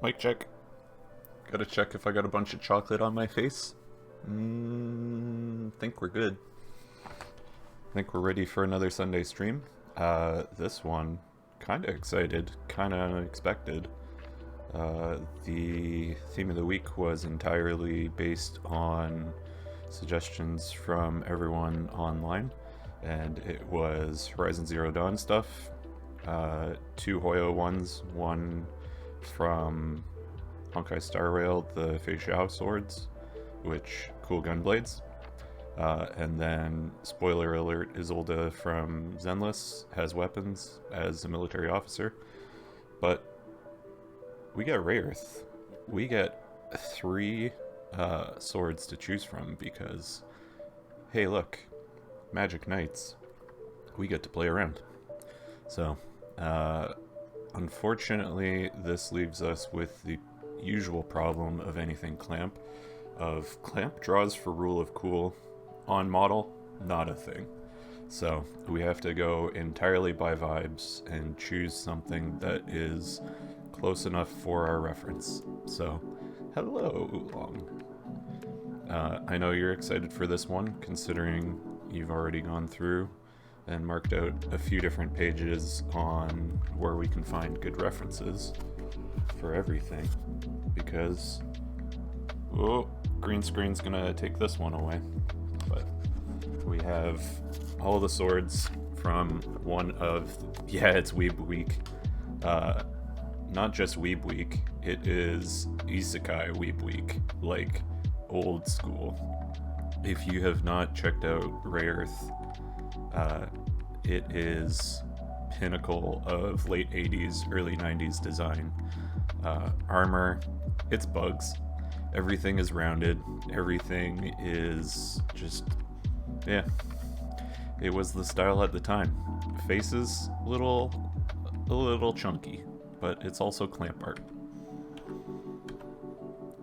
Mic check. Gotta check if I got a bunch of chocolate on my face. Think we're good. Think we're ready for another Sunday stream. This one, kinda excited, kinda unexpected. The theme of the week was entirely based on suggestions from everyone online, and it was Horizon Zero Dawn stuff. Two Hoyo ones, one from Honkai Star Rail, the Fei Xiao swords, which cool gun blades. And then, spoiler alert, Isolde from Zenless has weapons as a military officer. But we get Rayearth. We get 3 swords to choose from because, hey look, Magic Knights. We get to play around. So, unfortunately, this leaves us with the usual problem of anything Clamp, of Clamp draws for Rule of Cool on model, not a thing. So we have to go entirely by vibes and choose something that is close enough for our reference. So, hello, Oolong. I know you're excited for this one, considering you've already gone through and marked out a few different pages on where we can find good references for everything, because green screen's gonna take this one away. But we have all the swords from one of, it's Weeb Week. Not just Weeb Week, it is Isekai Weeb Week, like old school. If you have not checked out Rayearth, it is pinnacle of late 80s, early 90s design. Armor, it's bugs. Everything is rounded. Everything is just, it was the style at the time. Faces, a little chunky, but it's also clamp art.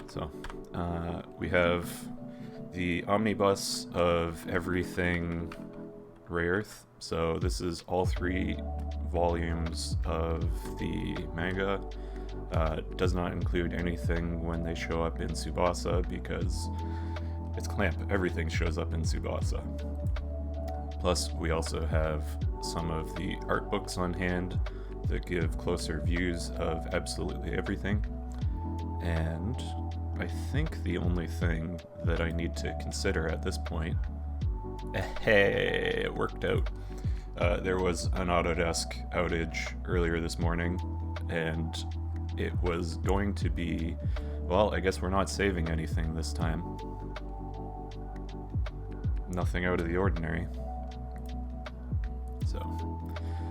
So, we have the omnibus of everything Rayearth. So this is all 3 volumes of the manga. Does not include anything when they show up in Tsubasa because it's Clamp. Everything shows up in Tsubasa. Plus, we also have some of the art books on hand that give closer views of absolutely everything. And I think the only thing that I need to consider at this point, it worked out. There was an Autodesk outage earlier this morning, and it was going to be, well, I guess we're not saving anything this time. Nothing out of the ordinary. So,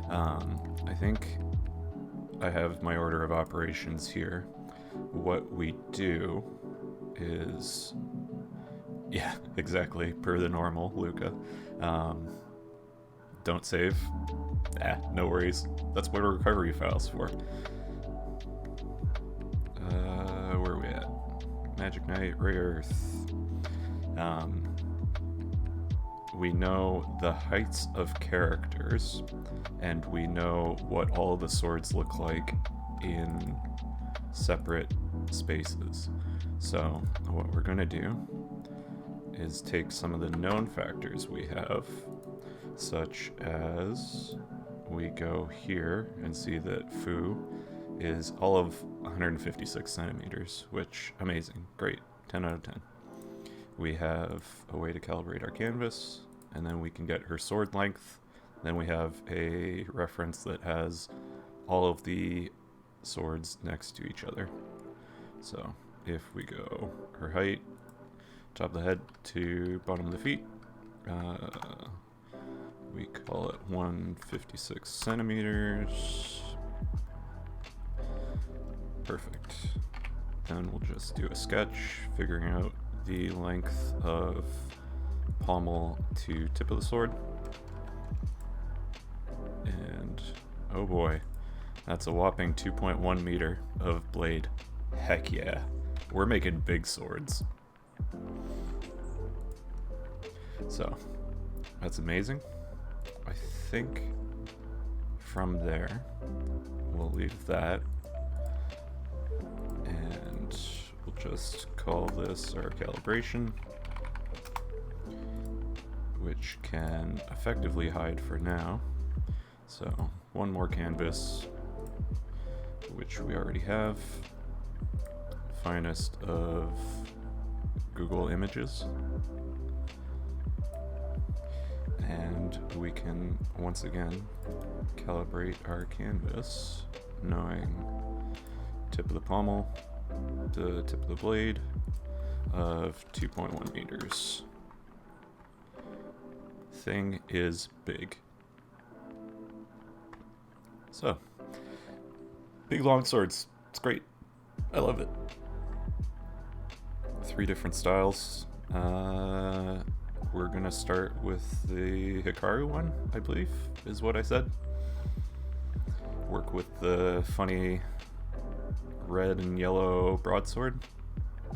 I think I have my order of operations here. What we do is, exactly, per the normal, Luca. Don't save. No worries. That's what a recovery file's for. Where are we at? Magic Knight Rayearth. We know the heights of characters, and we know what all the swords look like in separate spaces. So what we're going to do is take some of the known factors we have, such as we go here and see that Fuu is all of 156 centimeters, which, amazing, great, 10 out of 10. We have a way to calibrate our canvas, and then we can get her sword length. Then we have a reference that has all of the swords next to each other. So if we go her height, top of the head to bottom of the feet, we call it 156 centimeters. Perfect. Then we'll just do a sketch, figuring out the length of pommel to tip of the sword. And oh boy, that's a whopping 2.1 meter of blade. Heck yeah, we're making big swords. So that's amazing. I think from there we'll leave that, just call this our calibration, which can effectively hide for now. So one more canvas, which we already have. Finest of Google Images. And we can once again calibrate our canvas, knowing tip of the pommel to tip of the blade of 2.1 meters. Thing is big. So, big long swords. It's great. I love it. 3 different styles. We're gonna start with the Hikaru one, I believe, is what I said. Work with the funny red and yellow broadsword.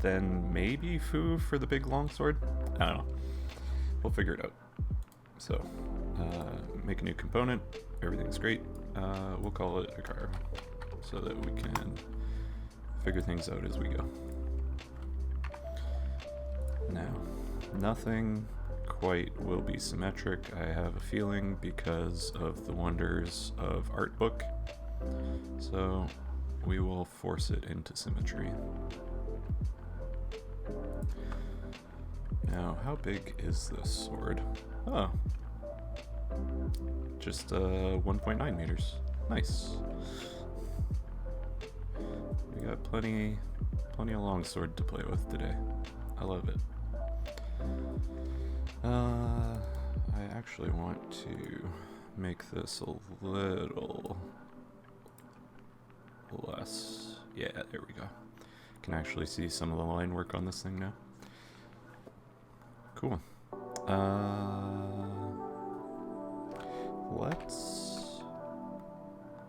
Then maybe Fuu for the big longsword. I don't know. We'll figure it out. So, make a new component. Everything's great. We'll call it Hikaru so that we can figure things out as we go. Now, nothing quite will be symmetric, I have a feeling, because of the wonders of art book. So we will force it into symmetry. Now, how big is this sword? Oh, just 1.9 meters. Nice. We got plenty of longsword to play with today. I love it. I actually want to make this a little less. Yeah, there we go. Can actually see some of the line work on this thing now. Cool. Let's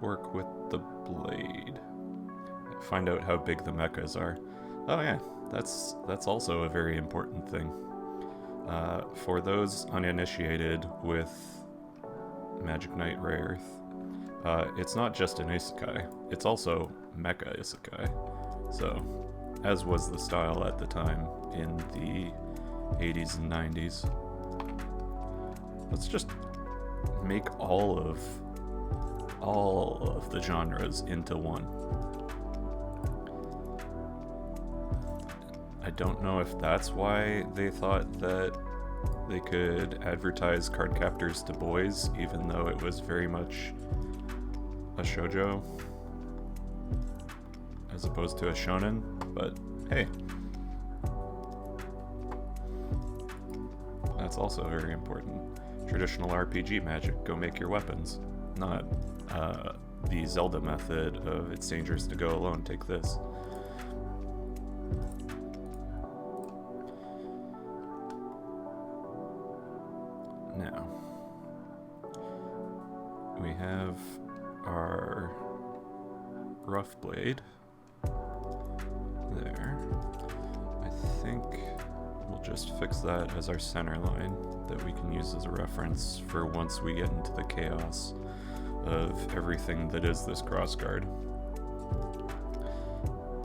work with the blade. Find out how big the mechas are. Oh yeah, that's also a very important thing. For those uninitiated with Magic Knight Rayearth, it's not just an isekai, it's also mecha isekai. So, as was the style at the time in the 80s and 90s, let's just make all of the genres into one. I don't know if that's why they thought that they could advertise card captors to boys, even though it was very much a shoujo as opposed to a shonen, but hey, that's also very important. Traditional RPG magic, go make your weapons, not the Zelda method of it's dangerous to go alone, take this. Now, we have our rough blade there. I think we'll just fix that as our center line that we can use as a reference for once we get into the chaos of everything that is this crossguard.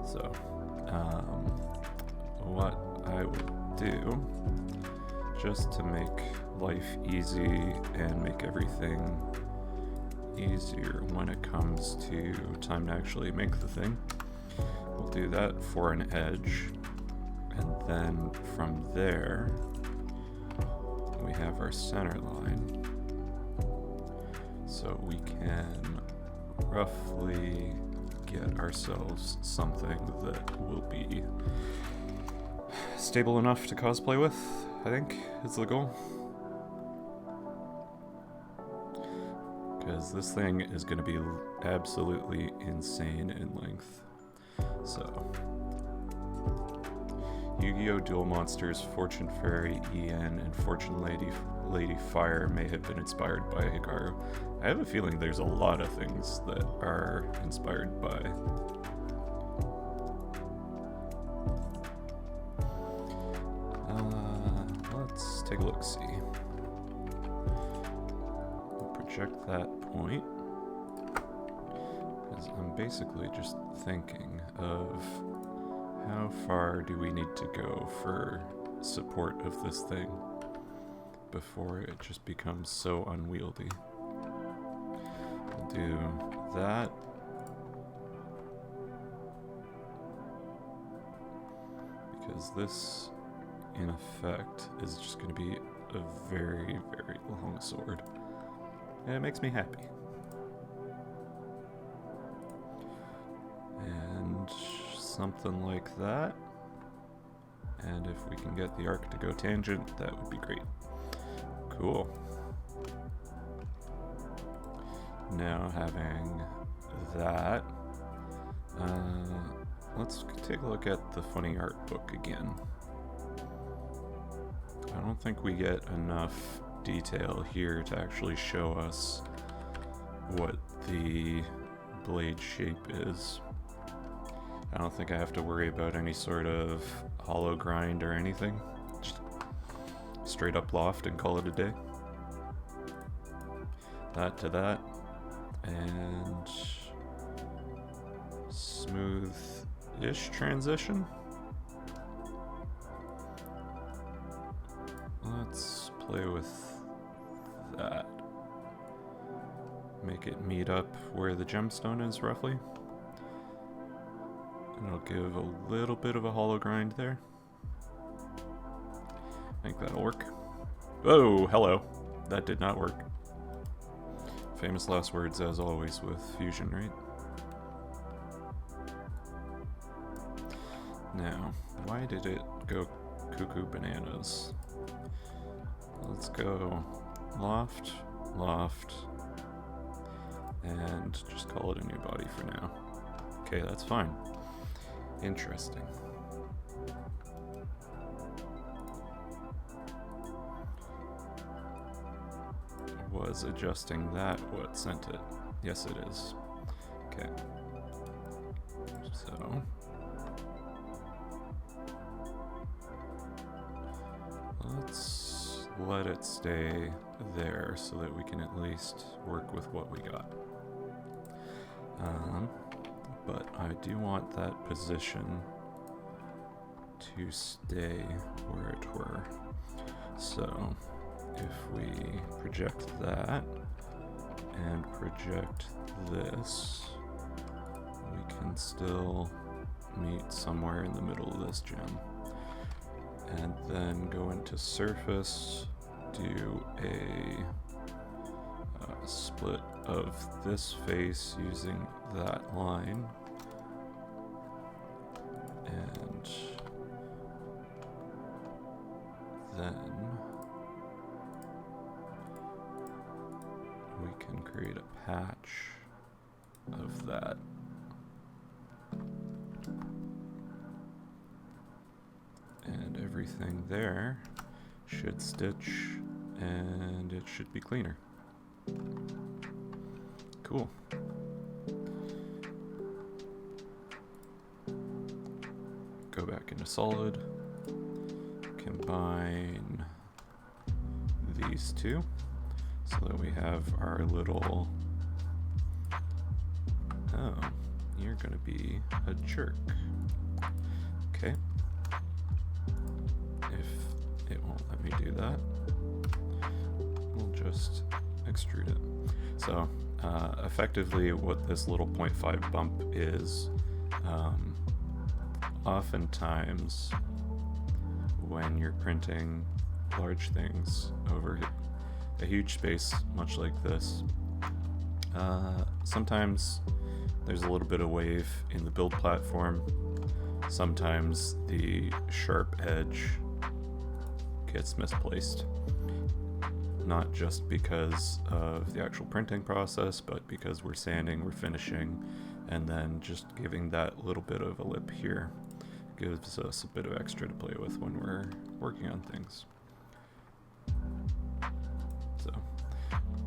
So, what I will do, just to make life easy and make everything easier when it comes to time to actually make the thing, we'll do that for an edge, and then from there we have our center line, so we can roughly get ourselves something that will be stable enough to cosplay with, I think, is the goal. Because this thing is going to be absolutely insane in length. So, Yu-Gi-Oh! Duel Monsters, Fortune Fairy, EN, and Fortune Lady Fire may have been inspired by Hikaru. I have a feeling there's a lot of things that are inspired by. Let's take a look-see. Project that point, because I'm basically just thinking of How far do we need to go for support of this thing before it just becomes so unwieldy? We'll do that. Because this, in effect, is just going to be a very, very long sword. And it makes me happy. And something like that. And if we can get the arc to go tangent, that would be great. Cool. Now having that, let's take a look at the funny art book again. I don't think we get enough detail here to actually show us what the blade shape is. I don't think I have to worry about any sort of hollow grind or anything. Just straight up loft and call it a day. That to that. And smooth-ish transition. Let's play with that. Make it meet up where the gemstone is, roughly. And it'll give a little bit of a hollow grind there. I think that'll work. Oh, hello. That did not work. Famous last words, as always, with fusion, right? Now, why did it go cuckoo bananas? Let's go loft, loft, and just call it a new body for now. Okay, that's fine. Interesting. Was adjusting that what sent it? Yes, it is. Okay. So let's let it stay there so that we can at least work with what we got. But I do want that position to stay where it were. So if we project that and project this, we can still meet somewhere in the middle of this gem. And then go into surface, do a split of this face using that line, and then we can create a patch of that. And everything there should stitch, and it should be cleaner. Cool. Go back into solid, combine these two so that we have our little, oh, you're gonna be a jerk. Okay. If it won't let me do that, we'll just extrude it. So effectively what this little 0.5 bump is, oftentimes when you're printing large things over a huge space much like this, sometimes there's a little bit of wave in the build platform. Sometimes the sharp edge gets misplaced. Not just because of the actual printing process, but because we're sanding, we're finishing, and then just giving that little bit of a lip here gives us a bit of extra to play with when we're working on things. So,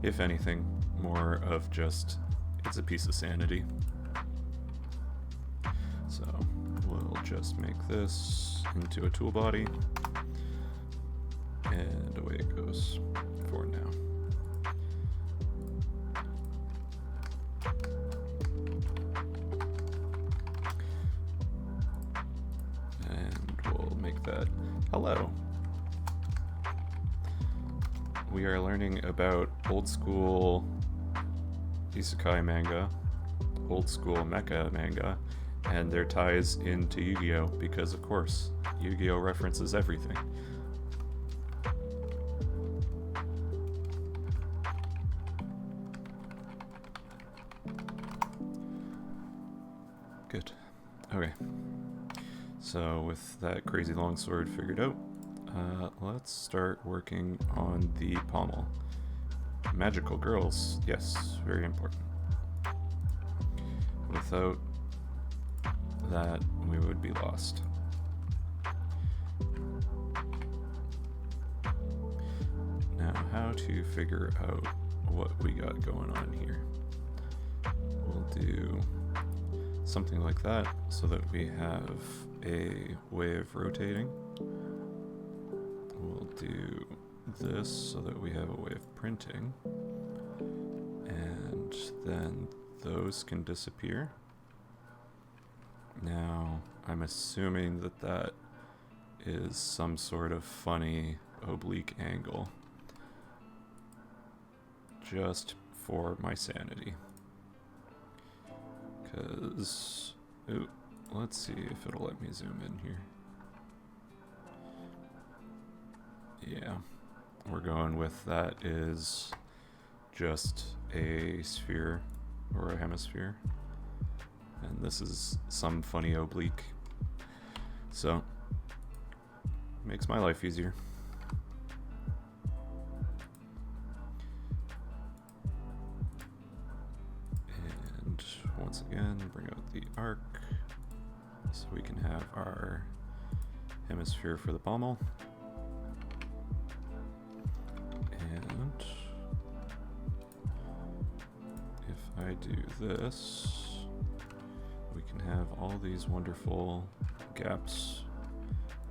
if anything, more of just, it's a piece of sanity. So, we'll just make this into a tool body, and away it goes for now. Hello. We are learning about old school isekai manga, old school mecha manga, and their ties into Yu-Gi-Oh! Because, of course, Yu-Gi-Oh! References everything. Good. Okay. So, with that crazy longsword figured out, let's start working on the pommel. Magical girls, yes, very important. Without that, we would be lost. Now, how to figure out what we got going on here? We'll do something like that so that we have a way of rotating. We'll do this so that we have a way of printing, and then those can disappear. Now, I'm assuming that that is some sort of funny oblique angle, just for my sanity. Because, let's see if it'll let me zoom in here. Yeah, we're going with that is just a sphere or a hemisphere. And this is some funny oblique. So, makes my life easier. And once again, bring out the arc so we can have our hemisphere for the pommel. And if I do this, we can have all these wonderful gaps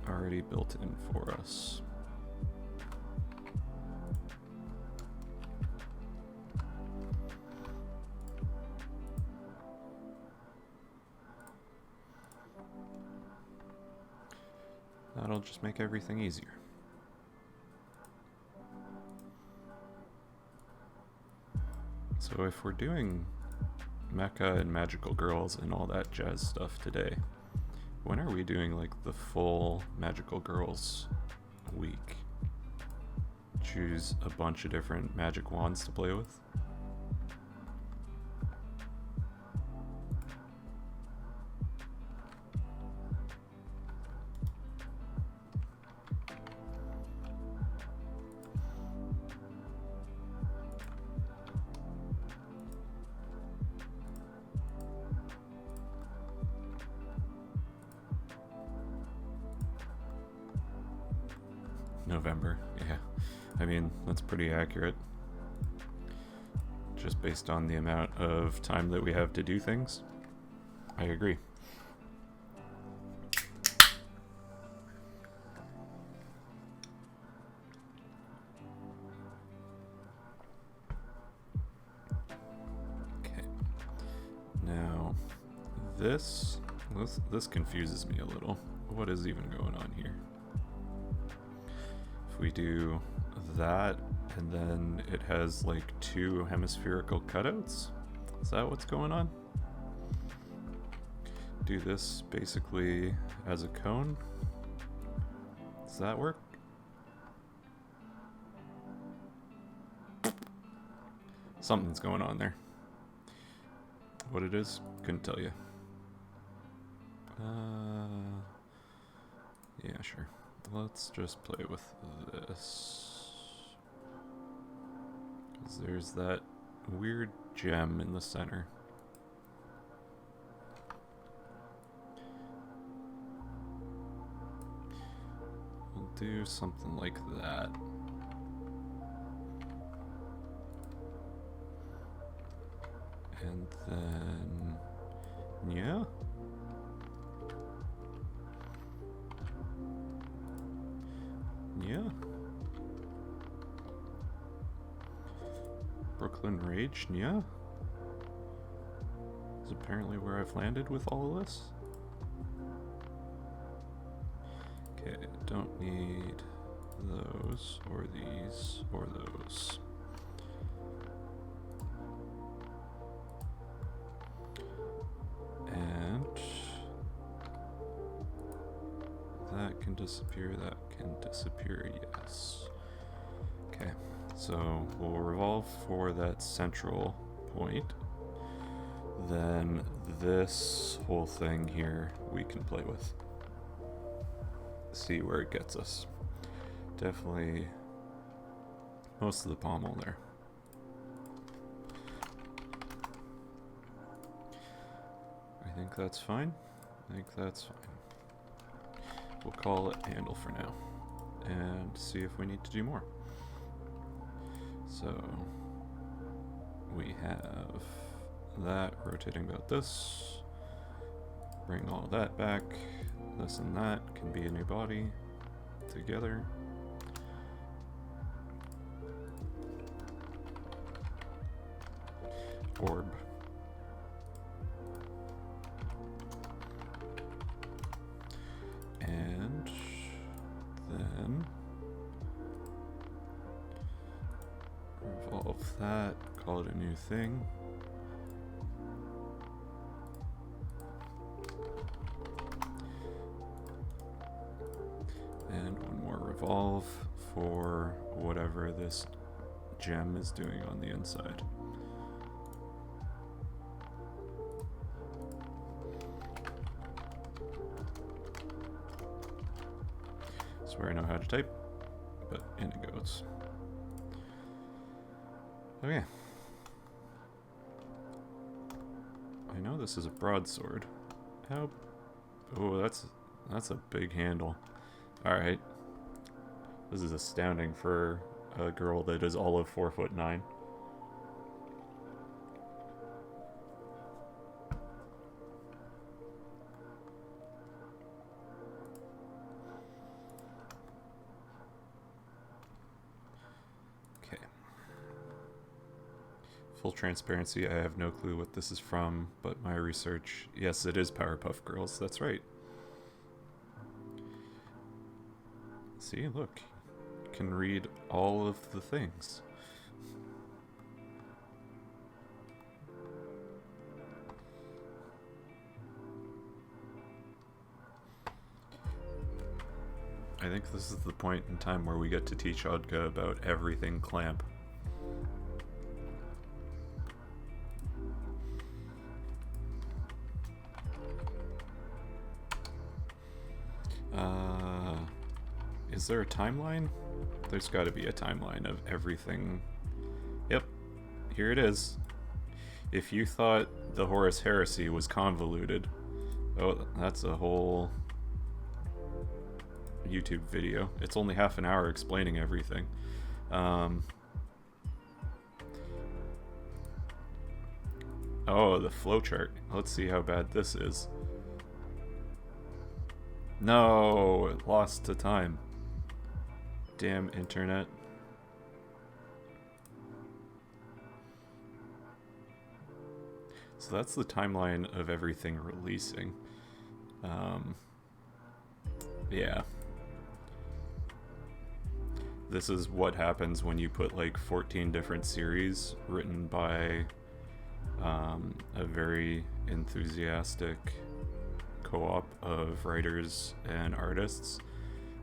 already built in for us. That'll just make everything easier. So if we're doing mecha and magical girls and all that jazz stuff today, when are we doing like the full magical girls week? Choose a bunch of different magic wands to play with. November, yeah. I mean, that's pretty accurate. Just based on the amount of time that we have to do things. I agree. Okay. Now, this confuses me a little. What is even going on here? We do that, and then it has like two hemispherical cutouts. Is that what's going on? Do this basically as a cone. Does that work? Something's going on there. What it is, couldn't tell you. Yeah, sure. Let's just play with this. 'Cause there's that weird gem in the center. We'll do something like that. And then, yeah. Yeah. Brooklyn Rage, yeah. Is apparently where I've landed with all of this. Okay, don't need those, or these, or those. And that can disappear, that can disappear, yes. Okay, so we'll revolve for that central point. Then this whole thing here we can play with. See where it gets us. Definitely most of the pommel there. I think that's fine. I think that's fine. We'll call it handle for now and see if we need to do more. So we have that rotating about this. Bring all that back. This and that can be a new body together. Orb. And then revolve that, call it a new thing. And one more revolve for whatever this gem is doing on the inside. Swear I know how to type, but in it goes. Okay. I know this is a broadsword. How? Oh, that's a big handle. Alright. This is astounding for a girl that is all of 4'9". Okay. Full transparency, I have no clue what this is from, but my research, yes, it is Powerpuff Girls, that's right. See, look, you can read all of the things. I think this is the point in time where we get to teach Odka about everything clamp. Is there a timeline? There's got to be a timeline of everything. Yep, here it is. If you thought the Horus Heresy was convoluted, oh, that's a whole YouTube video. It's only half an hour explaining everything. Oh, the flowchart. Let's see how bad this is. No, it lost to time. Damn internet. So that's the timeline of everything releasing. Yeah. This is what happens when you put like 14 different series written by a very enthusiastic co-op of writers and artists,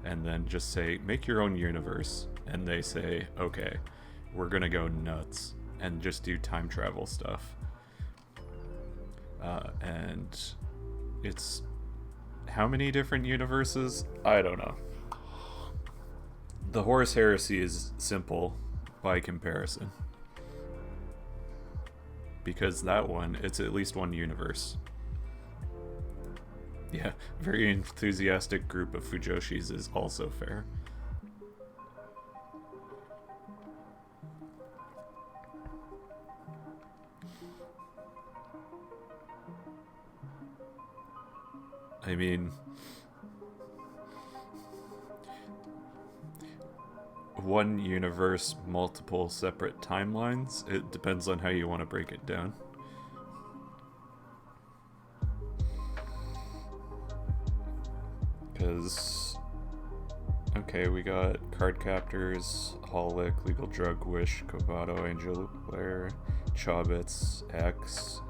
and then just say, make your own universe. And they say, okay, we're gonna go nuts and just do time travel stuff. And it's how many different universes? I don't know. The Horus Heresy is simple by comparison, because that one, it's at least one universe. Yeah, very enthusiastic group of Fujoshis is also fair. I mean, one universe, multiple separate timelines. It depends on how you want to break it down. Because Okay, we got Card Captors, Holic, Legal Drug, Wish, Kobato, Angel Lair, Chobits, X.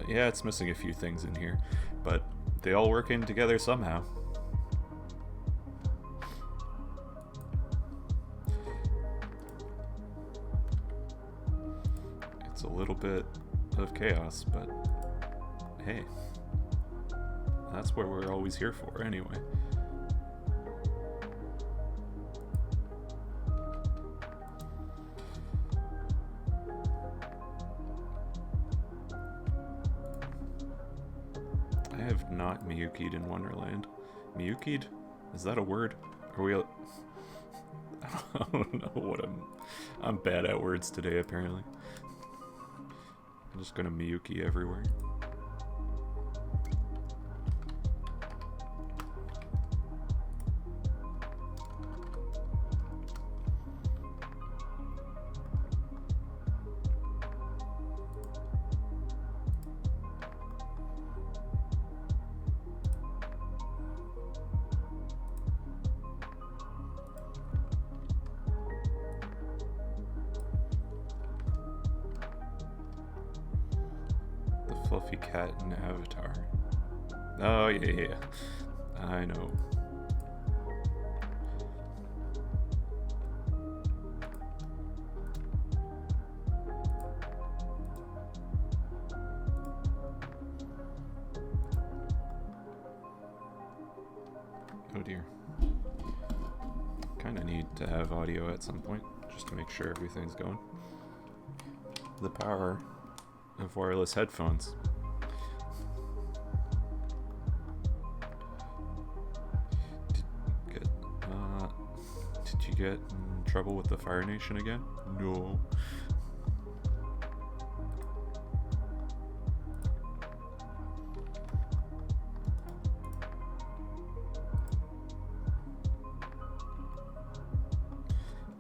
Yeah, it's missing a few things in here, but they all work in together somehow. It's a little bit of chaos, but hey, that's what we're always here for anyway. I have not Miyuki'd in Wonderland. Miyuki'd? Is that a word? Are we... I don't know what I'm bad at words today, apparently. I'm just gonna Miyuki everywhere. Fluffy cat in Avatar. Oh, yeah. I know. Oh dear. Kinda need to have audio at some point, just to make sure everything's going. The power of wireless headphones. Did you get in trouble with the Fire Nation again? No.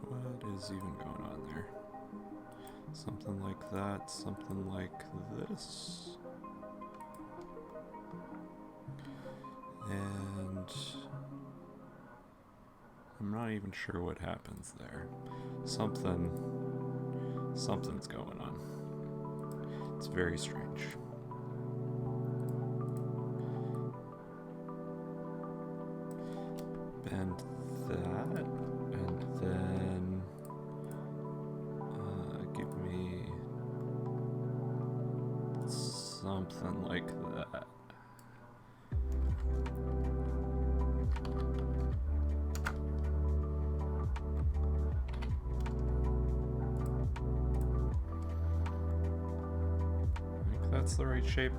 What is even going on there? Something like that, something like this. And I'm not even sure what happens there. Something's going on. It's very strange. And that, and then give me something like that. I think that's the right shape.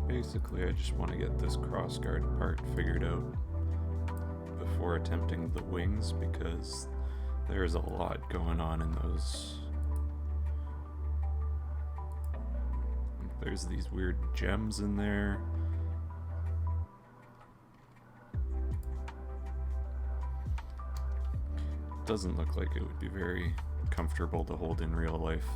Basically, I just want to get this crossguard part figured out before attempting the wings, because there's a lot going on in those. There's these weird gems in there. Doesn't look like it would be very comfortable to hold in real life.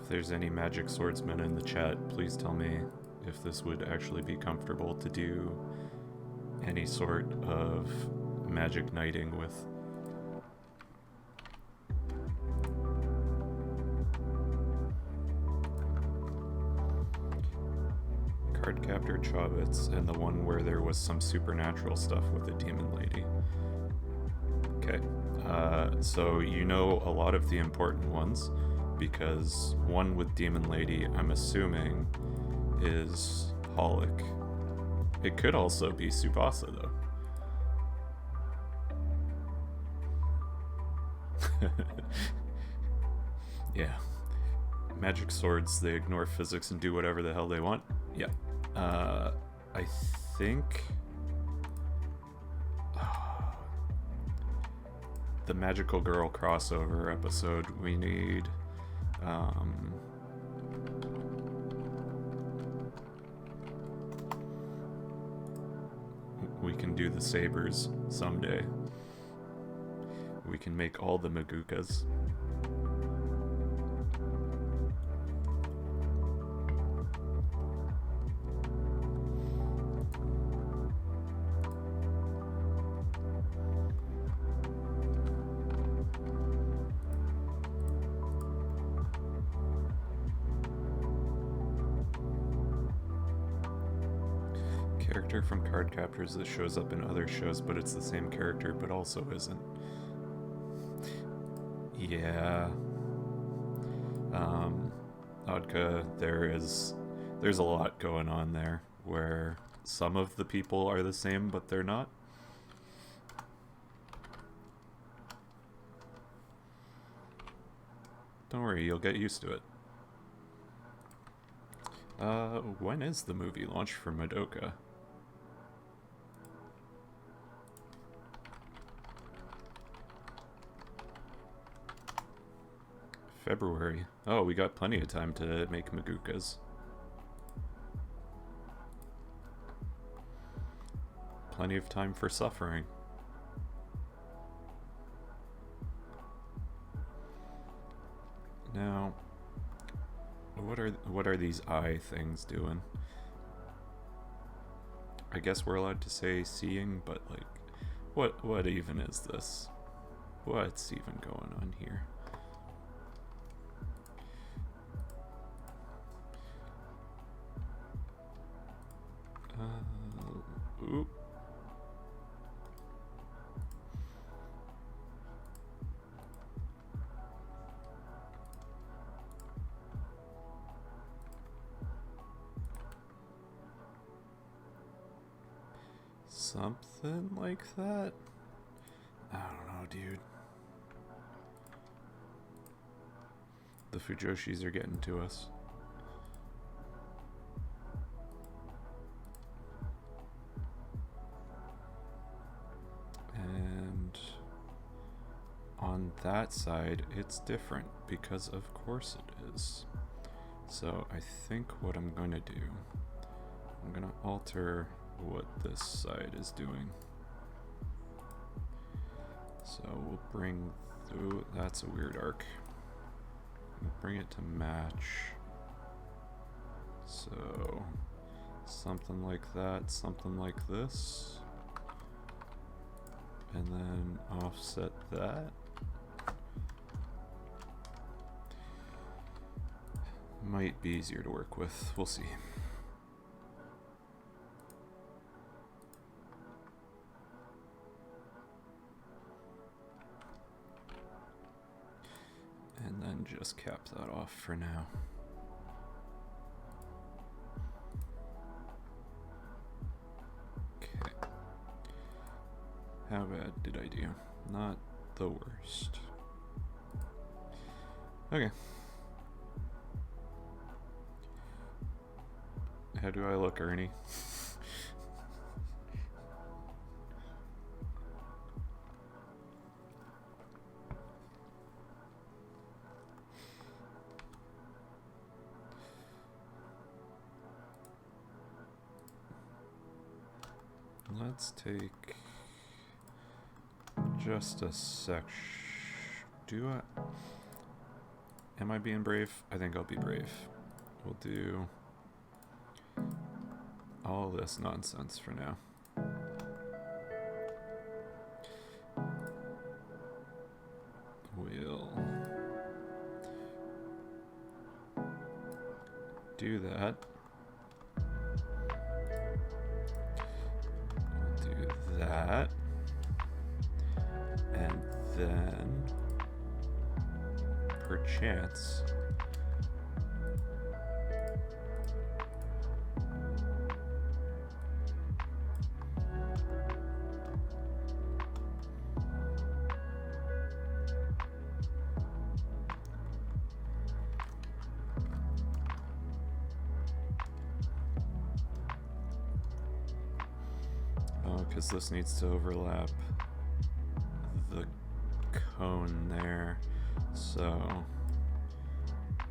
If there's any magic swordsmen in the chat, please tell me if this would actually be comfortable to do any sort of magic knighting with. Card Captor Chobits, and the one where there was some supernatural stuff with the demon lady. Okay, so you know a lot of the important ones, because one with demon lady, I'm assuming, is Holic. It could also be Tsubasa, though. Yeah. Magic swords, they ignore physics and do whatever the hell they want. Yeah. I think the Magical Girl crossover episode, we need we can do the sabers someday. We can make all the Magukas. character from Card Captors that shows up in other shows, but it's the same character, but also isn't. Yeah. Odka, there's a lot going on there, where some of the people are the same, but they're not. Don't worry, you'll get used to it. When is the movie launch for Madoka? February. Oh, we got plenty of time to make Magukas. Plenty of time for suffering. Now, what are these eye things doing? I guess we're allowed to say seeing, but like, what even is this? What's even going on here? Oop. Something like that? I don't know, dude. The Fujoshis are getting to us. And on that side, it's different, because of course it is. So I think what I'm going to do, I'm going to alter what this side is doing. So we'll bring through, that's a weird arc. We'll bring it to match. So something like that, something like this. And then offset that. Might be easier to work with, we'll see. And then just cap that off for now. Okay. How bad did I do? Not the worst. Okay. How do I look, Ernie? Let's take just a sec. Am I being brave? I think I'll be brave. We'll do all this nonsense for now. We'll do that. That, and then perchance because this needs to overlap the cone there, so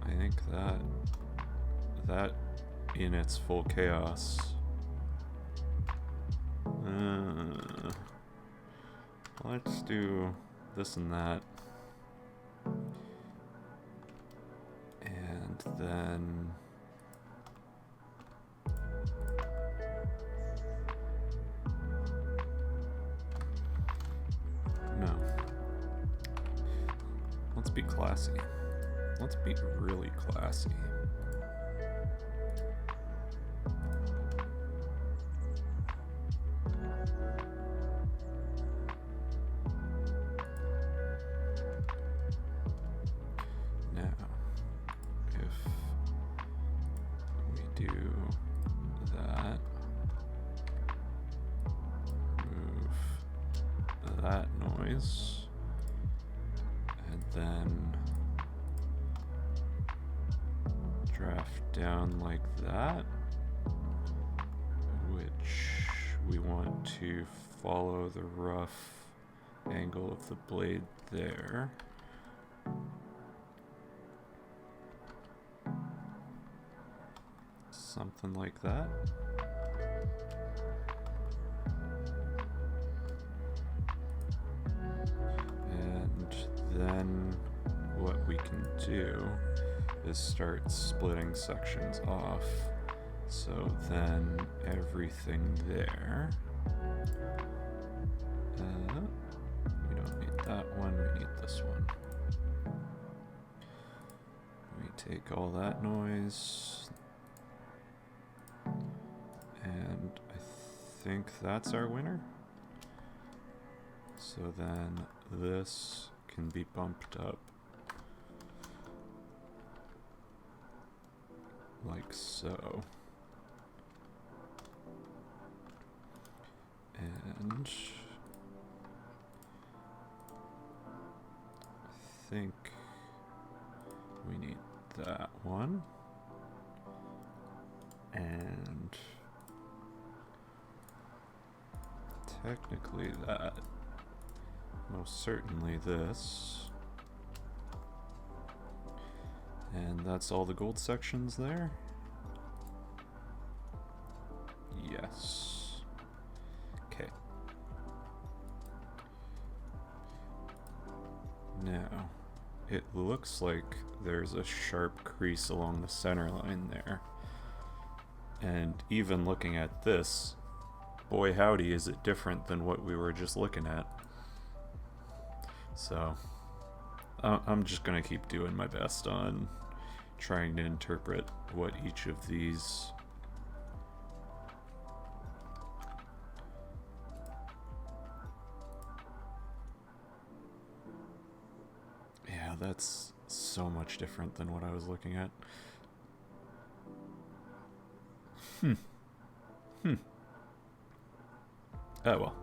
I think that in its full chaos, let's do this and that, and then let's be classy. Let's be really classy. do that. Move that noise. And then draft down like that, which we want to follow the rough angle of the blade there. Something like that. And then what we can do is start splitting sections off. So then everything there. We don't need that one, we need this one. We take all that noise. And I think that's our winner. So then this can be bumped up like so. And I think we need that one. And technically that. Most certainly this. And that's all the gold sections there? Yes. Okay. Now, it looks like there's a sharp crease along the center line there. And even looking at this, boy howdy is it different than what we were just looking at. So, I'm just gonna keep doing my best on trying to interpret what each of these that's so much different than what I was looking at. Oh well.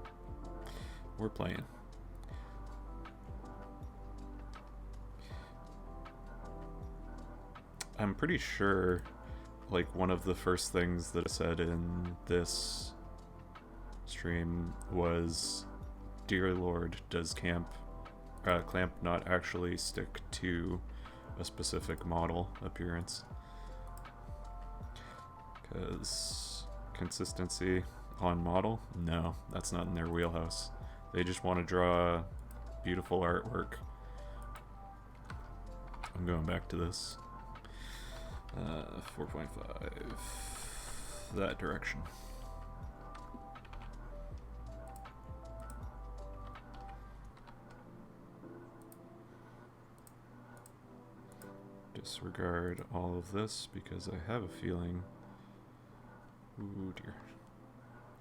We're playing. I'm pretty sure, like, one of the first things that I said in this stream was, "Dear Lord, does clamp not actually stick to a specific model appearance?" Because consistency on model? No, that's not in their wheelhouse. They just want to draw beautiful artwork. I'm going back to this. 4.5, that direction. Disregard all of this because I have a feeling. Ooh dear.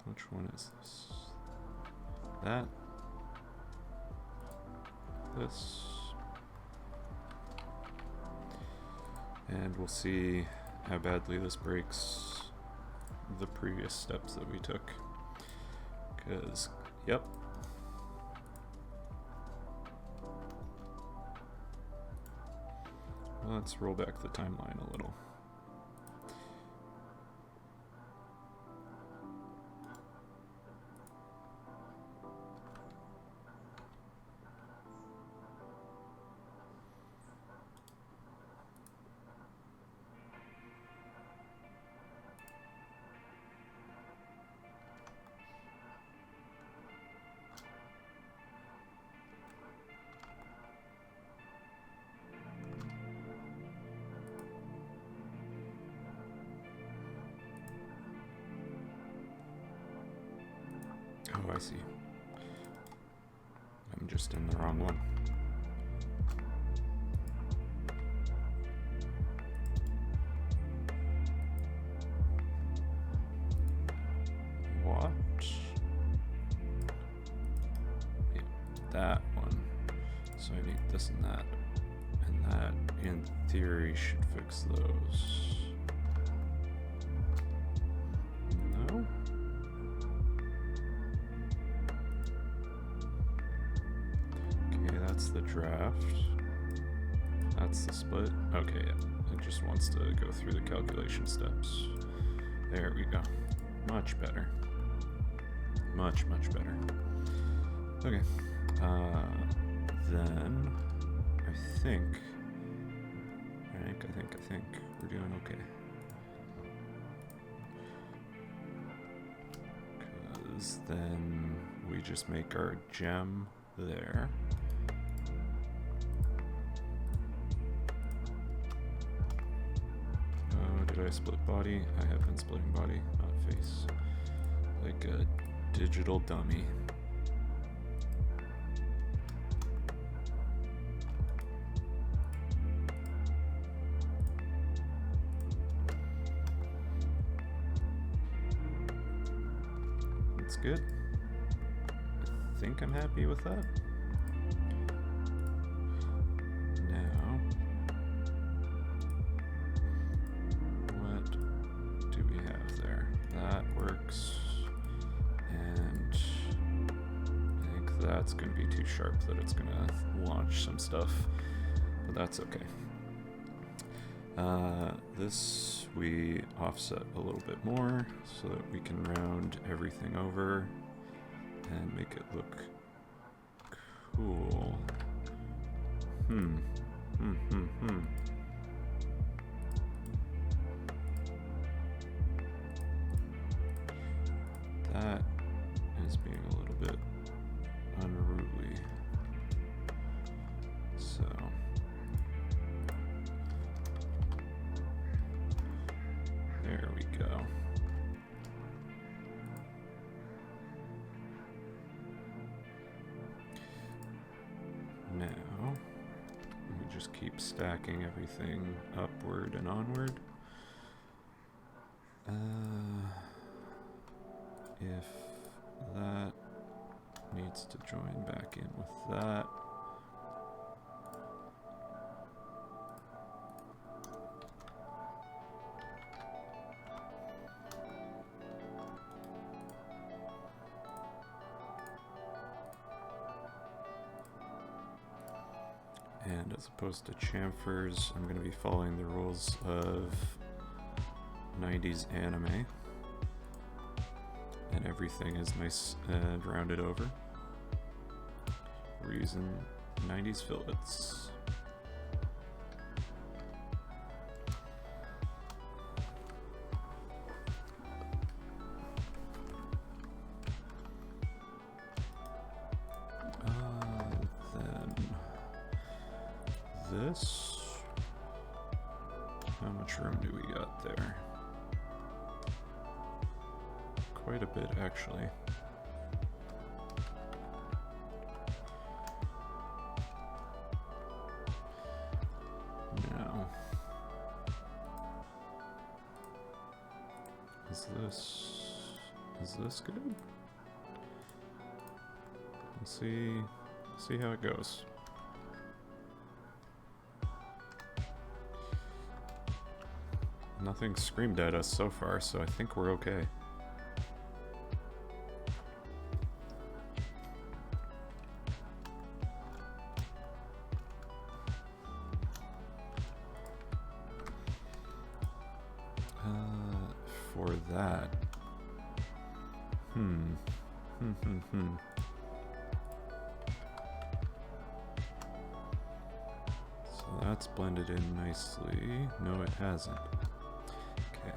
Which one is this? That. This. And we'll see how badly this breaks the previous steps that we took. Because, yep. Let's roll back the timeline a little. Oh, I see. I'm just in the wrong one. What? Yeah, that one. So I need this and that. And that, in theory, should fix those. the draft. That's the split. Okay, yeah. It just wants to go through the calculation steps. There we go. Much better. Much, much better. Okay. Then I think we're doing okay. Because then we just make our gem there. Oh, did I split body? I have been splitting body, not face. Like a digital dummy. That's good. I think I'm happy with that. Now, what do we have there? That works. And I think that's going to be too sharp that it's going to launch some stuff, but that's okay. This we offset a little bit more so that we can round everything over and make it look cool. That is being a little bit unruly. So there we go. Now, we just keep stacking everything upward and onward. If that needs to join back in with that. And as opposed to chamfers, I'm going to be following the rules of 90s anime. And everything is nice and rounded over. We're using 90s fillets. This, how much room do we got there? Quite a bit, actually. Now, is this good? Let's see how it goes. Nothing screamed at us so far, so I think we're okay. For that, So that's blended in nicely. No, it hasn't. Okay.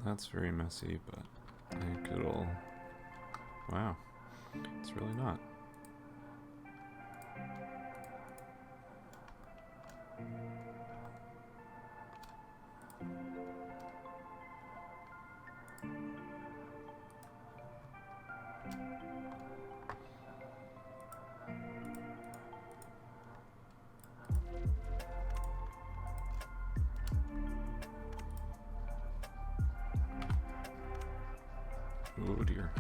That's very messy, but I think it'll... Wow, it's really not. Oh dear.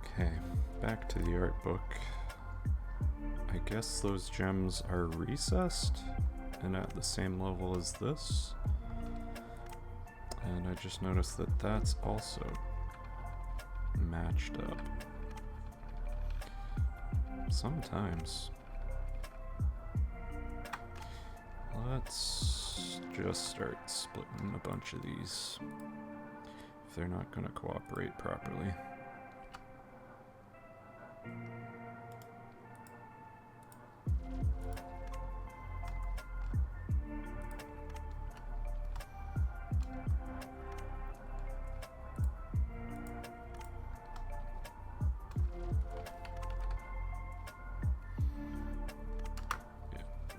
Okay, back to the art book. I guess those gems are recessed and at the same level as this. And I just noticed that that's also matched up. Sometimes. Let's just start splitting a bunch of these if they're not going to cooperate properly.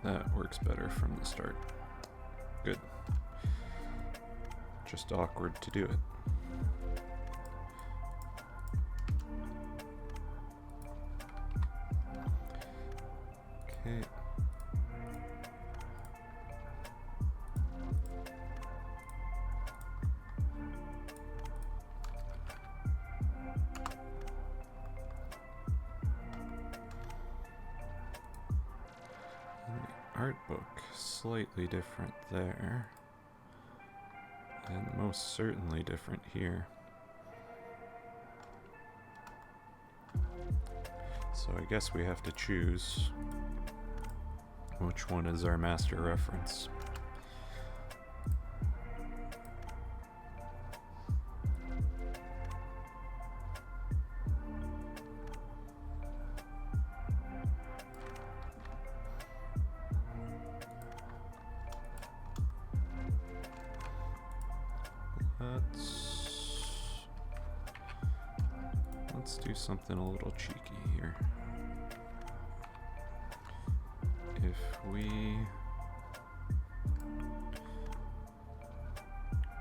That works better from the start. Good. Just awkward to do it. Okay. Art book, slightly different there, and most certainly different here. So I guess we have to choose which one is our master reference. Let's do something a little cheeky here. If we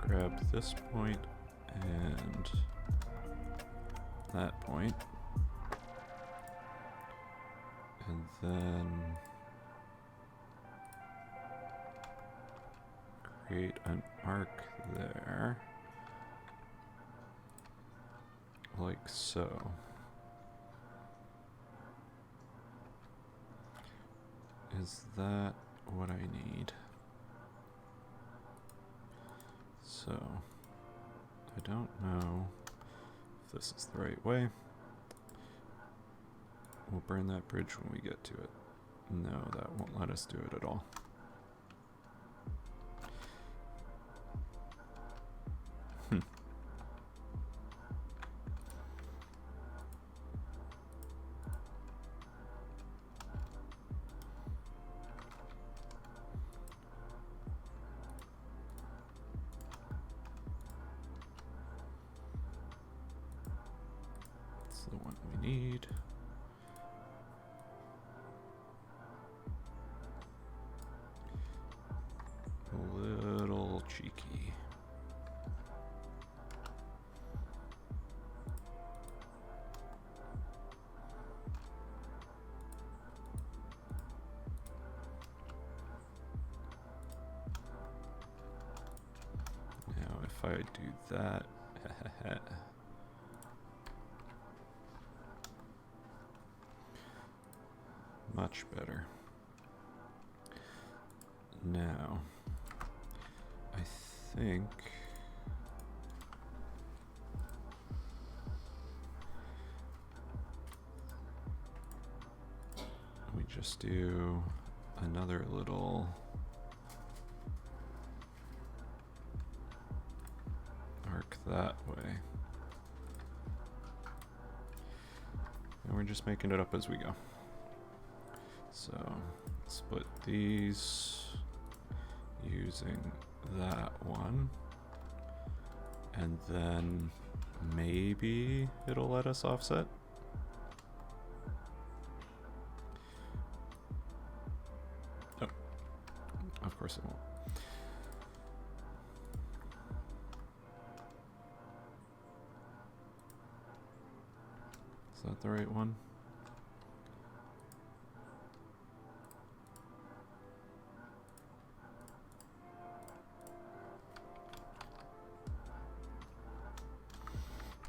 grab this point and that point, and then create an arc there, like so. Is that what I need? So, I don't know if this is the right way. We'll burn that bridge when we get to it. No, that won't let us do it at all. The one we need. A little cheeky. Now if I do that, much better. Now, I think we just do another little arc that way. we're just making it up as we go. So split these using that one, and then maybe it'll let us offset. Oh, of course it won't. Is that the right one?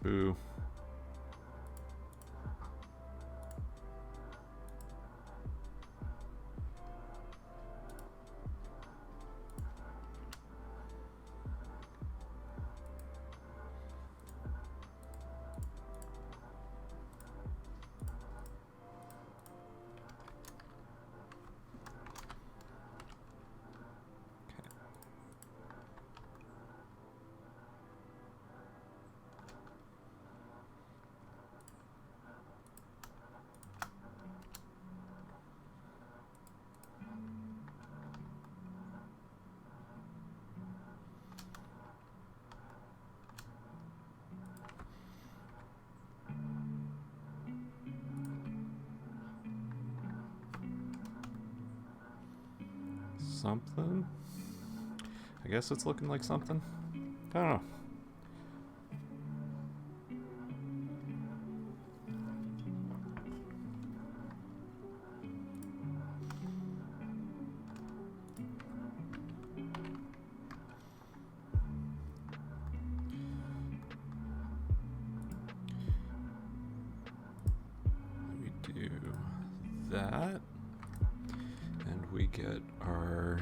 Boo. Something? I guess it's looking like something. I don't know. We do that. We get our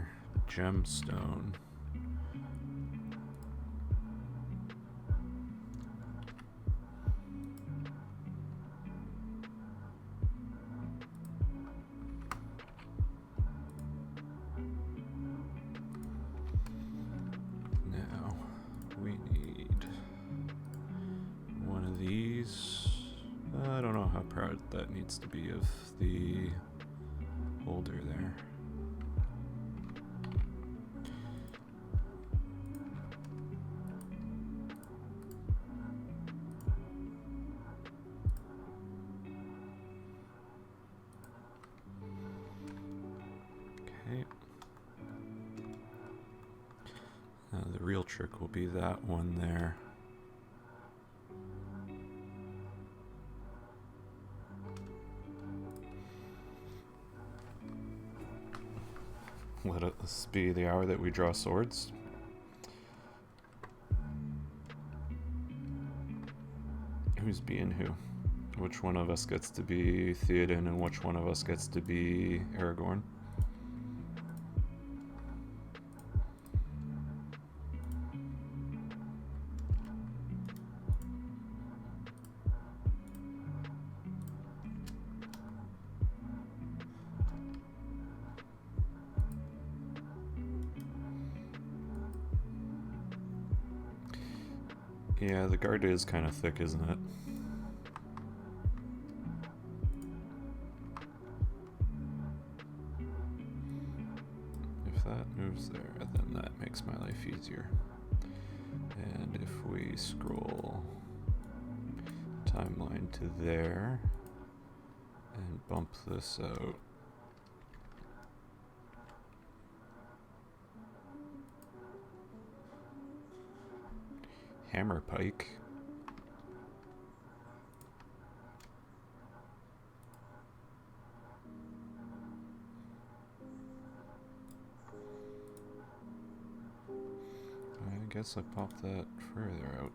gemstone. Now we need one of these. I don't know how proud that needs to be of the holder there. The real trick will be that one there. Let this be the hour that we draw swords. Who's being who? Which one of us gets to be Theoden and which one of us gets to be Aragorn? Yeah, the guard is kind of thick, isn't it? If that moves there, then that makes my life easier. And if we scroll timeline to there and bump this out, hammer pike. I guess I popped that further out.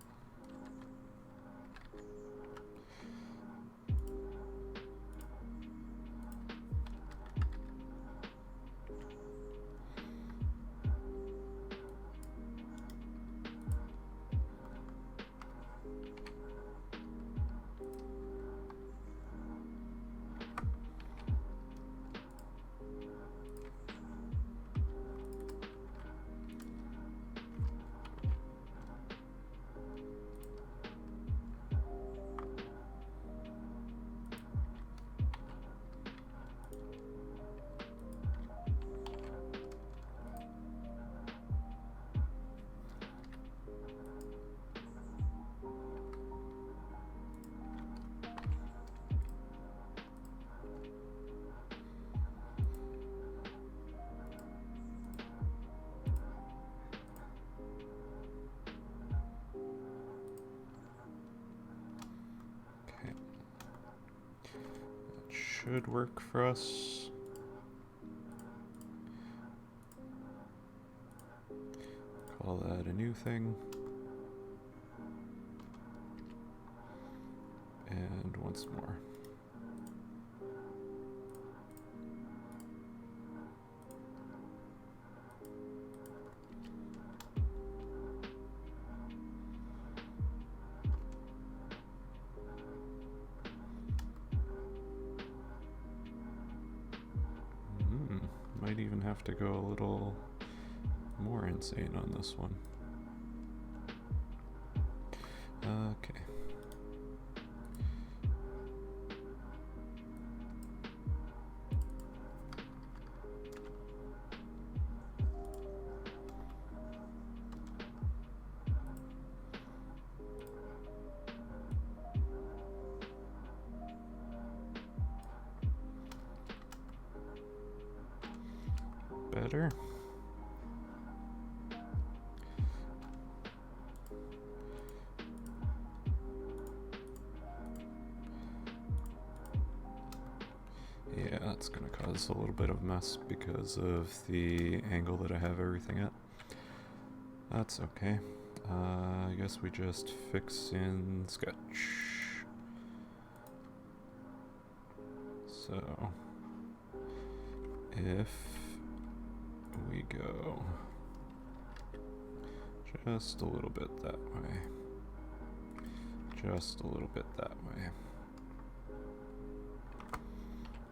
should work for us. Call that a new thing. And once more. Might even have to go a little more insane on this one. Okay. Better. Yeah, that's gonna cause a little bit of mess because of the angle that I have everything at. That's okay. I guess we just fix in Sketch. So, if we go just a little bit that way, just a little bit that way,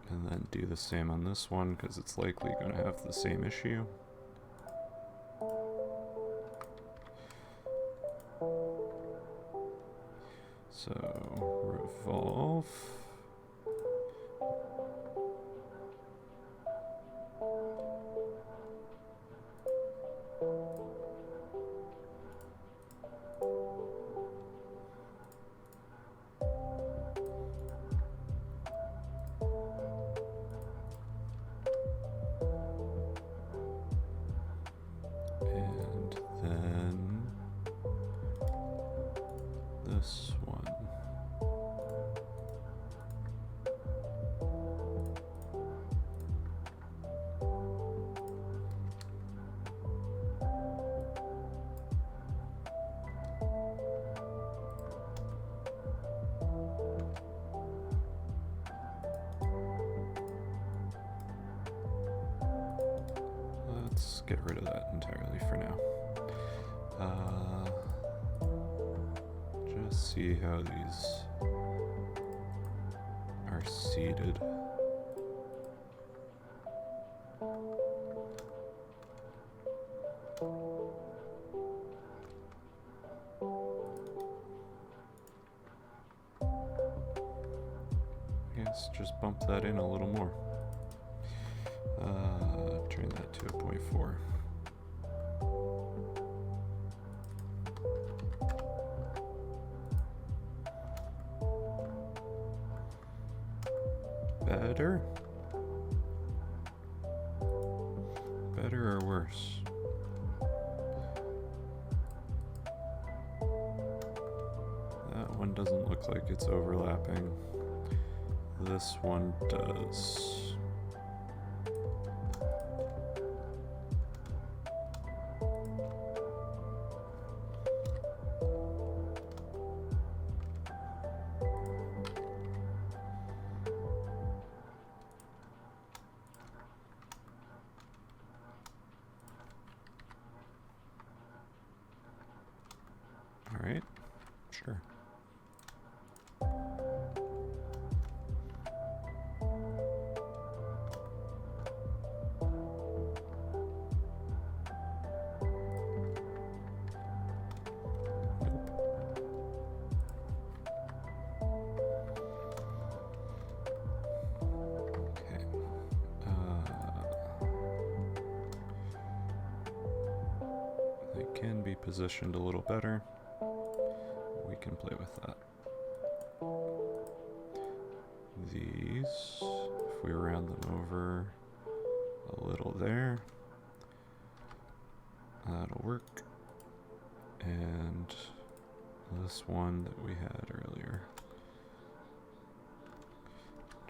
and then do the same on this one because it's likely going to have the same issue. So revolve. This one. Let's get rid of that entirely for now. Just see how these are seated. I guess just bump that in a little more. Turn that to a 0.4. Better? Better or worse? That one doesn't look like it's overlapping. This one does. All right, sure. Can be positioned a little better. We can play with that. These, if we round them over a little there, that'll work. And this one that we had earlier,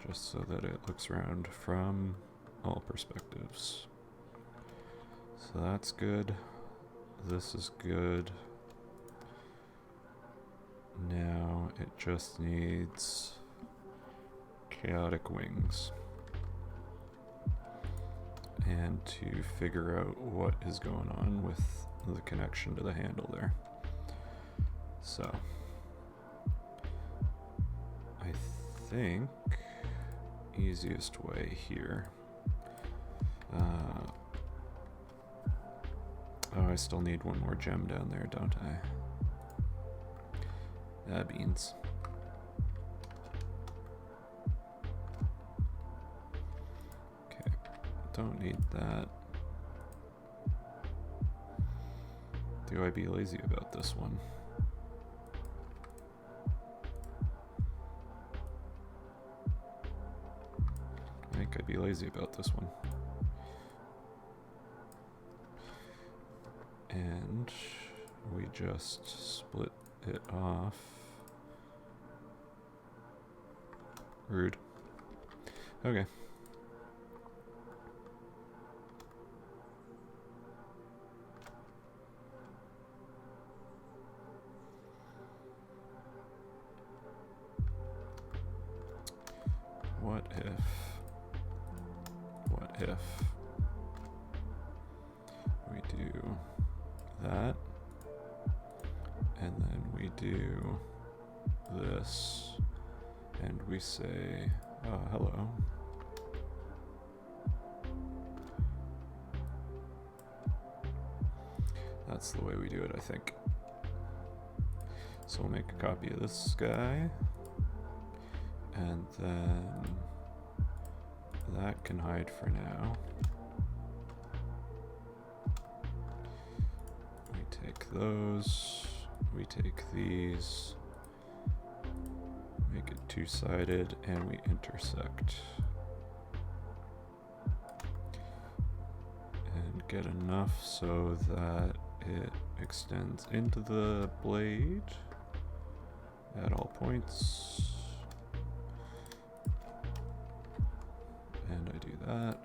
just so that it looks around from all perspectives. So that's good. This is good. Now it just needs chaotic wings. And to figure out what is going on with the connection to the handle there. So I think easiest way here. Oh, I still need one more gem down there, don't I? Beans. Okay, don't need that. Do I be lazy about this one? I think I'd be lazy about this one. And we just split it off. Rude. Okay. What if we do that, and then we do this, and we say, oh, hello. That's the way we do it, I think. So we'll make a copy of this guy, and then that can hide for now. We take those, we take these, make it two-sided, and we intersect. And get enough so that it extends into the blade at all points. And I do that.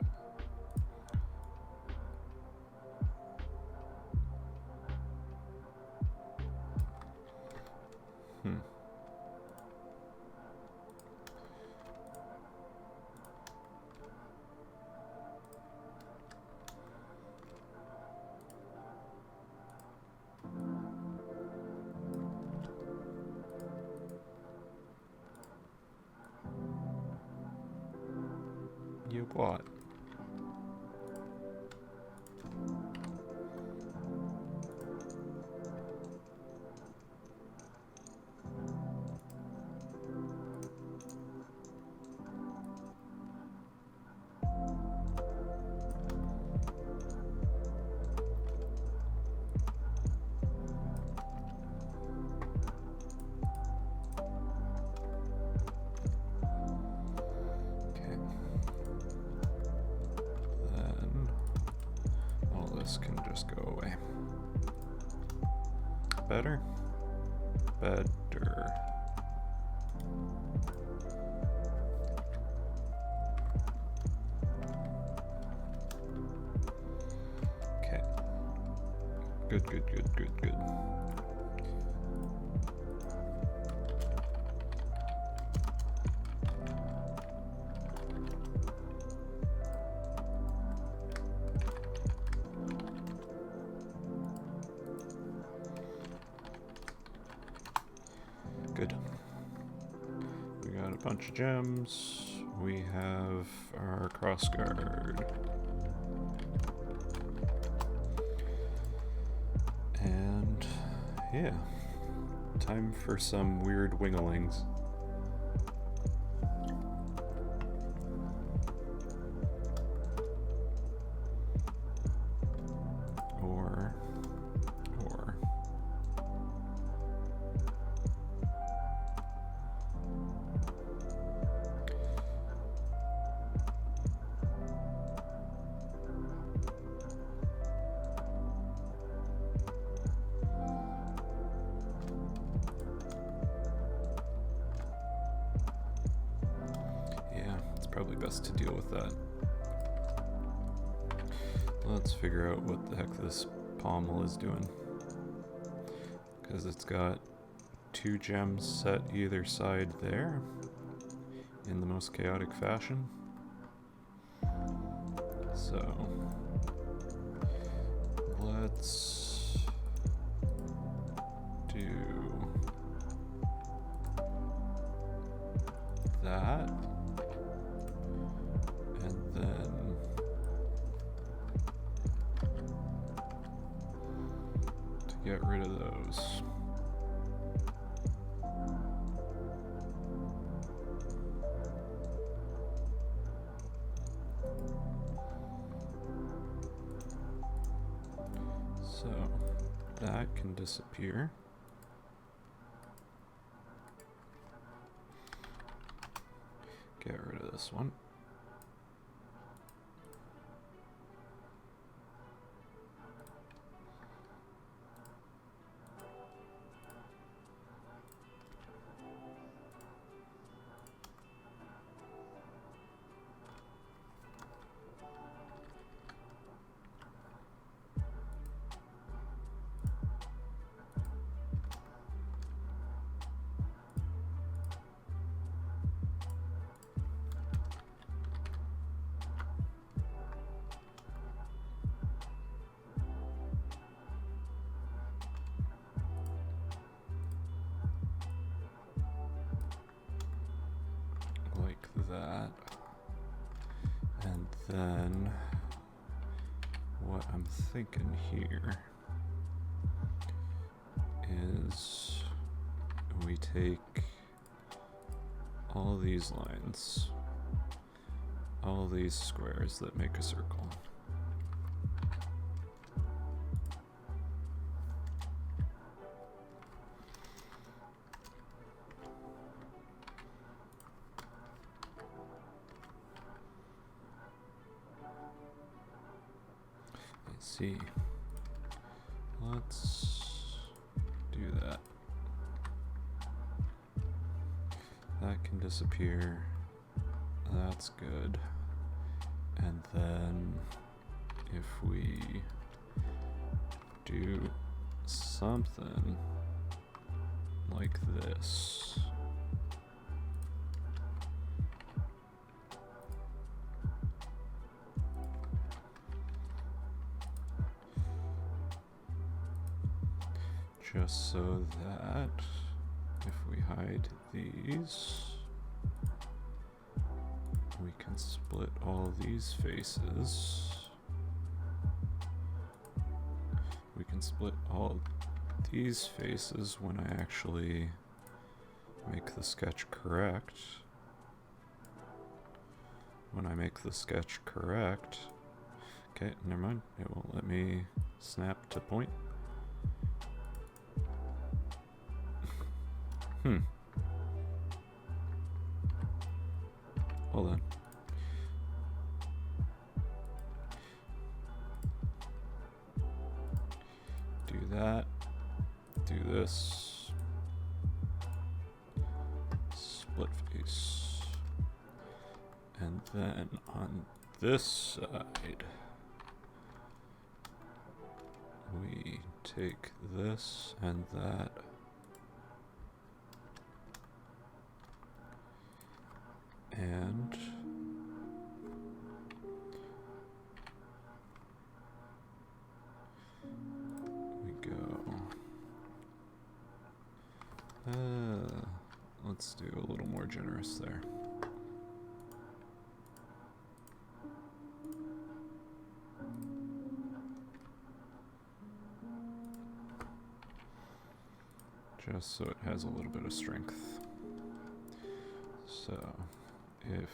You what? Can just go away. Better? Better. Okay. Good, good, good, good, good. Good. We got a bunch of gems. We have our crossguard. And yeah, time for some weird winglings. best to deal with that. Let's figure out what the heck this pommel is doing. Because it's got 2 gems set either side there in the most chaotic fashion. So let's do that, and then to get rid of those. So that can disappear. Get rid of this one. That, and then what I'm thinking here is we take all these lines, all these squares that make a circle, see. Let's do that. That can disappear. That's good. And then if we do something like this. Just so that if we hide these, we can split all these faces. We can split all these faces when I actually make the sketch correct. When I make the sketch correct, okay, never mind, it won't let me snap to point. Hold on. Do that. Do this. Split face. And then on this side, we take this and that. And we go. Let's do a little more generous there. Just so it has a little bit of strength. So if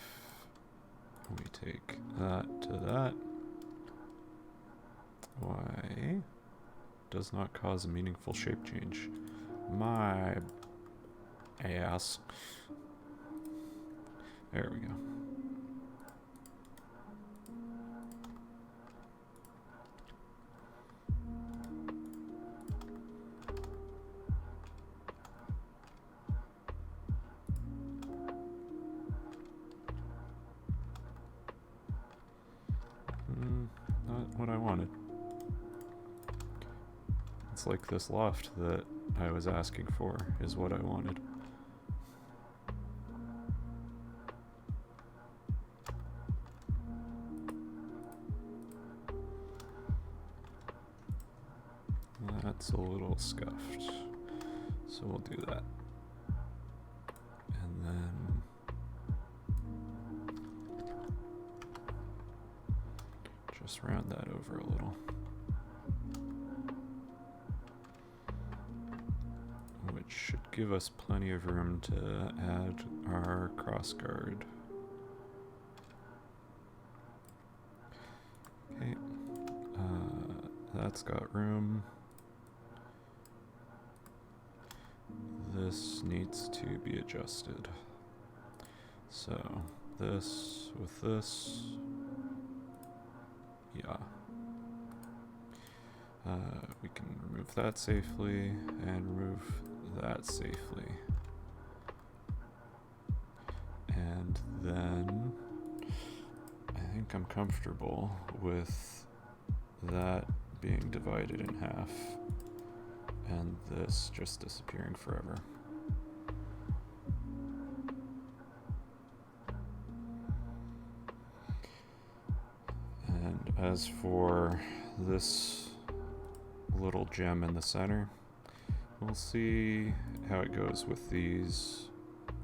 we take that to that, Y does not cause a meaningful shape change. My ass. There we go. it's like this loft that I was asking for is what I wanted. That's a little scuffed, so we'll do that. And then just round that over a little. Which should give us plenty of room to add our crossguard. Okay, that's got room. This needs to be adjusted. So this with this, yeah. We can remove that safely and remove that safely. And then I think I'm comfortable with that being divided in half and this just disappearing forever. And as for this little gem in the center, we'll see how it goes with these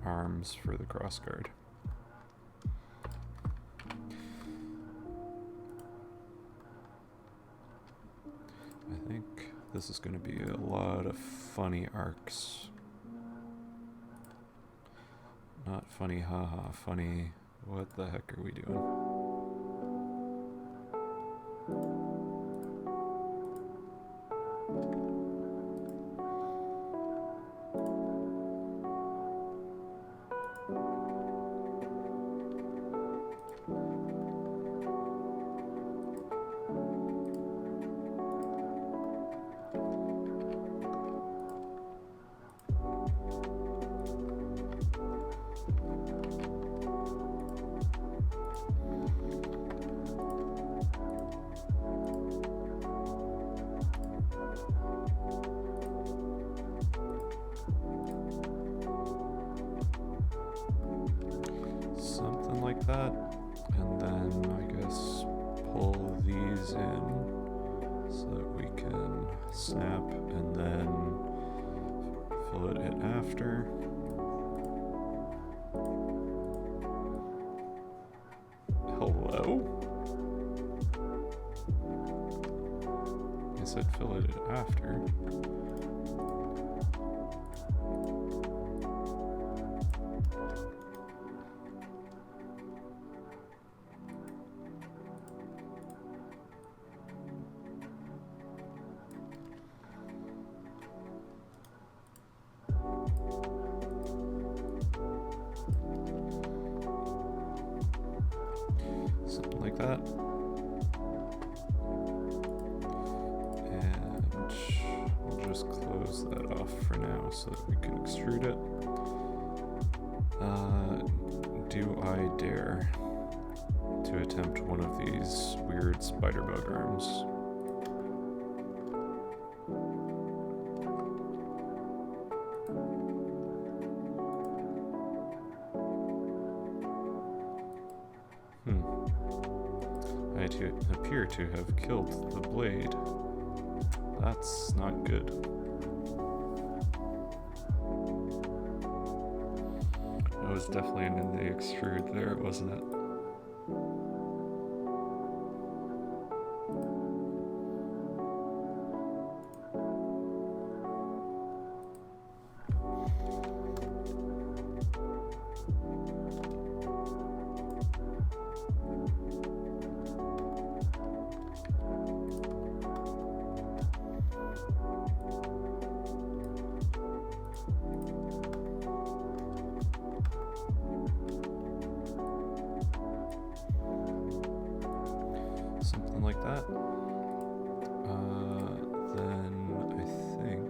arms for the crossguard. I think this is going to be a lot of funny arcs. Not funny haha, funny what the heck are we doing? Something like that, and then I guess pull these in so that we can snap and then fillet it after. Hello? I said fillet it after. Something like that. And we'll just close that off for now so that we can extrude it. Do I dare to attempt one of these weird spider bug arms? I appear to have killed the blade. That's not good. It was definitely in the extrude there, wasn't it? Something like that. Then I think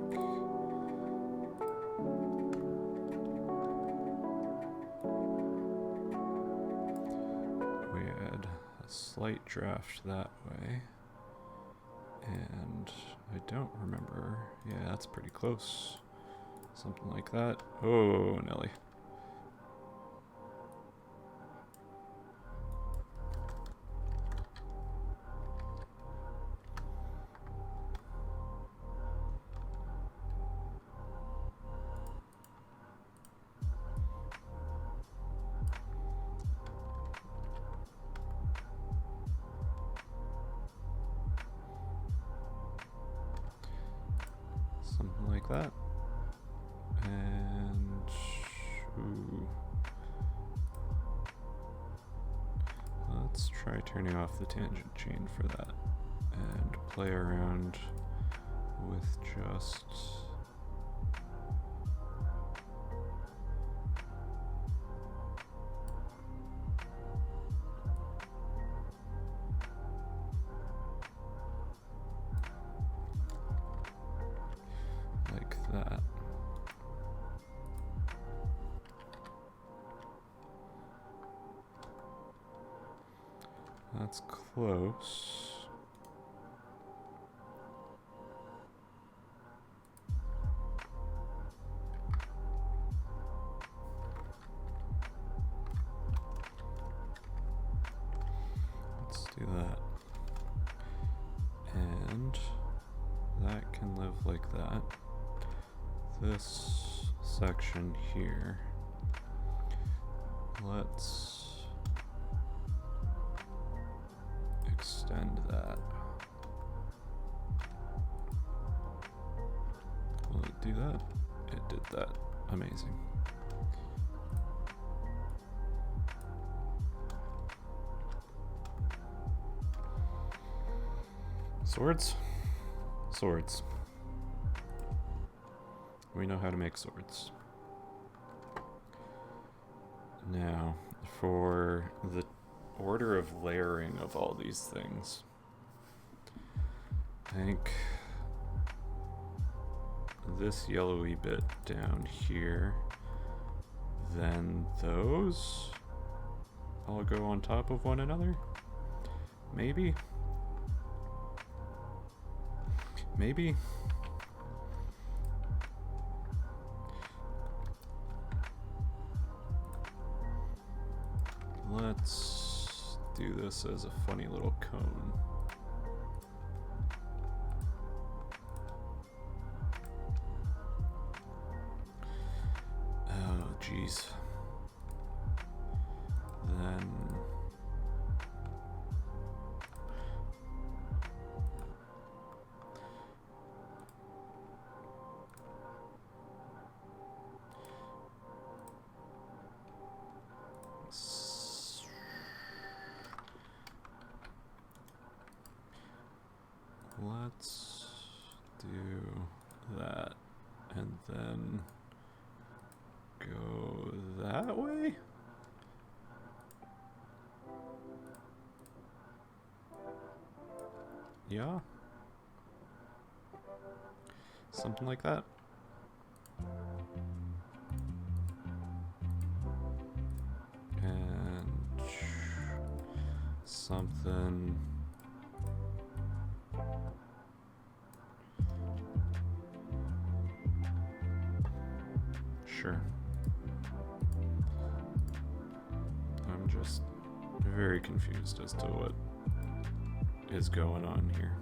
we add a slight draft that way, And I don't remember. Yeah, that's pretty close. Something like that. Oh, Nelly. Something like that. And ooh. Let's try turning off the tangent chain for that and play around with just like that. That's close. Let's do that. And that can live like that. This section here, let's extend that. Will it do that? It did that. Amazing. Swords? Swords. We know how to make swords. Now, for the order of layering of all these things, I think this yellowy bit down here, then those all go on top of one another? Maybe? Maybe? Let's do this as a funny little cone. Oh, jeez. Then let's do that and then go that way? Yeah. Something like that. And something sure. I'm just very confused as to what is going on here.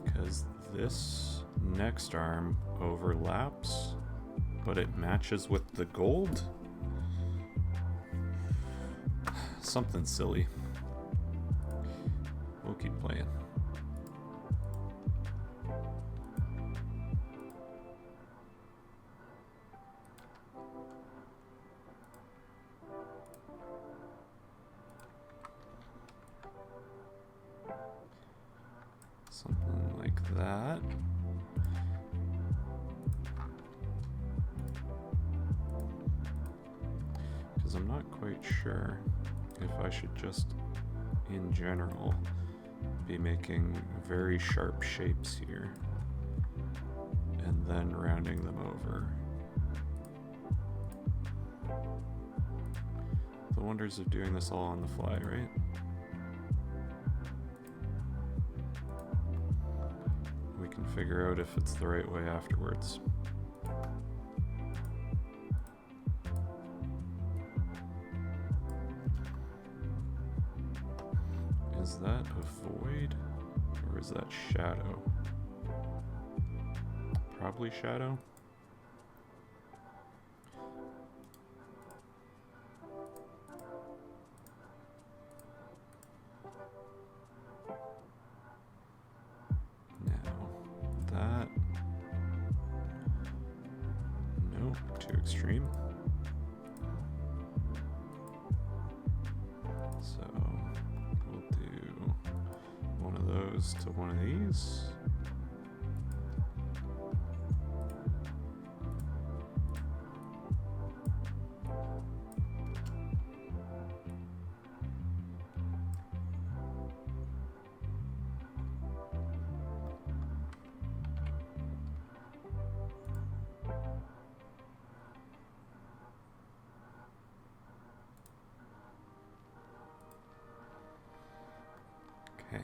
Because this next arm overlaps, but it matches with the gold? Something silly. We'll keep playing. Something like that. Because I'm not quite sure if I should just, in general, be making very sharp shapes here and then rounding them over. The wonders of doing this all on the fly, right? We can figure out if it's the right way afterwards. Is that a void, or is that shadow? Probably shadow. Now, that... Nope, too extreme. So... one of those to one of these. Okay.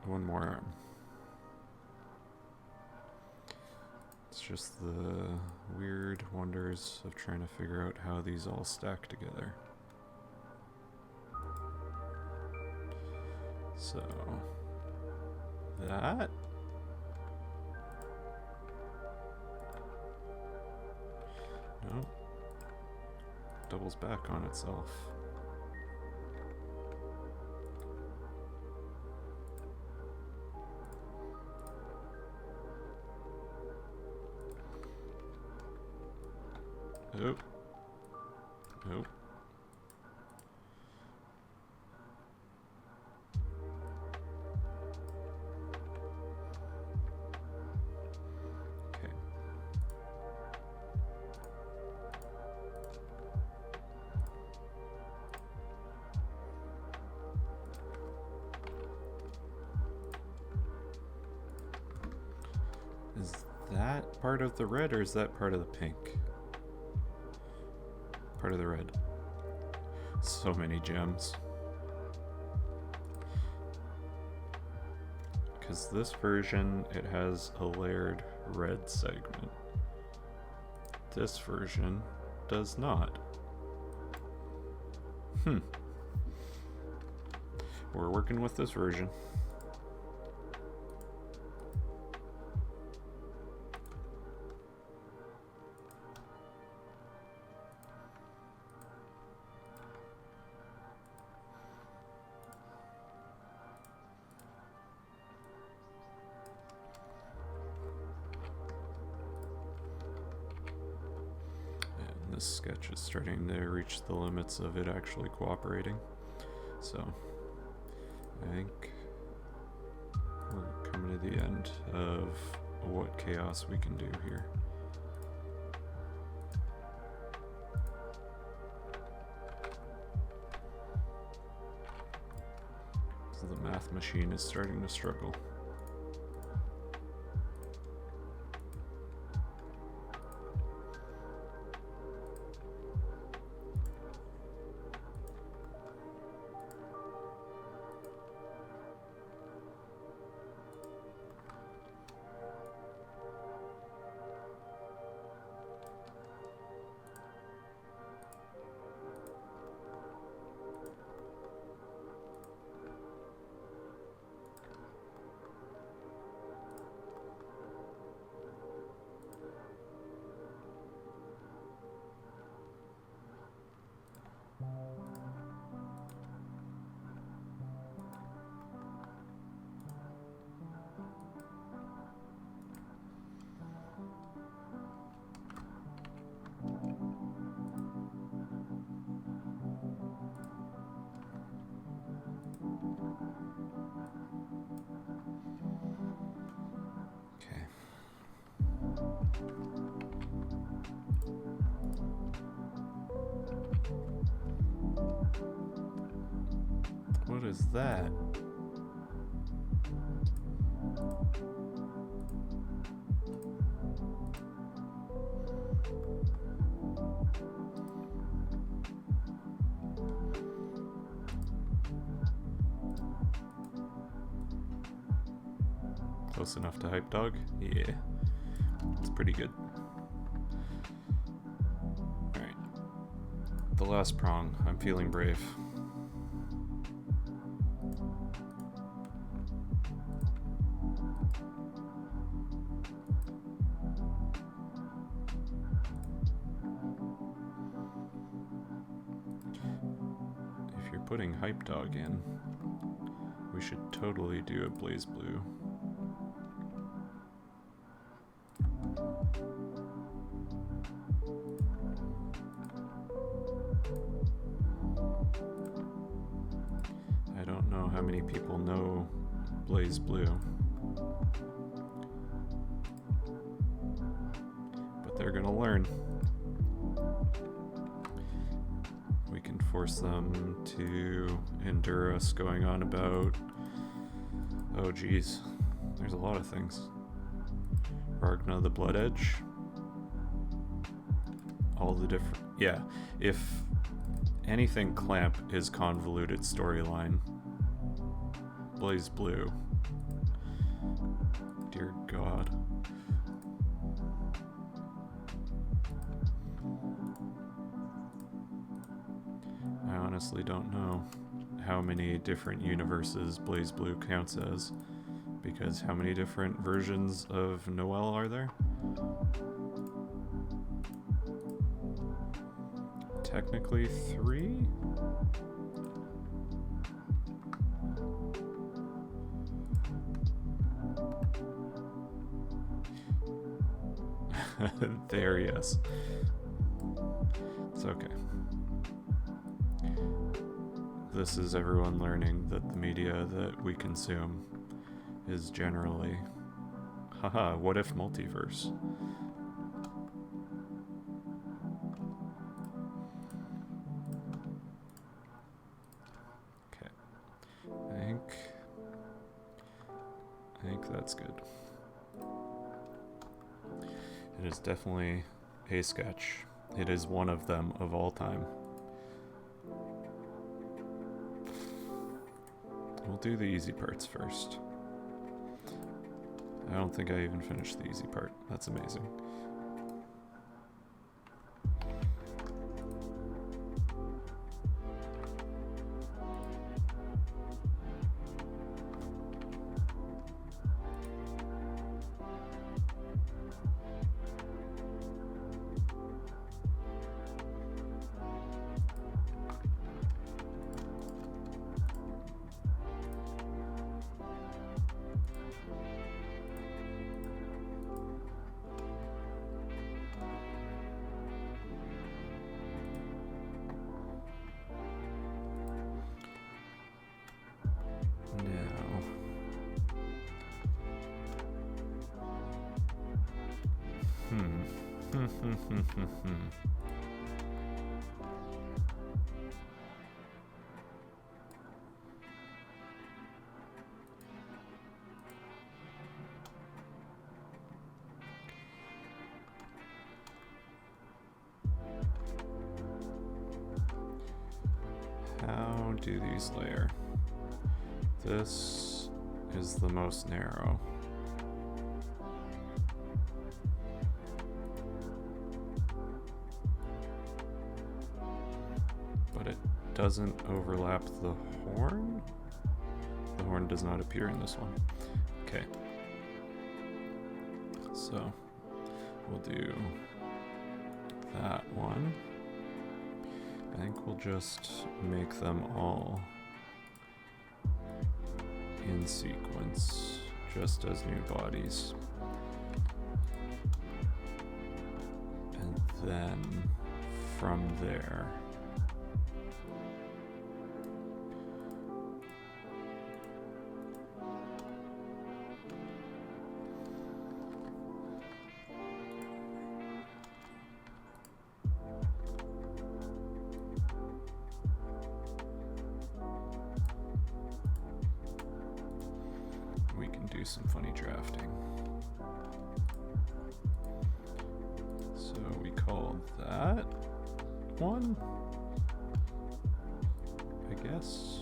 One more arm. It's just the weird wonders of trying to figure out how these all stack together. So, that. Nope. Doubles back on itself. Nope. Nope. Okay. Is that part of the red or is that part of the pink? Part of the red. So many gems. Because this version, it has a layered red segment. This version does not. We're working with this version. This sketch is starting to reach the limits of it actually cooperating. So, I think we're coming to the end of what chaos we can do here. So the math machine is starting to struggle. What is that? Close enough to Hype Dog? Yeah. It's pretty good. Alright. The last prong. I'm feeling brave. If you're putting Hype Dog in, we should totally do a Blaze Blue. I don't know how many people know Blaze Blue, but they're gonna learn. We can force them to endure us going on about, oh geez, there's a lot of things. Ragna the Blood Edge. All the different, yeah, if anything Clamp is convoluted storyline, Blaze Blue. Dear God. I honestly don't know how many different universes Blaze Blue counts as, because how many different versions of Noelle are there? Technically 3? There, yes. It's okay. This is everyone learning that the media that we consume is generally, haha, what if multiverse? Okay. I think that's good. It is definitely a sketch. It is one of them of all time. We'll do the easy parts first. I don't think I even finished the easy part. That's amazing. How do these layer? This is the most narrow. But it doesn't overlap the horn? The horn does not appear in this one. Okay. So we'll do that one. I think we'll just make them all in sequence, just as new bodies. And then from there, some funny drafting. So we call that one, I guess.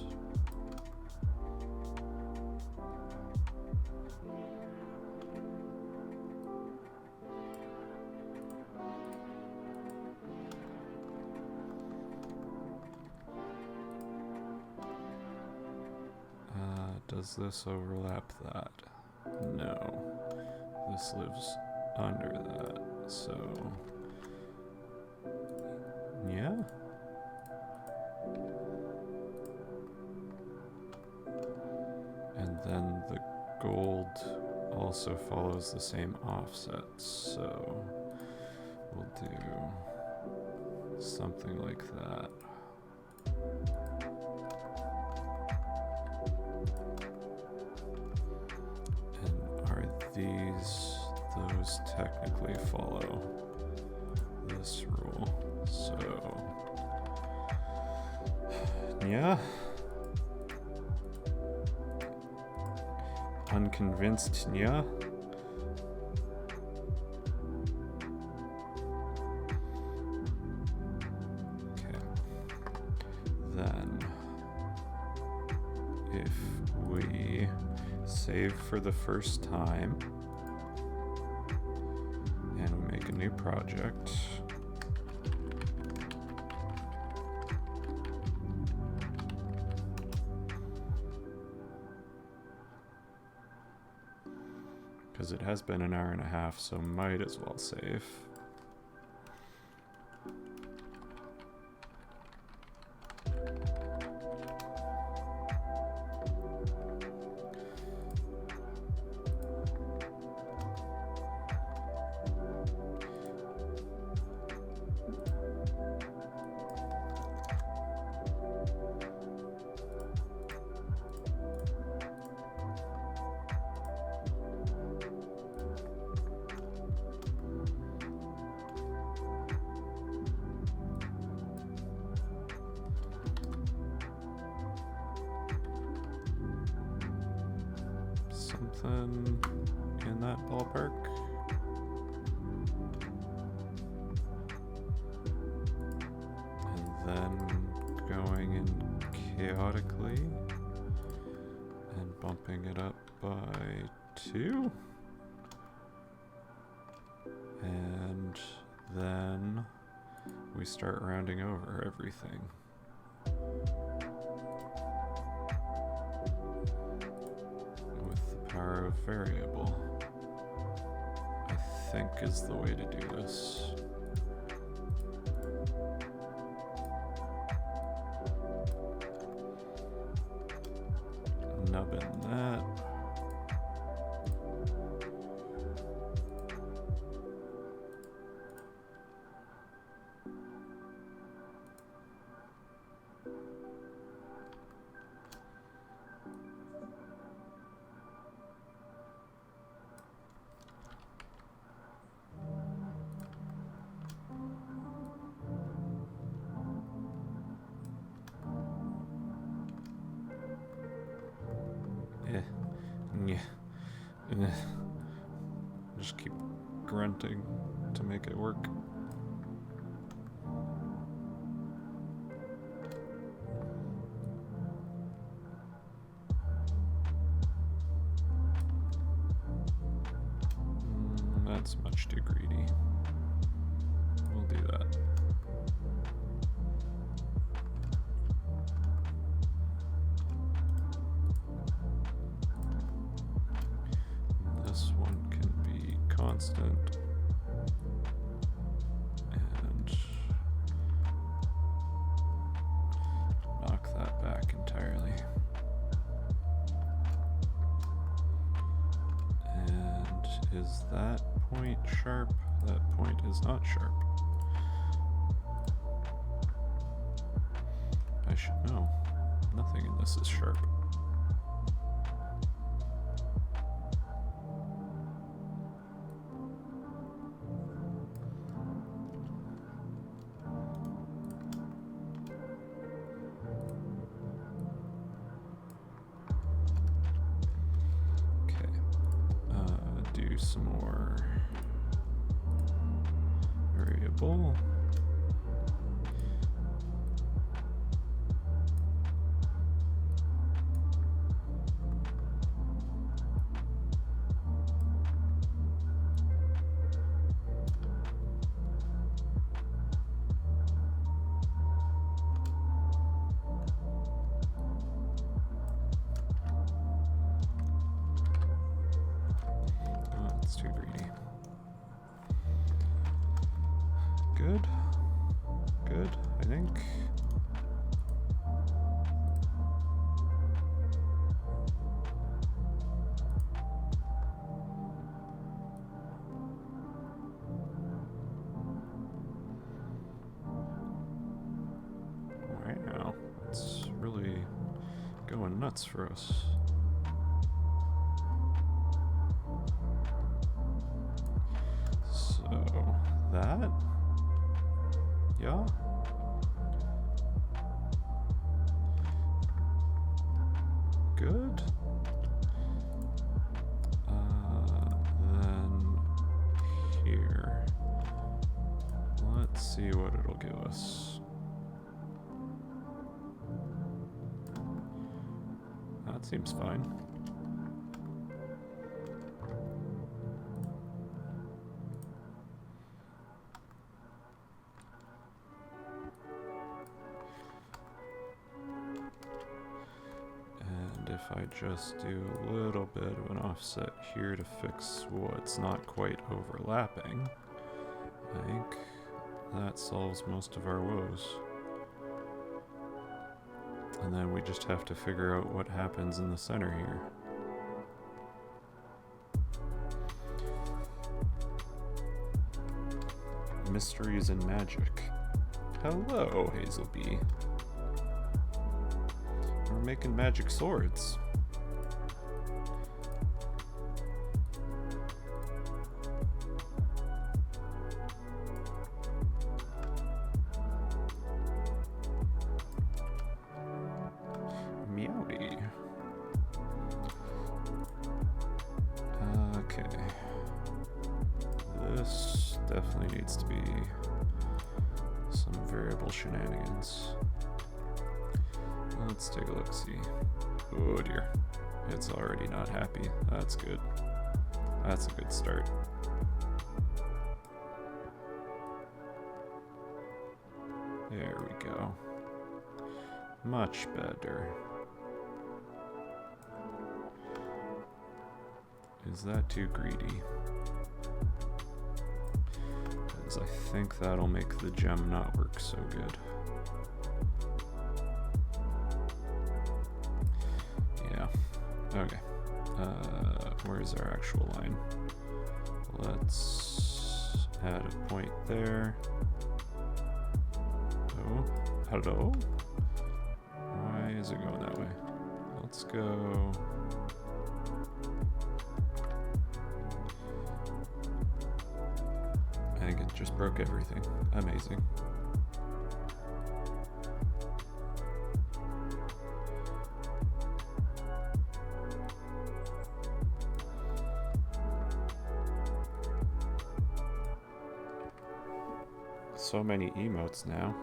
Does this overlap that? No. This lives under that, so... yeah? And then the gold also follows the same offset, so we'll do something like that. Those technically follow this rule, so yeah. Unconvinced, yeah. Okay. Then if we save for the first time and we make a new project, because it has been an hour and a half, so might as well save. Something in that ballpark. And then going in chaotically and bumping it up by 2. And then we start rounding over everything. Power of variable, I think, is the way to do this. Nubbin that. Yeah. Just keep grunting to make it work. That's much too greedy. We'll do that. This one can be constant and knock that back entirely. And is that point sharp? That point is not sharp. I should know. Nothing in this is sharp. some more variable. Too greedy. Good. Good, I think. Right now, it's really going nuts for us. That? Yeah. Good. Then here. Let's see what it'll give us. That seems fine. If I just do a little bit of an offset here to fix what's not quite overlapping, I think that solves most of our woes. And then we just have to figure out what happens in the center here. Mysteries and magic. Hello, Hazelbee. We're making magic swords. Meowdy. Okay. This definitely needs to be some variable shenanigans. Let's take a look, see. Oh dear. It's already not happy. That's good. That's a good start. There we go. Much better. Is that too greedy? Because I think that'll make the gem not work so good. Okay, where's our actual line? Let's add a point there. Oh, hello? Why is it going that way? Let's go... I think it just broke everything. Amazing. So many emotes now.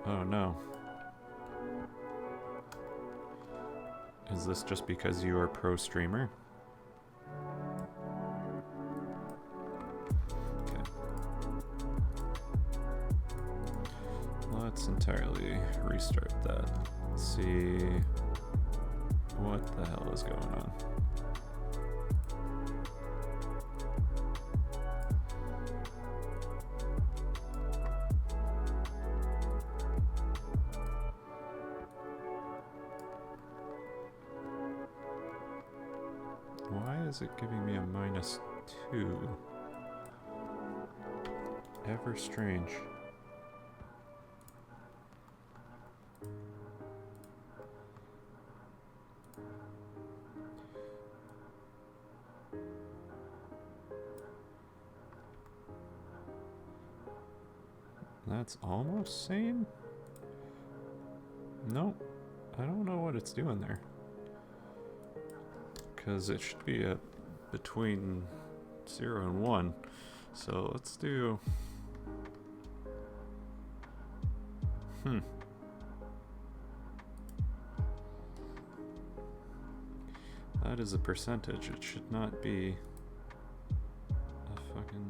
Oh no. Is this just because you are a pro streamer? Okay. Let's entirely restart that. See what the hell is going on. Is it giving me a -2? Ever strange. That's almost sane? Nope. I don't know what it's doing there. Because it should be at between 0 and 1. So let's do... That is a percentage. It should not be a fucking...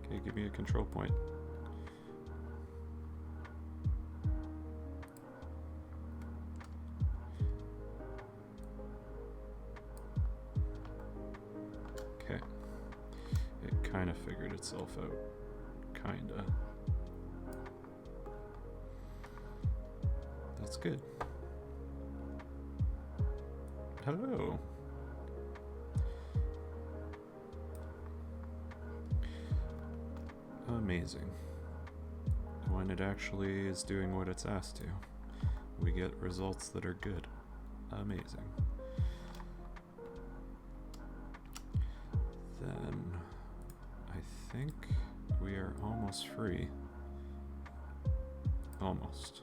Okay, give me a control point. Okay. It kind of figured itself out. Kinda. That's good. Hello. Amazing. When it actually is doing what it's asked to, we get results that are good. Amazing. Then I think we are almost free. Almost.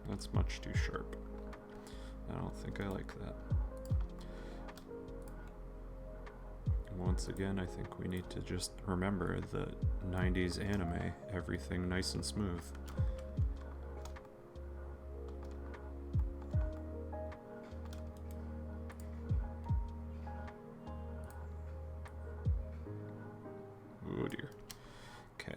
That's much too sharp. I don't think I like that. Once again, I think we need to just remember that 90s anime, everything nice and smooth. Oh dear. Okay.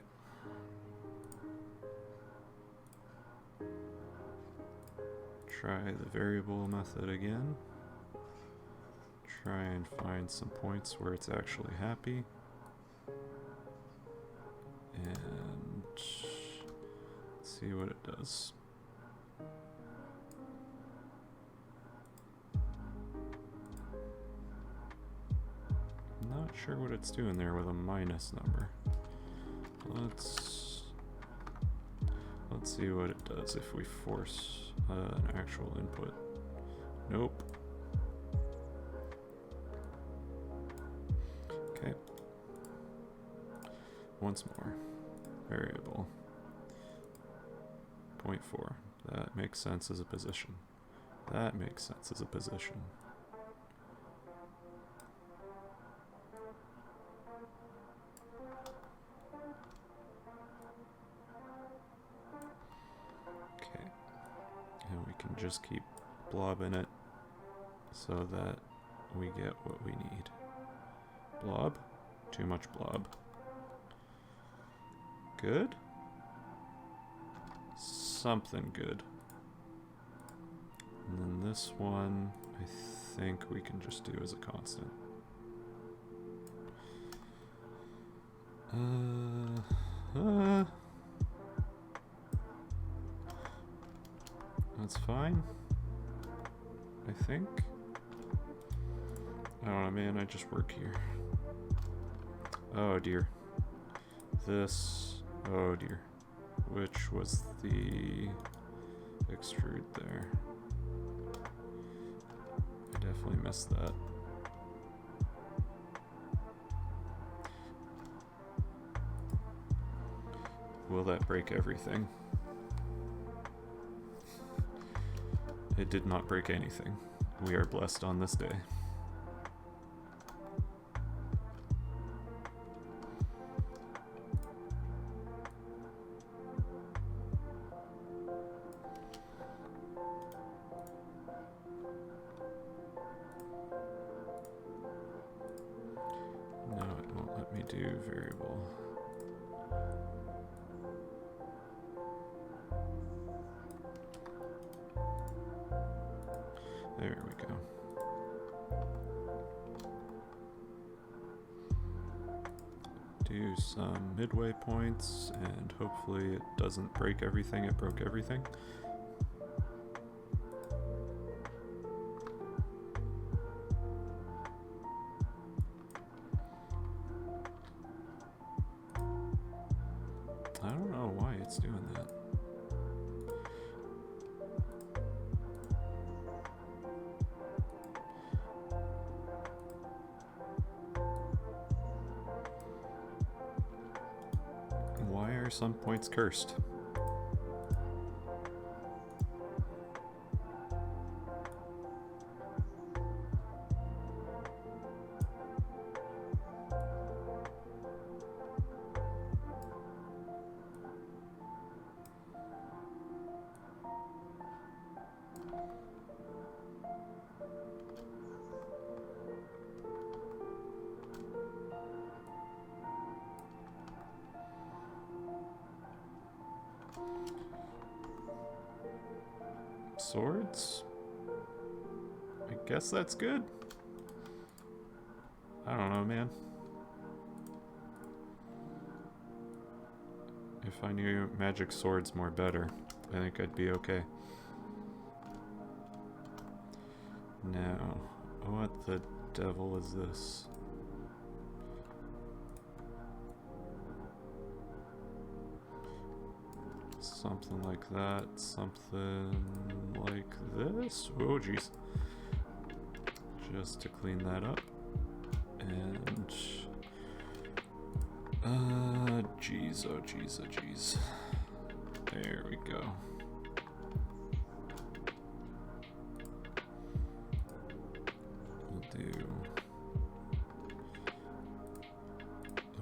Try the variable method again. Try and find some points where it's actually happy. And see what it does. I'm not sure what it's doing there with a minus number. Let's see what it does if we force an actual input. Nope. Okay. Once more. Variable. 0.4. That makes sense as a position. That makes sense as a position. Okay. And we can just keep blobbing it so that we get what we need. Blob. Too much blob. Good. Something good. And then this one, I think we can just do as a constant. That's fine. I think. Oh man, I just work here. Oh dear. This, oh dear. Which was the extrude there? I definitely missed that. Will that break everything? It did not break anything. We are blessed on this day. No, it won't let me do variable. There we go. Do some midway points, and hopefully it doesn't break everything. It broke everything. I don't know why it's doing that. are some points cursed? Swords? I guess that's good. I don't know, man. If I knew magic swords more better, I think I'd be okay. Now, what the devil is this? Something like that, something like this. Oh, jeez. Just to clean that up. And... jeez, oh jeez, oh jeez. There we go. We'll do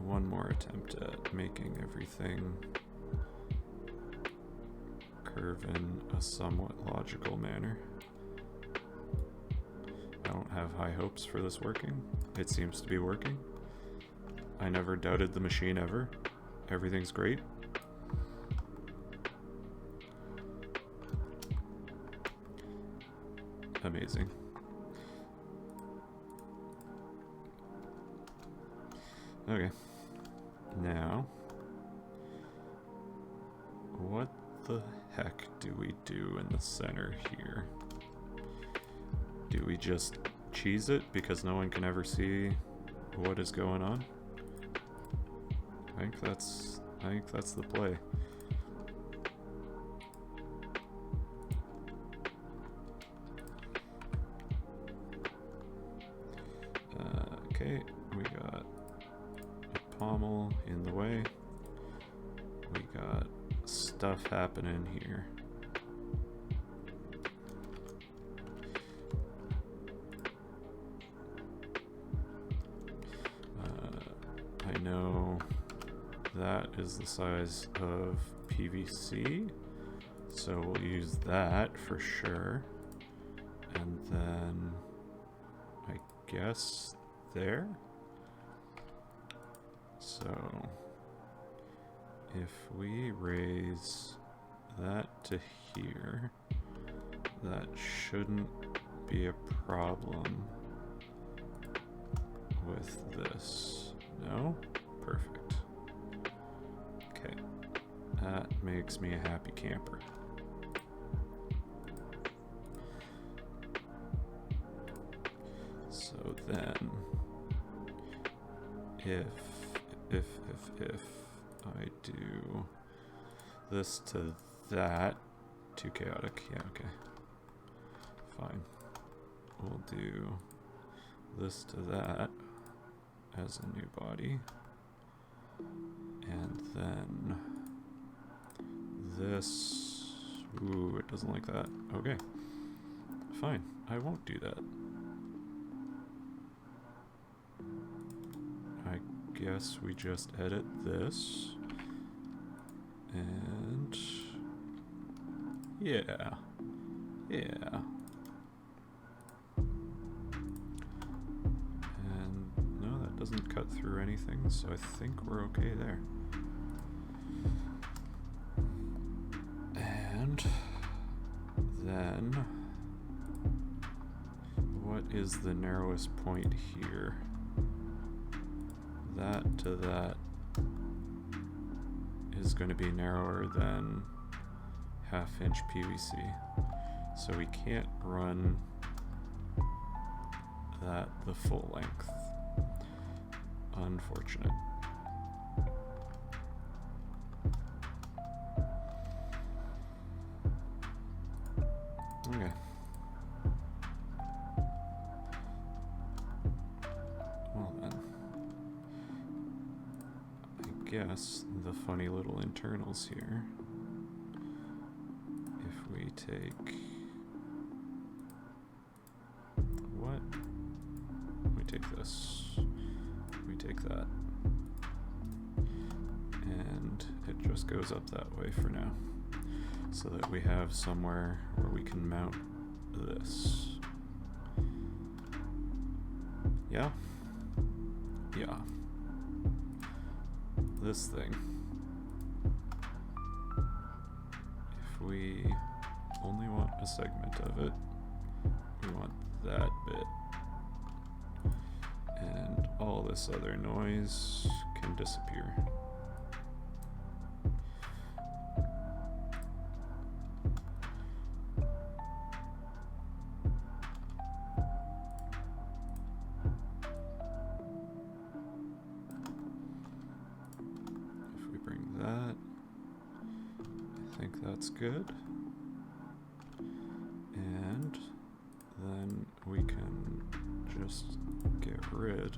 one more attempt at making everything curve in a somewhat logical manner. I don't have high hopes for this working. It seems to be working. I never doubted the machine ever. Everything's great. Amazing. Okay. Now, what the heck do we do in the center here? Do we just cheese it because no one can ever see what is going on? I think that's the play. Okay, we got a pommel in the way. We got stuff happening here. I know that is the size of PVC, so we'll use that for sure. And then I guess there. So if we raise that to here, that shouldn't be a problem with this. No? Perfect. Okay. That makes me a happy camper. So then, if I do this to that, too chaotic, yeah, okay. Fine. We'll do this to that as a new body. And then this, ooh, it doesn't like that. Okay, fine, I won't do that. I guess we just edit this, and yeah, and no, that doesn't cut through anything, so I think we're okay there. And then, what is the narrowest point here? That to that is going to be narrower than 1/2 inch PVC, so we can't run that the full length. Unfortunate. Okay. Well then, I guess the funny little internals here. If we take... What? We take this. We take that. And it just goes up that way for now. So that we have somewhere where we can mount this. Yeah? Yeah. This thing. If we only want a segment of it, we want that bit. And all this other noise can disappear. Good. And then we can just get rid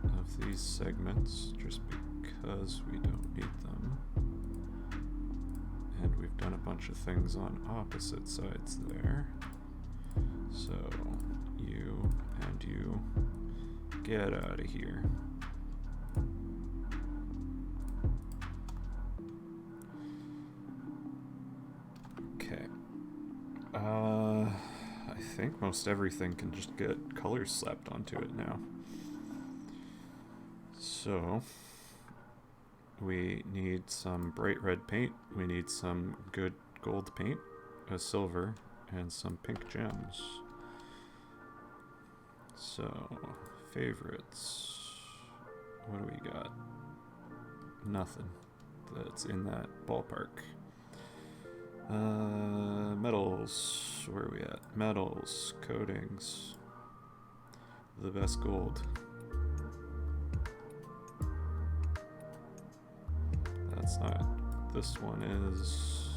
of these segments just because we don't need them. And we've done a bunch of things on opposite sides there. So you and you get out of here. I think most everything can just get colors slapped onto it now. So, we need some bright red paint, we need some good gold paint, a silver, and some pink gems. So, favorites. What do we got? Nothing that's in that ballpark. Metals, where are we at? Metals, coatings, the best gold. That's not, this one is,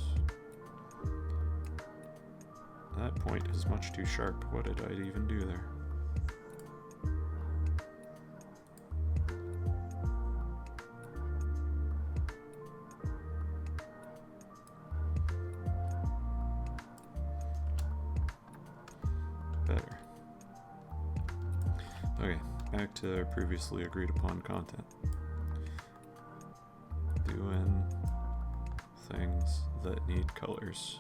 that point is much too sharp. What did I even do there? Back to our previously agreed upon content. Doing things that need colors.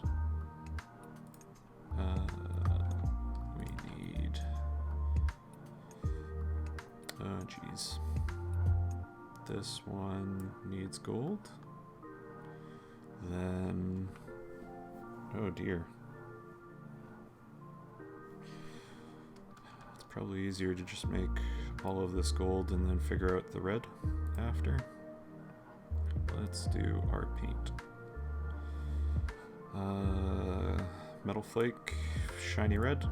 We need... Oh geez. This one needs gold. Then... Oh dear. It's probably easier to just make all of this gold and then figure out the red after. Let's do our paint. Metal flake, shiny red.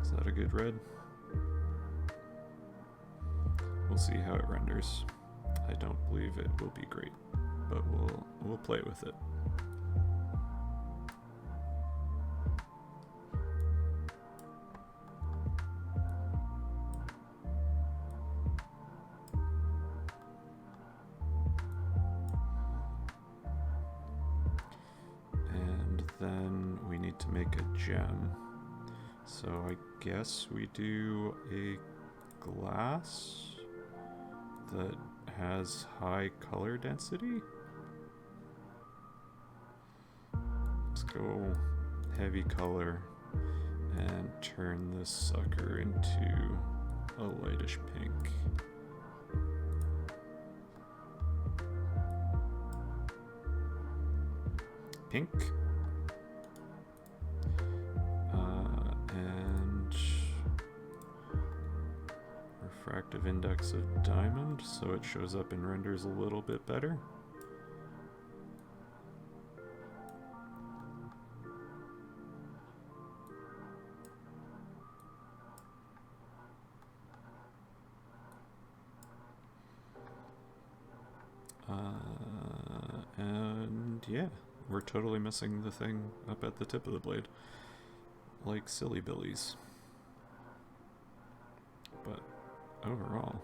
Is that a good red? We'll see how it renders. I don't believe it will be great, but we'll play with it. Then we need to make a gem. So I guess we do a glass that has high color density. Let's go heavy color and turn this sucker into a lightish pink. Pink. Refractive index of diamond, so it shows up and renders a little bit better. And yeah, we're totally missing the thing up at the tip of the blade. like silly billies. But overall,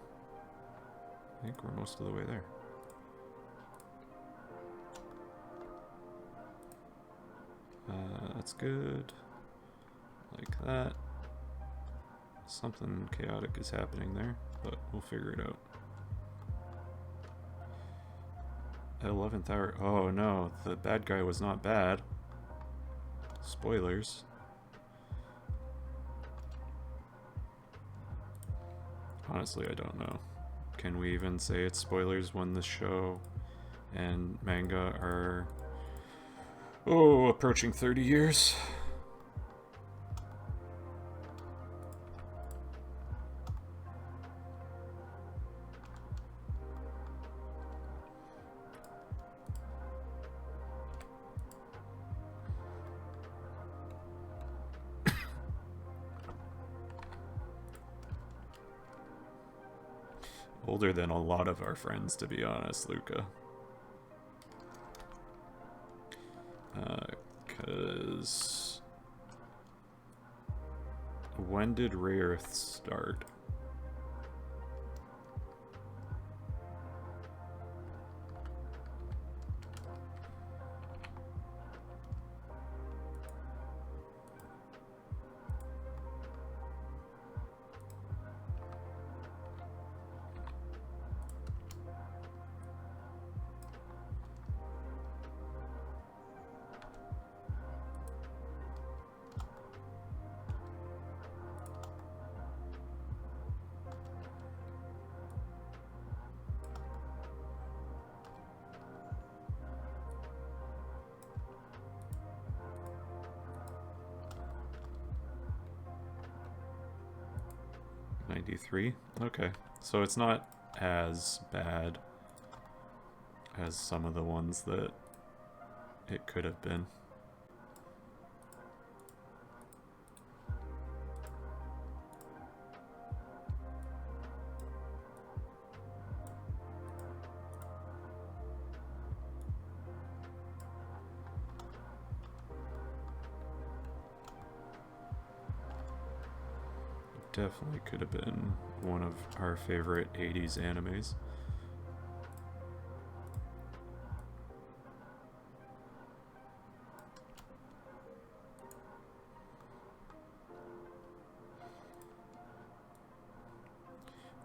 I think we're most of the way there. That's good. Like that. Something chaotic is happening there, but we'll figure it out. 11th hour. Oh no, the bad guy was not bad. Spoilers. Honestly, I don't know. Can we even say it's spoilers when the show and manga are, oh, approaching 30 years? Older than a lot of our friends, to be honest, Luca. Because when did Rayearth start? '93? Okay, so it's not as bad as some of the ones that it could have been. Definitely could have been one of our favorite 80s animes.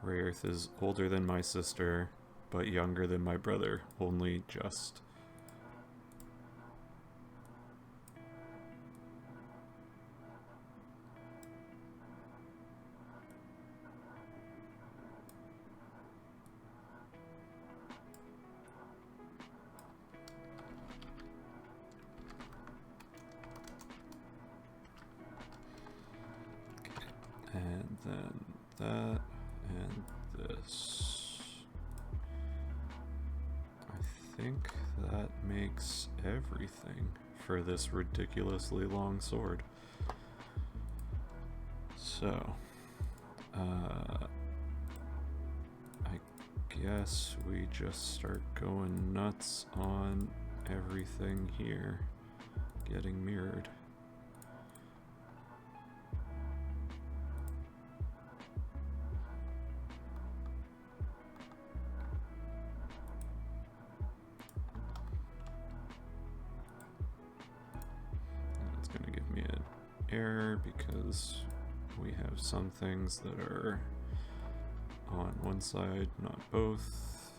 Rayearth is older than my sister, but younger than my brother, only just. And then that, and this. I think that makes everything for this ridiculously long sword. So, I guess we just start going nuts on everything here getting mirrored. Error because we have some things that are on one side, not both,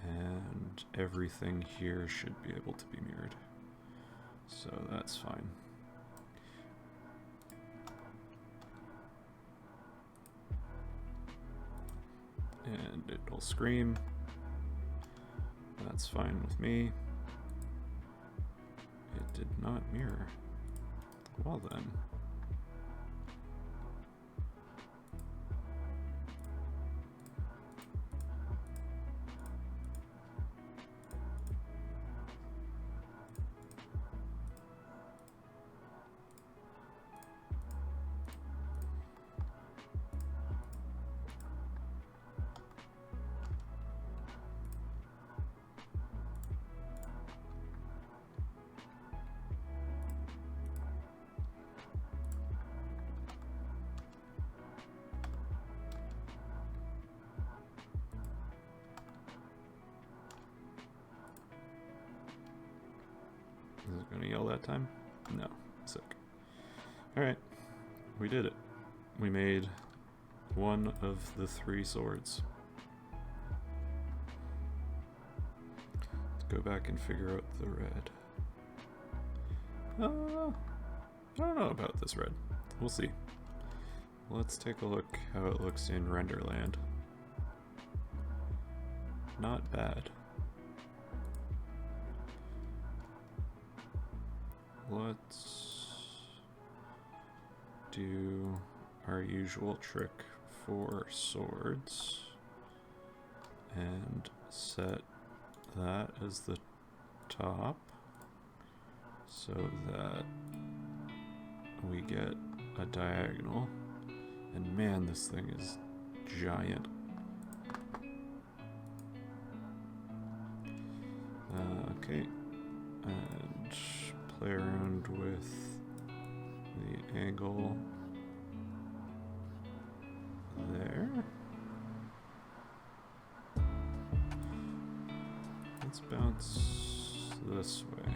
and everything here should be able to be mirrored, so that's fine. And it'll scream. That's fine with me. It did not mirror. Well then. it gonna yell that time? No. Sick. Alright. We did it. We made one of the 3 swords. Let's go back and figure out the red. I don't know about this red. We'll see. Let's take a look how it looks in Renderland. Not bad. Let's do our usual trick for swords and set that as the top so that we get a diagonal. And man, this thing is giant. Okay, and play around with the angle there. Let's bounce this way.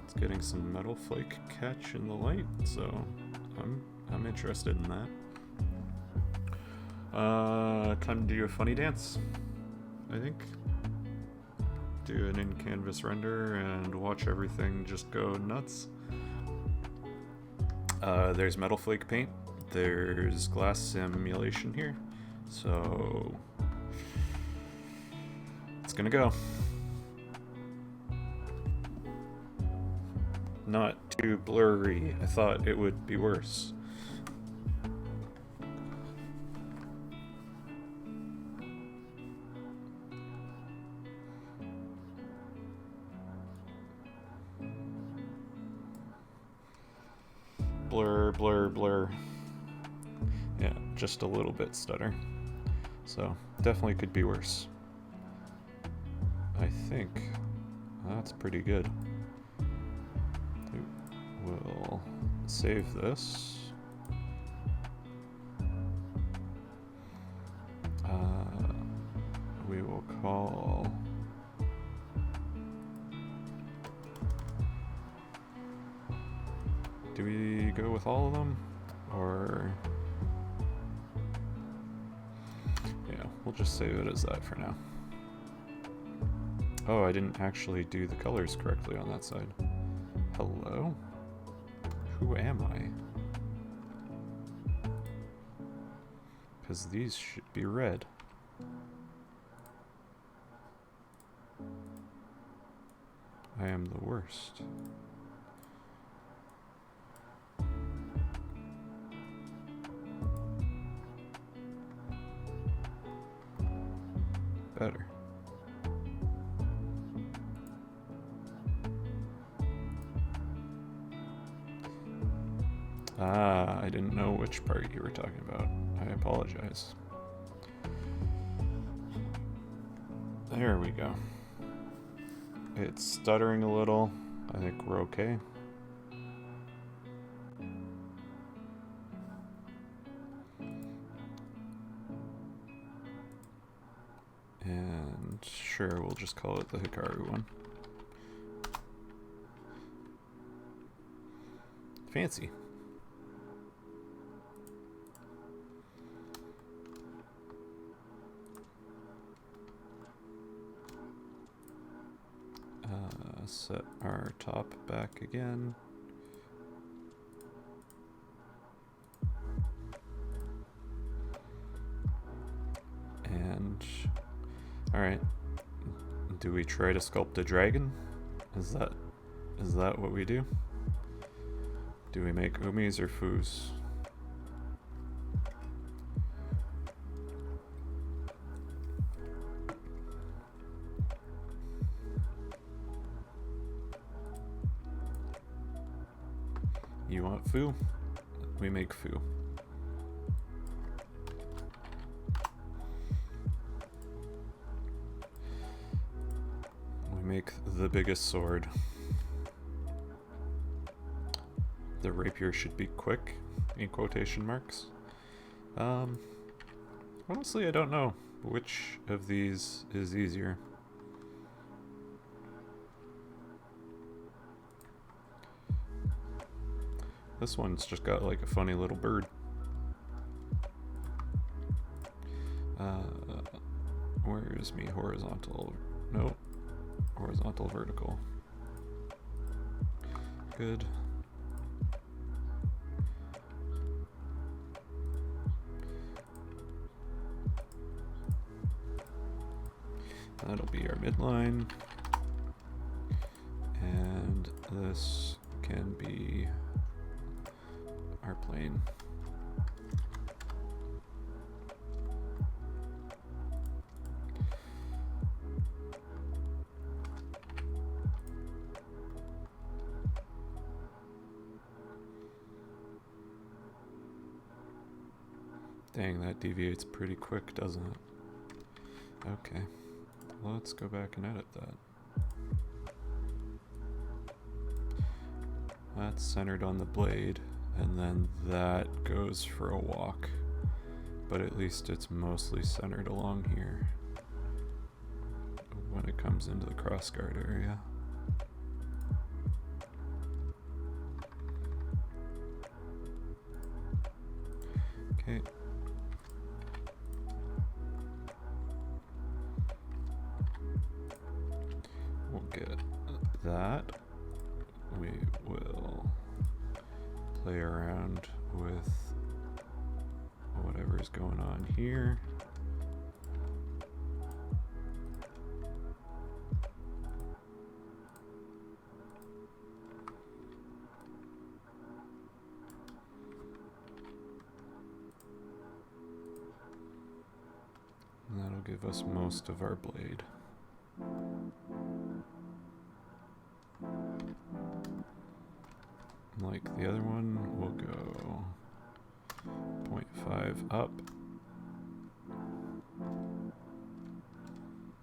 It's getting some metal flake catch in the light, so I'm interested in that. Time to do a funny dance, I think. Do an in-canvas render and watch everything just go nuts. There's metal flake paint. There's glass simulation here. So it's gonna go. Not too blurry. I thought it would be worse. Blur, blur, blur. Yeah, just a little bit stutter. So, definitely could be worse. I think that's pretty good. We'll save this. We will call... Do we go with all of them? Or... yeah, we'll just save it as that for now. Oh, I didn't actually do the colors correctly on that side. Hello? Who am I? Because these should be red. I am the worst. Better. Ah, I didn't know which part you were talking about. I apologize. There we go. It's stuttering a little. I think we're okay. And sure, we'll just call it the Hikaru one. Fancy. Set our top back again. And all right, do we try to sculpt a dragon? Is that what we do? Do we make umis or foos? You want Fuu? We make Fuu. We make the biggest sword. The rapier should be quick, in quotation marks. Honestly, I don't know which of these is easier. This one's just got like a funny little bird. Where is me? Horizontal. Nope. Horizontal, vertical. Good. That'll be our midline. And this can be our plane. Dang, that deviates pretty quick, doesn't it? Okay, let's go back and edit that. That's centered on the blade, and then that goes for a walk. But at least it's mostly centered along here when it comes into the crossguard area. Okay. We'll get that. We will play around with whatever's going on here. And that'll give us most of our blade. Like the other one, we'll go 0.5 up.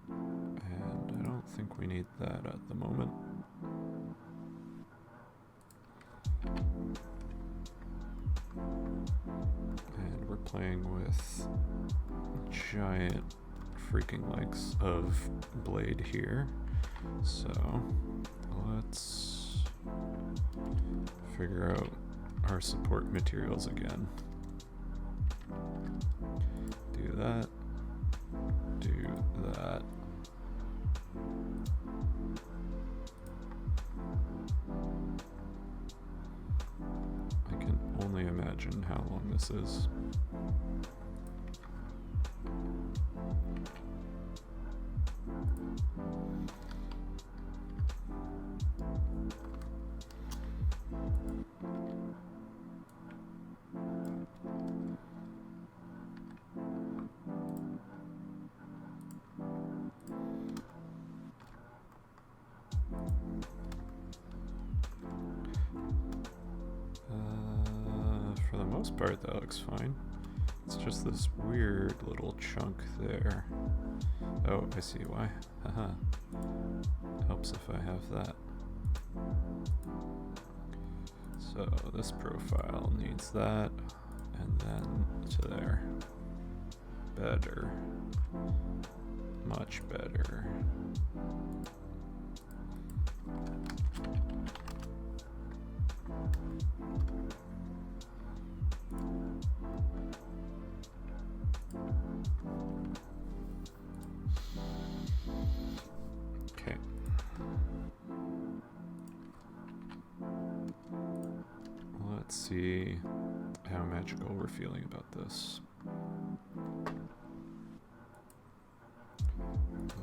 And I don't think we need that at the moment. And we're playing with giant freaking lengths of blade here. So let's figure out our support materials again. Do that. Do that. I can only imagine how long this is. For the most part, that looks fine. It's just this weird little chunk there. Oh, I see why. Haha. Helps if I have that. So this profile needs that, and then to there. Better. Much better. Okay. Let's see how magical we're feeling about this.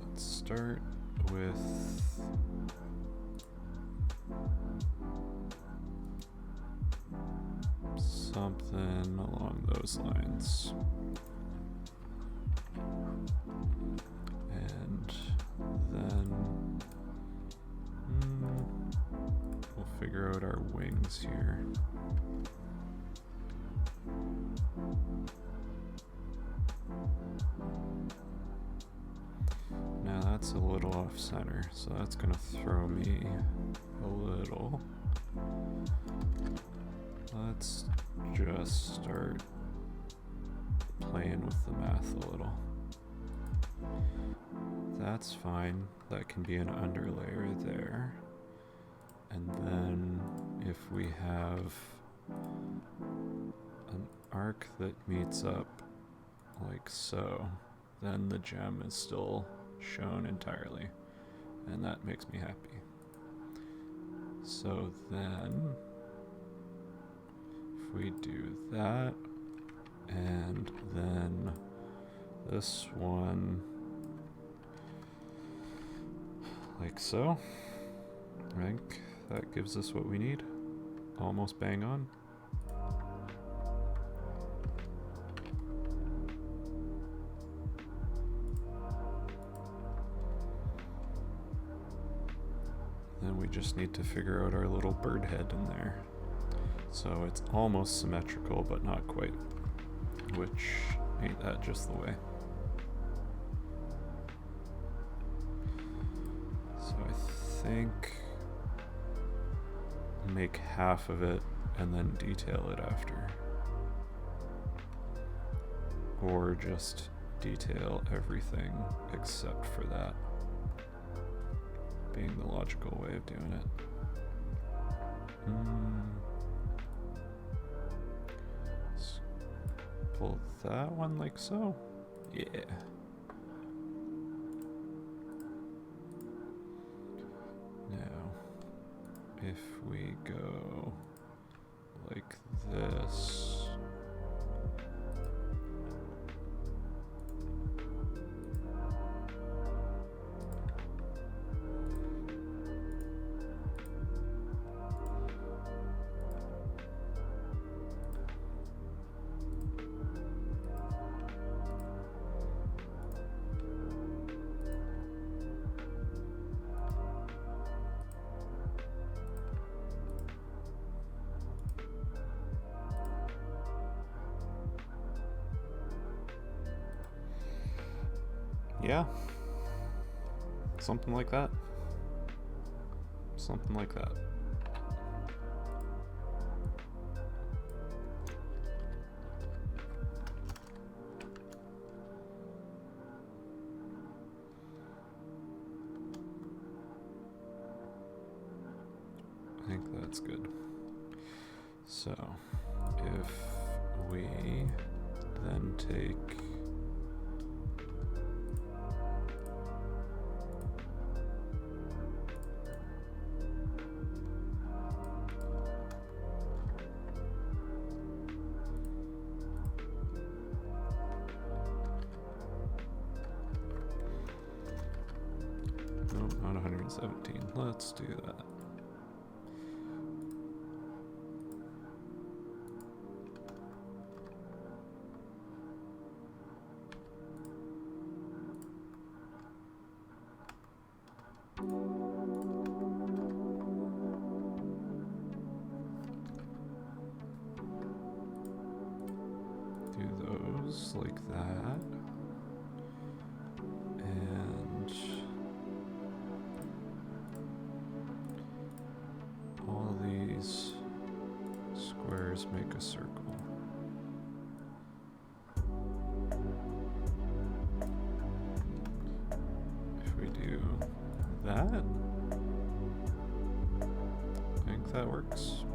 Let's start with something along those lines. And then we'll figure out our wings here. Now that's a little off center, so that's gonna throw me a little. Let's just start playing with the math a little. That's fine. That can be an underlayer there. And then if we have an arc that meets up like so, then the gem is still shown entirely. And that makes me happy. So then, if we do that, and then this one, like so, I think that gives us what we need. Almost bang on. Then we just need to figure out our little bird head in there. So it's almost symmetrical, but not quite. Which, ain't that just the way? So I think make half of it and then detail it after. Or just detail everything except for that being the logical way of doing it. Let's pull that one like so. Yeah. Now, if we go like this, yeah, something like that. Something like that. I think that's good. So, if we then take not 117. Let's do that. Do those like that. And all these squares make a circle. If we do that, I think that works.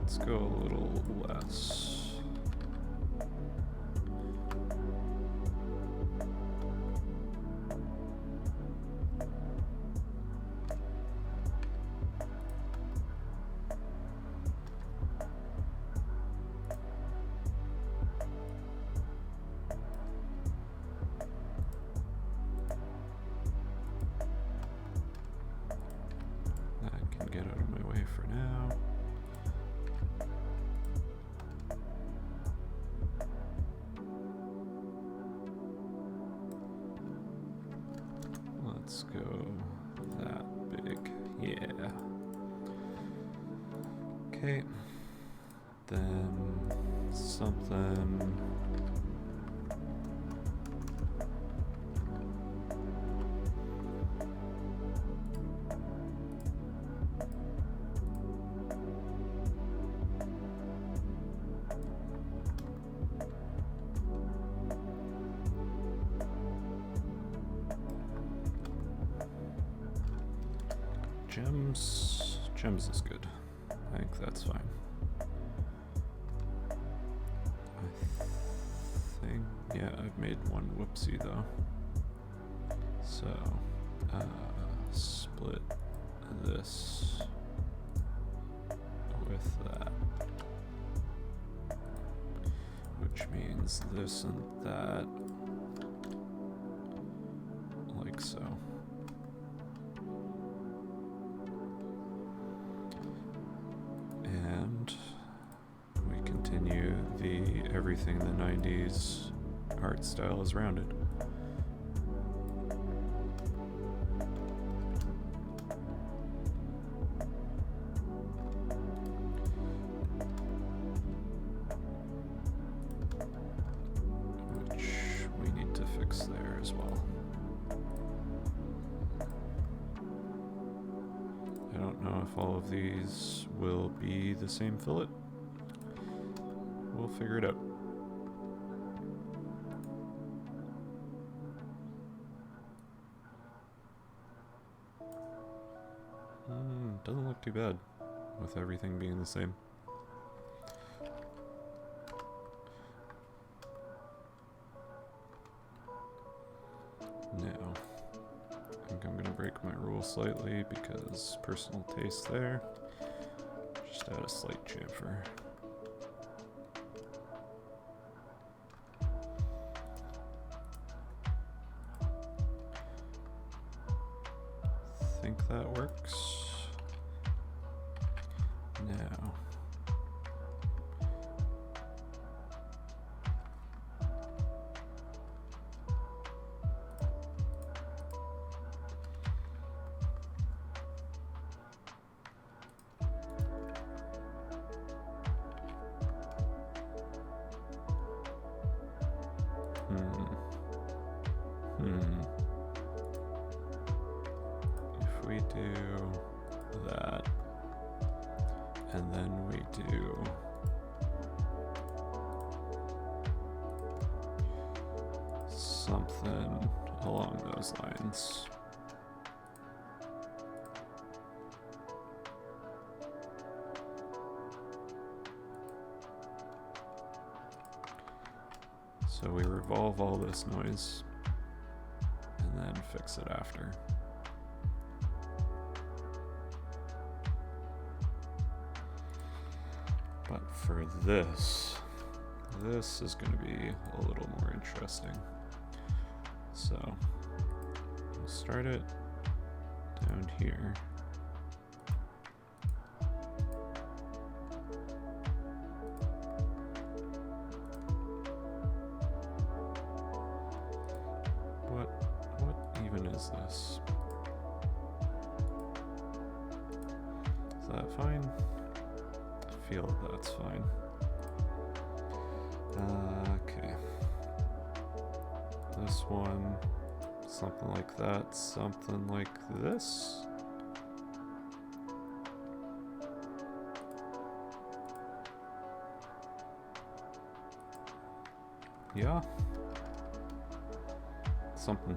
Let's go a little less. That can get out of my way for now. Let's go that big. Yeah. Okay. Then something. Gems is good. I think that's fine. I think, yeah, I've made one whoopsie though. So, split this with that. Which means this and that, like so. And we continue the everything in the 90s art style is rounded. There as well. I don't know if all of these will be the same fillet. We'll figure it out. Doesn't look too bad with everything being the same. Now, I think I'm going to break my rule slightly because personal taste there. Just add a slight chamfer. Think that works. Now, if we do that, and then we do something along those lines. So we revolve all this noise and then fix it after. But for this is going to be a little more interesting. So we'll start it down here. What even is this? Is that fine? I feel that's fine. Okay. This one, something like that, something like this. Yeah. Something.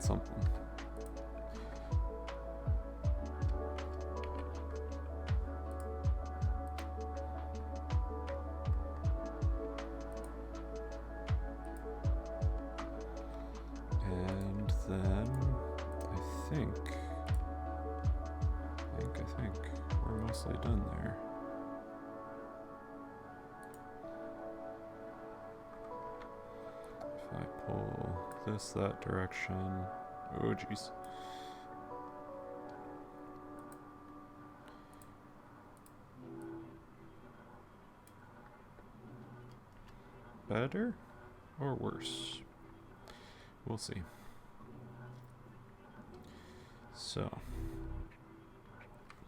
And then I think we're mostly done there. If I pull this that direction, oh geez. Better or worse? We'll see. So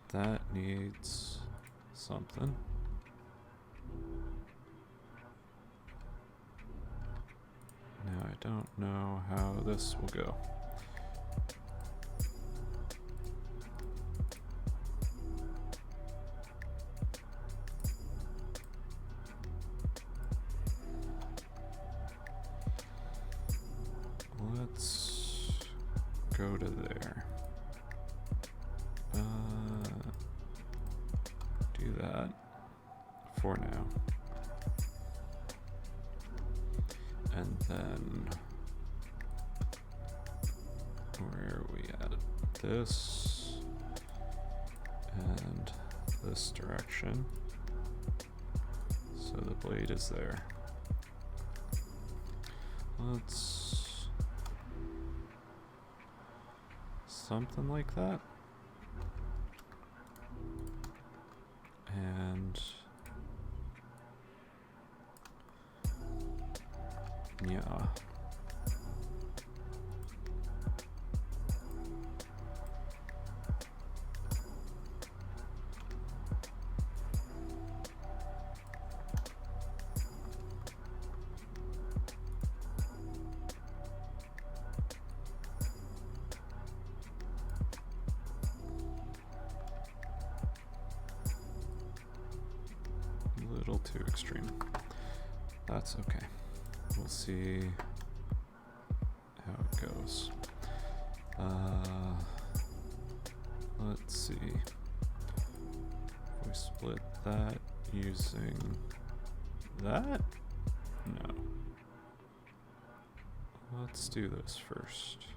that needs something. Now I don't know how this will go. Let's go to there. do that for now. And then where are we at? This and this direction. So the blade is there. Let's something like that. And yeah. A little too extreme. That's okay. We'll see how it goes. Let's see. If we split that using that? No. Let's do this first.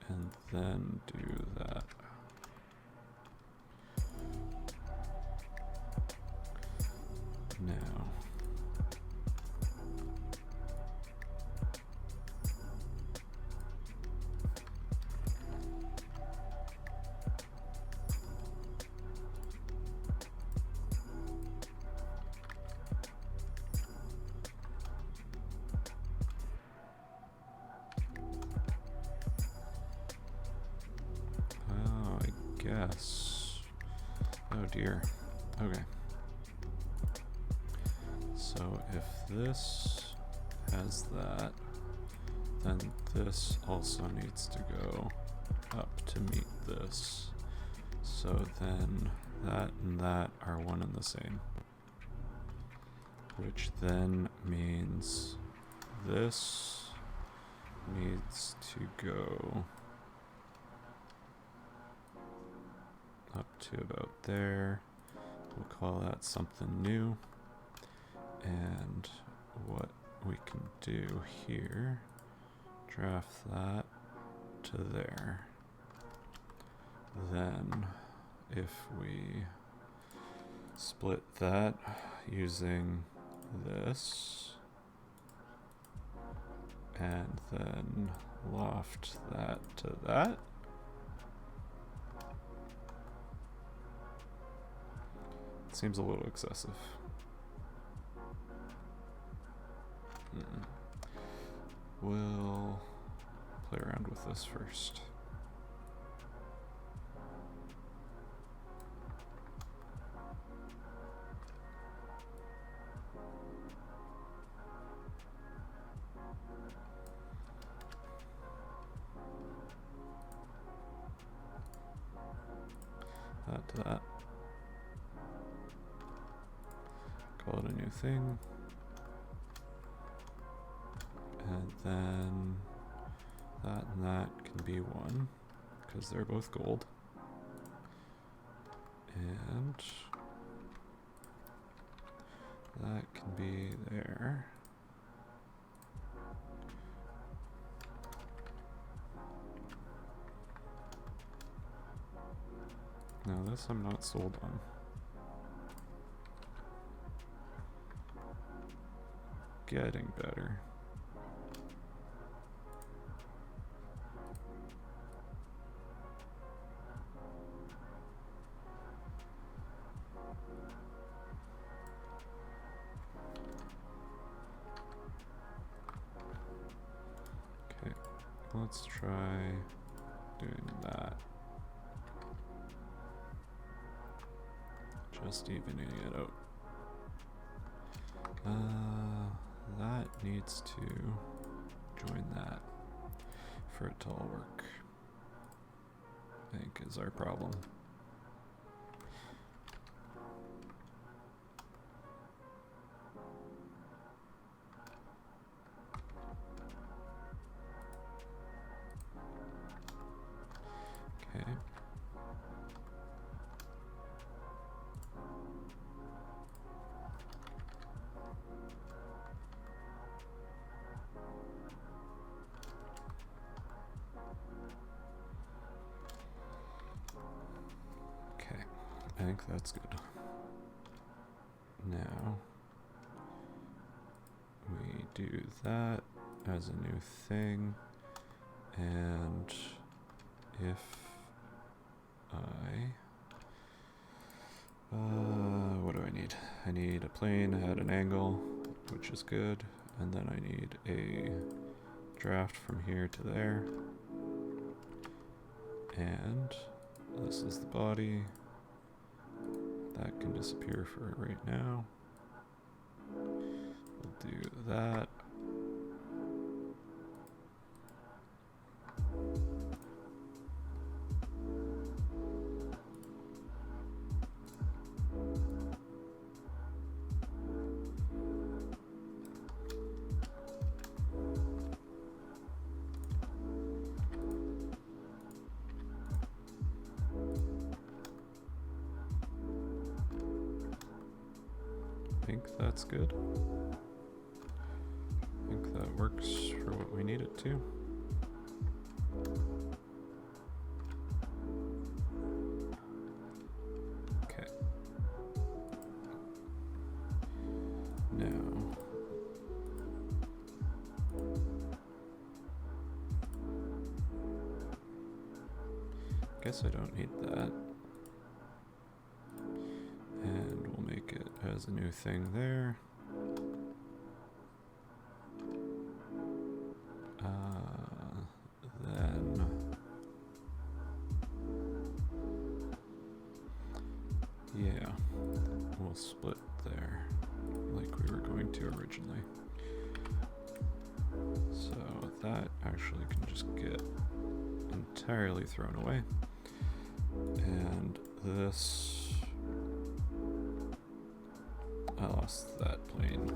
And then do that. Now. Oh, I guess. Oh dear. Okay. So if this has that, then this also needs to go up to meet this. So then that and that are one and the same. Which then means this needs to go up to about there. We'll call that something new. And what we can do here, draft that to there. Then if we split that using this, and then loft that to that, it seems a little excessive. We'll play around with this first. That to that. Call it a new thing. And then that and that can be one, because they're both gold. And that can be there. Now this I'm not sold on. Getting better. Okay, let's try doing that. Just evening it out. That needs to join that for it to all work, I think is our problem. Okay. think that's good. Now we do that as a new thing, and if what do I need? I need a plane at an angle, which is good, and then I need a draft from here to there, and this is the body. That can disappear for right now. We'll do that. I think that's good. I think that works for what we need it to. Okay. Now, guess I don't need that. And we'll make it as a new thing there. Then yeah, we'll split there like we were going to originally. So that actually can just get entirely thrown away. And this, I lost that plane.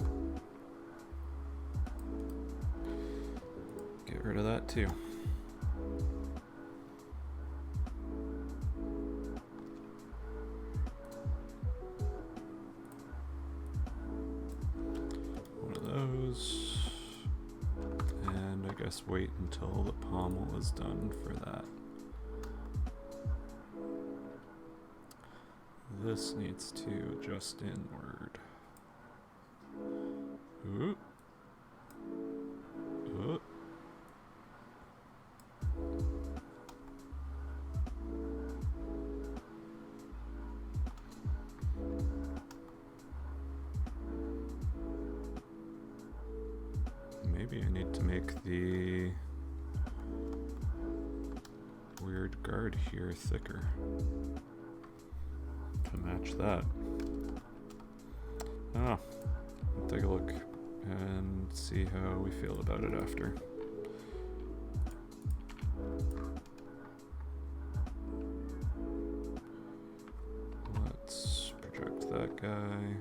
Get rid of that too. One of those. And I guess wait until the pommel is done for that. This needs to adjust inward. Oop. Oop. Maybe I need to make the weird guard here thicker to match that. Ah, we'll take a look and see how we feel about it after. Let's project that guy.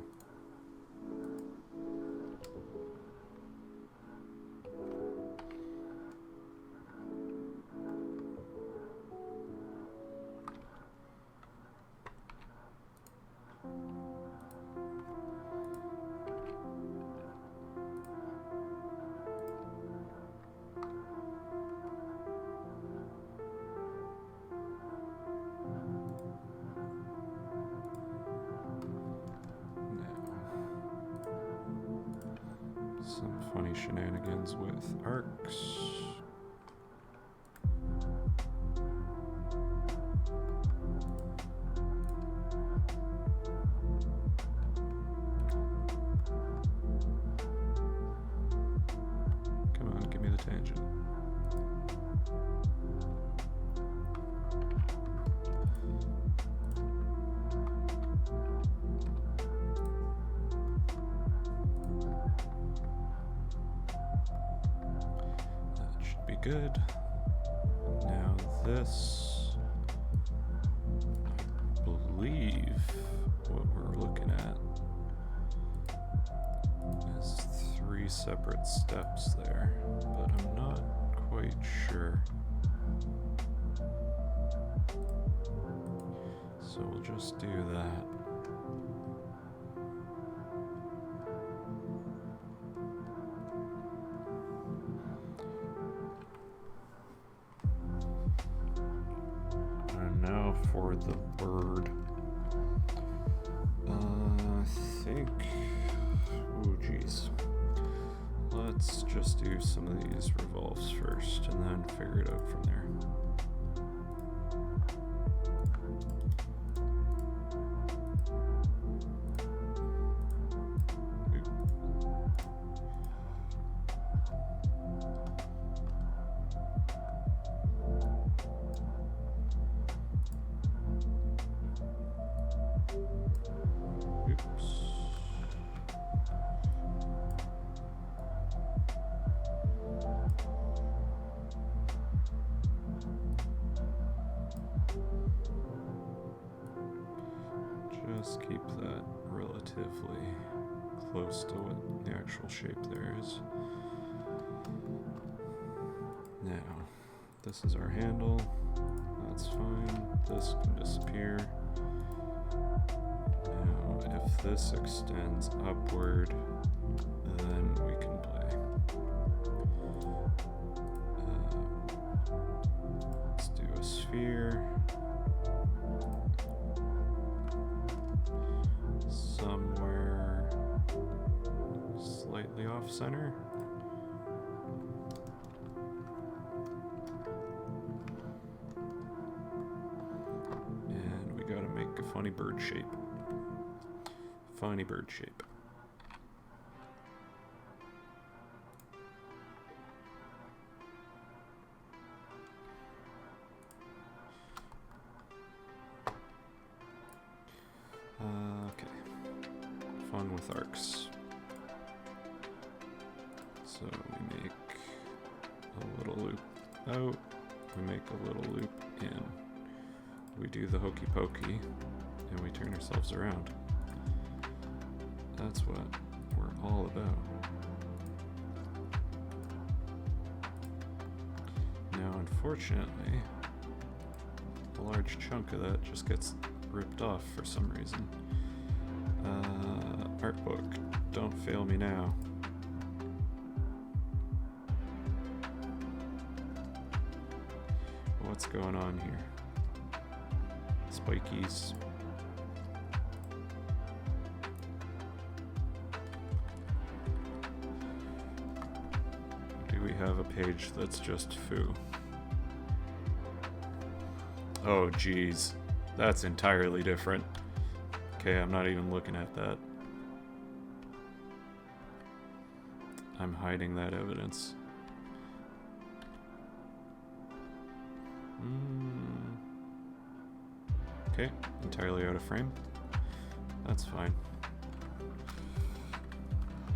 Some funny shenanigans with arcs. Come on, give me the tangent. Good. Now this, I believe what we're looking at is 3 separate steps there, but I'm not quite sure. So we'll just do that. For the bird, I think... Oh, geez. Let's just do some of these revolves first, and then figure it out from there. Just keep that relatively close to what the actual shape there is. Now, this is our handle. That's fine. This can disappear. Now, if this extends upward, then we can play. Let's do a sphere. Somewhere slightly off center. And we gotta make a funny bird shape. Funny bird shape. Okay. Fun with arcs. So we make a little loop out, we make a little loop in. We do the hokey pokey, and we turn ourselves around. That's what we're all about. Now, unfortunately, a large chunk of that just gets ripped off for some reason. Art book, don't fail me now. What's going on here? Spikies. Do we have a page that's just Fuu? Oh geez, that's entirely different. Okay, I'm not even looking at that. I'm hiding that evidence. Okay, entirely out of frame. That's fine.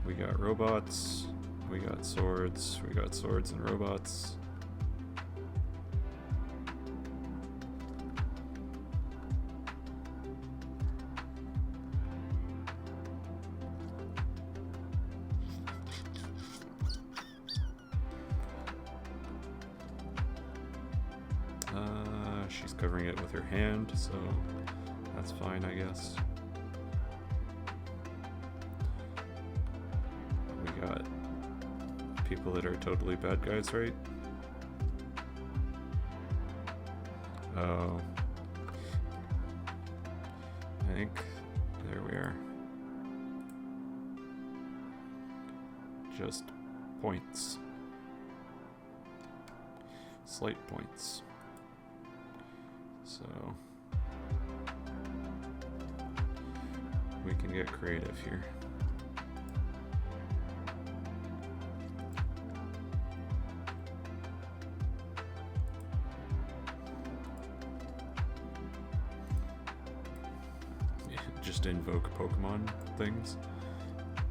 We got robots, we got swords and robots. She's covering it with her hand, so that's fine, I guess. We got people that are totally bad guys, right? Oh. I think there we are. Just points. Slight points. So we can get creative here. Just invoke Pokemon things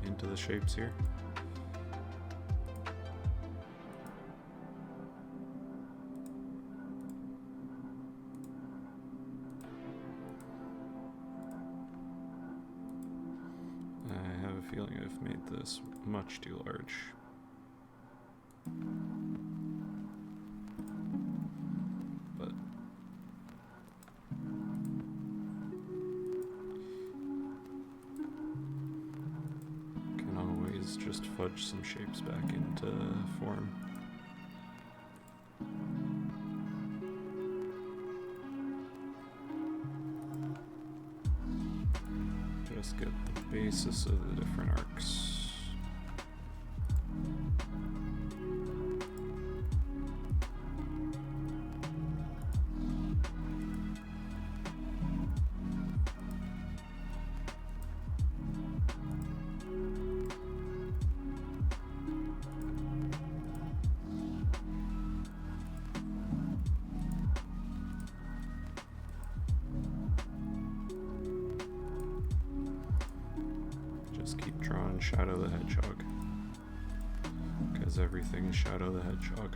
into the shapes here. Feeling I've made this much too large. But can always just fudge some shapes back into form. just get the basis of the different arcs. Keep drawing Shadow the Hedgehog, because everything is Shadow the Hedgehog.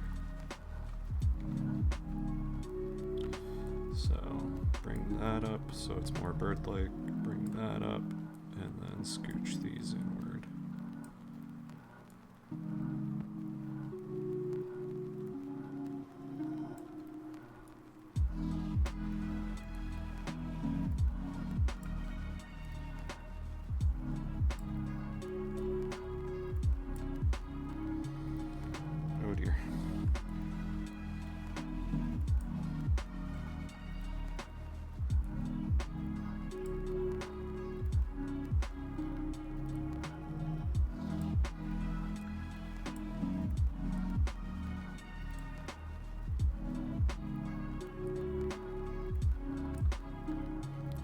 So bring that up so it's more bird-like, bring that up, and then scooch these inward. Oh dear.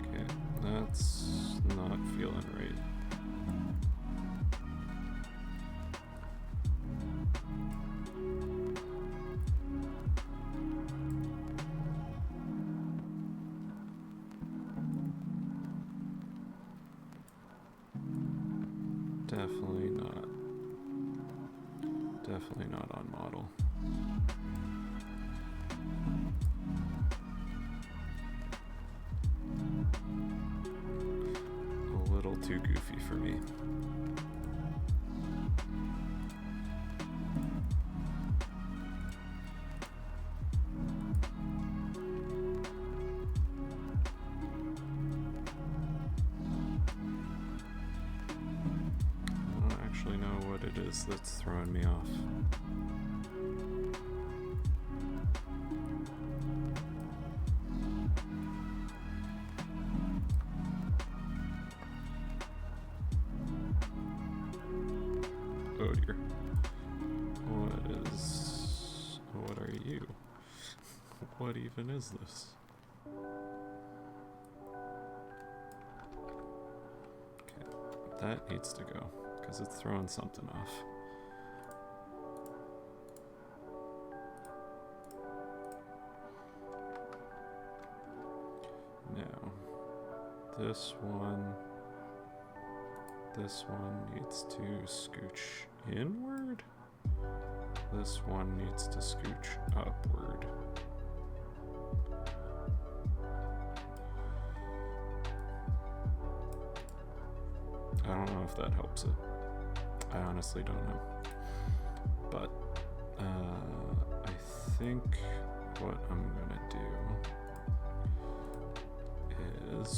Okay, that's not feeling right. Definitely not. Definitely not on model. A little too goofy for me. What it is that's throwing me off. Oh dear. What are you? What even is this? Okay, that needs to go, because it's throwing something off. Now, this one needs to scooch inward. This one needs to scooch upward. I don't know if that helps it. I honestly don't know. But I think what I'm gonna do is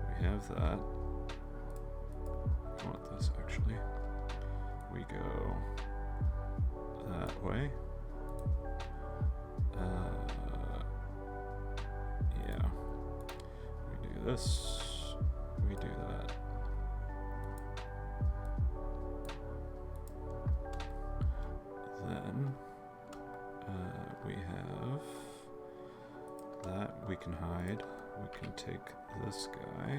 we have that. I want this actually. We go that way. Yeah. We do this. We do that. Then we have that we can hide. We can take this guy.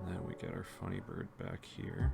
And then we get our funny bird back here.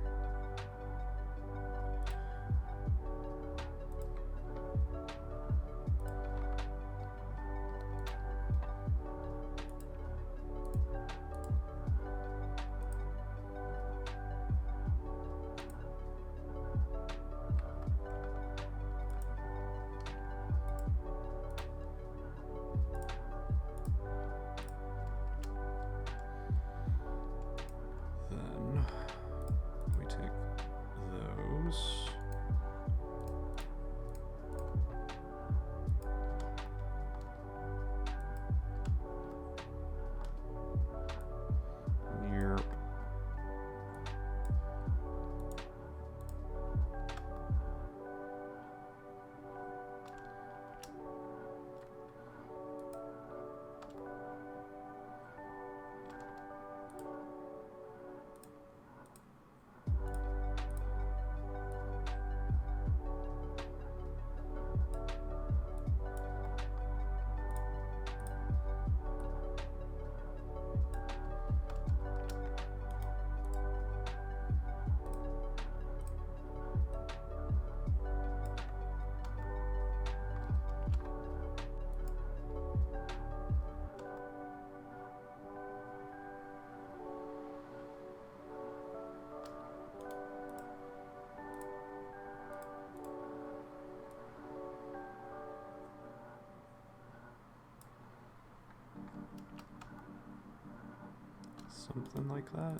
Something like that?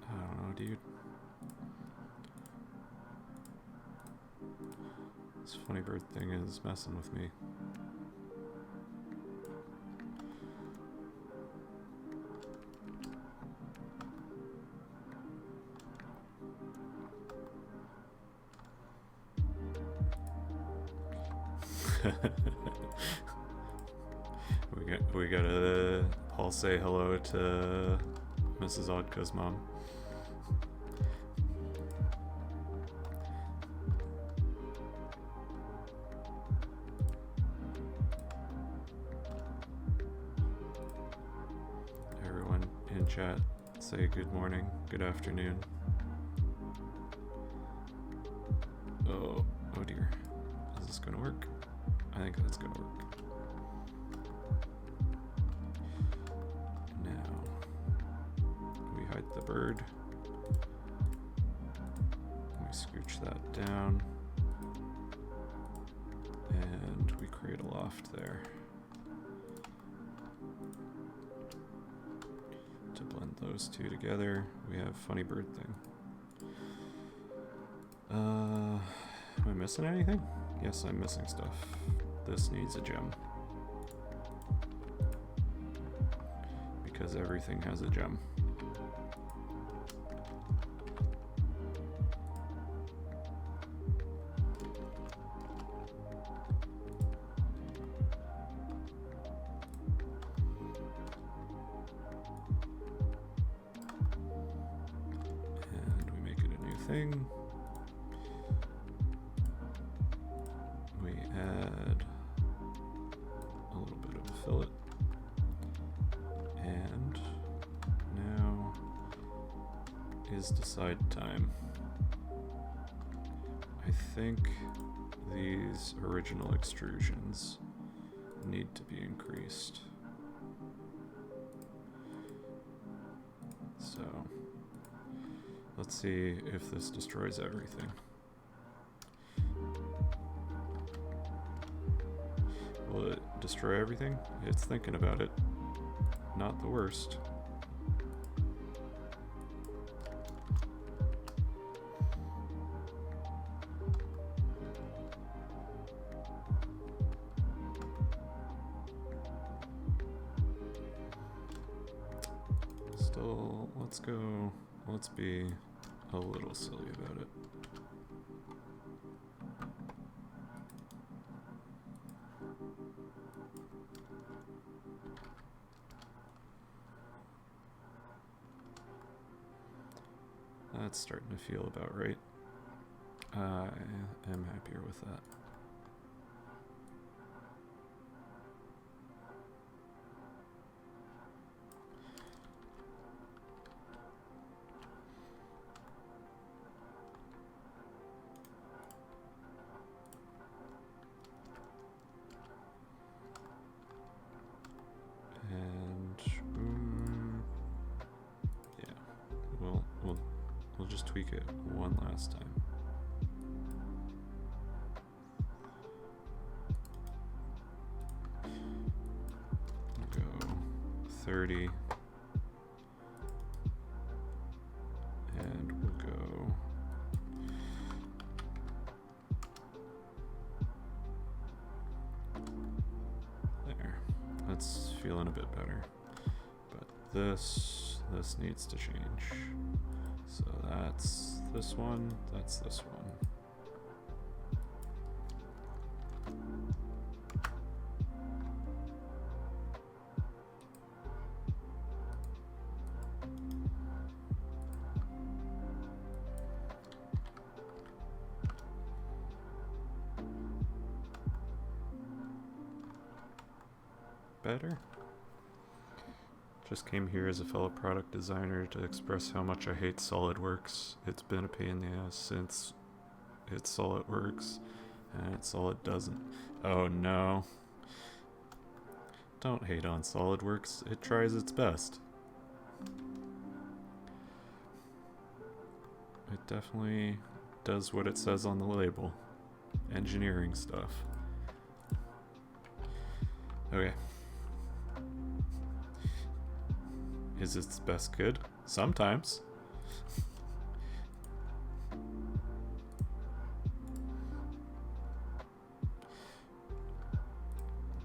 I don't know, dude. This funny bird thing is messing with me. we gotta all say hello to Mrs. Odka's mom. Everyone in chat, say good morning, good afternoon. Oh dear. Is this gonna work? I think that's gonna work. Now, we hide the bird. We scooch that down. And we create a loft there. To blend those two together, we have funny bird thing. Am I missing anything? Yes, I'm missing stuff. This needs a gem. Because everything has a gem. And we make it a new thing. We add a little bit of a fillet. And now is decide time. I think these original extrusions need to be increased. So let's see if this destroys everything. Will it destroy everything? It's thinking about it. Not the worst. Still, let's be a little silly about it. That's starting to feel about right. I am happier with that. We'll just tweak it one last time. We'll go 30. And we'll go there. That's feeling a bit better. But this needs to change. So that's this one, that's this one. Better? Just came here as a fellow product designer to express how much I hate SolidWorks. It's been a pain in the ass since it's SolidWorks, and it's all it doesn't. Oh no. Don't hate on SolidWorks, it tries its best. It definitely does what it says on the label. Engineering stuff. Okay. is its best good? Sometimes.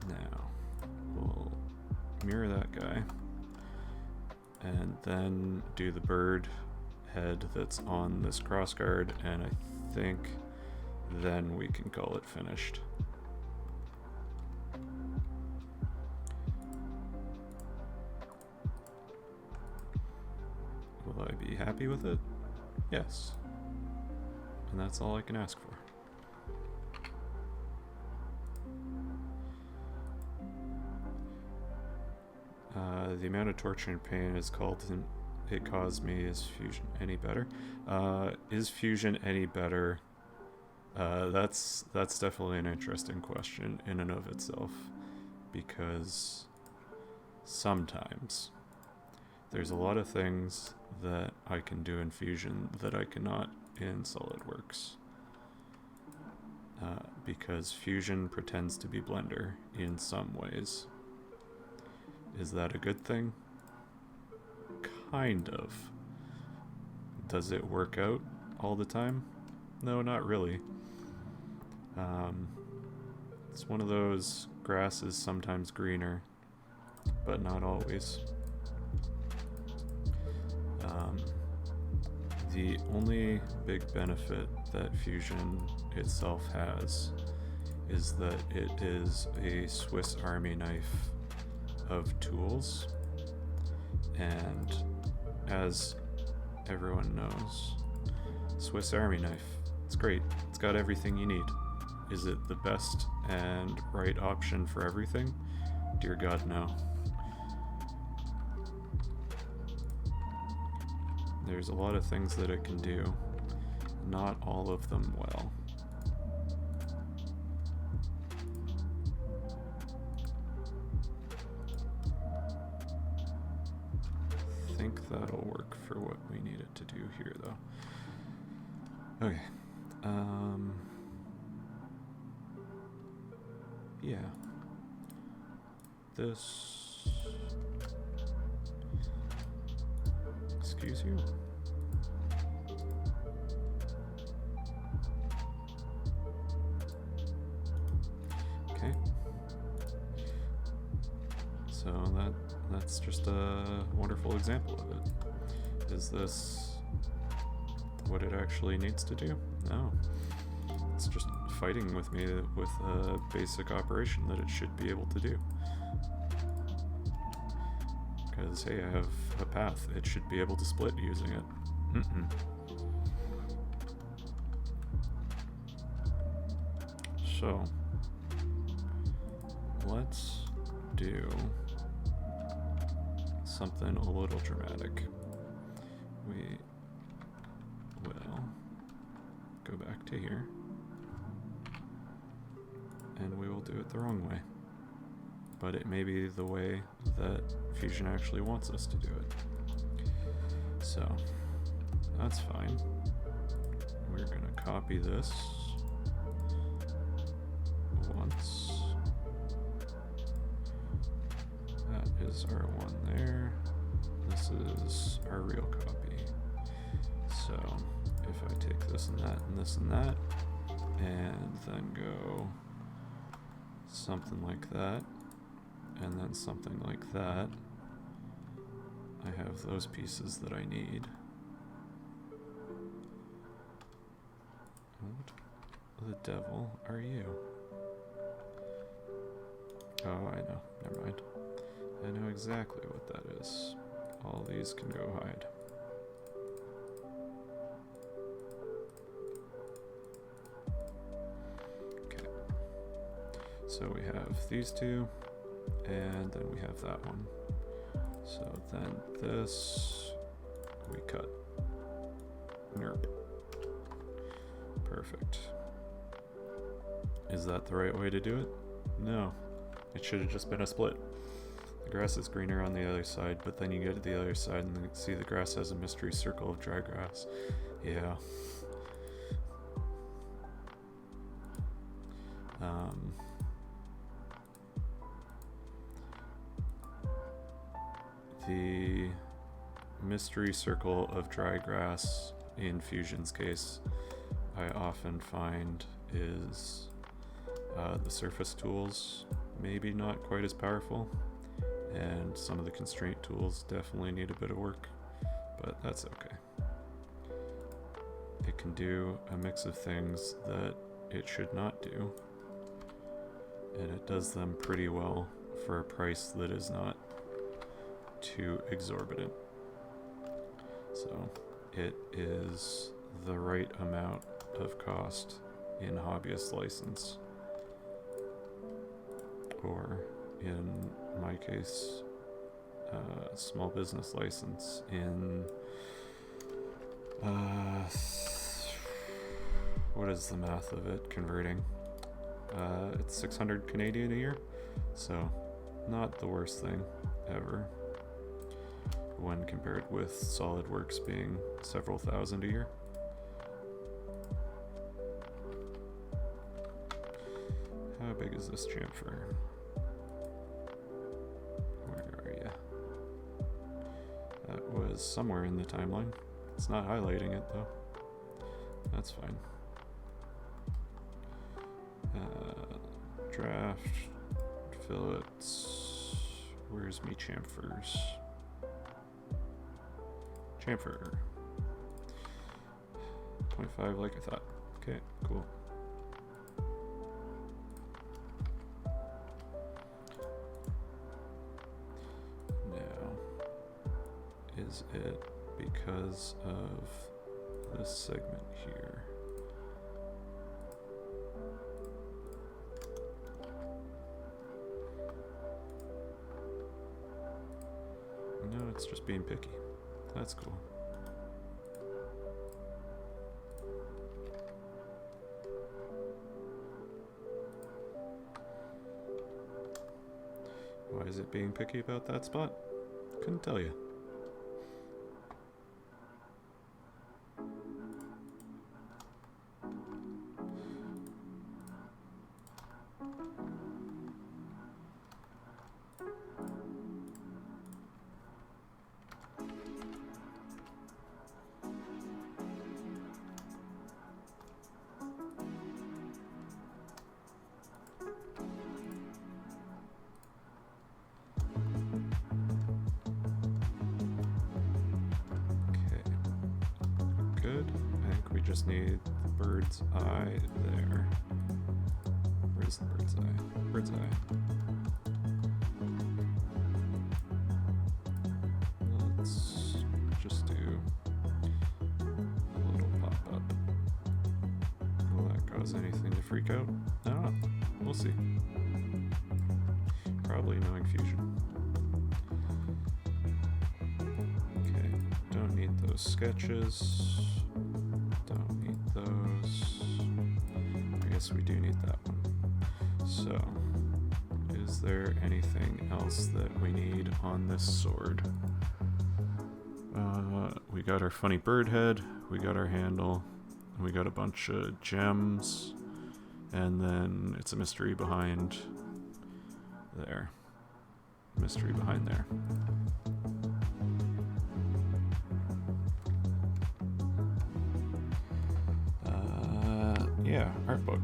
Now, we'll mirror that guy. And then do the bird head that's on this crossguard, and I think then we can call it finished. Will I be happy with it? Yes. And that's all I can ask for. The amount of torture and pain is called it caused me. Is fusion any better? Is fusion any better? That's definitely an interesting question in and of itself, because sometimes there's a lot of things that I can do in Fusion that I cannot in SolidWorks. Because Fusion pretends to be Blender in some ways. Is that a good thing? Kind of. Does it work out all the time? No, not really. It's one of those, grass is sometimes greener, but not always. The only big benefit that Fusion itself has is that it is a Swiss Army knife of tools, and as everyone knows, Swiss Army knife, it's great, it's got everything you need. Is it the best and right option for everything? Dear God, no. There's a lot of things that it can do, not all of them well. I think that'll work for what we need it to do here, though. Okay. Yeah. This... Excuse you? Okay. So that's just a wonderful example of it. Is this what it actually needs to do? No. It's just fighting with me with a basic operation that it should be able to do. Because, hey, I have a path. It should be able to split using it. So, let's do something a little dramatic. We will go back to here, and we will do it the wrong way. But it may be the way that Fusion actually wants us to do it. So, that's fine. We're gonna copy this once. That is our one there. This is our real copy. So, if I take this and that and this and that, and then go something like that, and then something like that, I have those pieces that I need. What the devil are you? Oh, I know. Never mind. I know exactly what that is. All these can go hide. Okay. So we have these two, and then we have that one. So then this we cut. Nerp. Perfect. Is that the right way to do it? No. It should have just been a split. The grass is greener on the other side, but then you get to the other side and see the grass has a mystery circle of dry grass. Yeah. The mystery circle of dry grass in Fusion's case, I often find is the surface tools maybe not quite as powerful, and some of the constraint tools definitely need a bit of work, but that's okay. It can do a mix of things that it should not do, and it does them pretty well for a price that is not too exorbitant. So it is the right amount of cost in hobbyist license, or in my case, small business license in what is the math of it converting? It's 600 Canadian a year, so not the worst thing ever when compared with SolidWorks being several thousand a year. How big is this chamfer? Where are you? That was somewhere in the timeline. It's not highlighting it though. That's fine. Draft, fillets. Where's me chamfers? Chamfer. 0.5 like I thought. Okay, cool. Now, is it because of this segment here? No, it's just being picky. That's cool. Why is it being picky about that spot? Couldn't tell you. Just need the bird's eye there. Where's the bird's eye? Bird's eye. Let's just do a little pop-up. Will that cause anything to freak out? I don't know. We'll see. Probably knowing Fusion. Okay, don't need those sketches. Don't need those. I guess we do need that one. So, is there anything else that we need on this sword? We got our funny bird head, we got our handle, and we got a bunch of gems, and then it's a mystery behind there. Mystery behind there. Yeah, art book.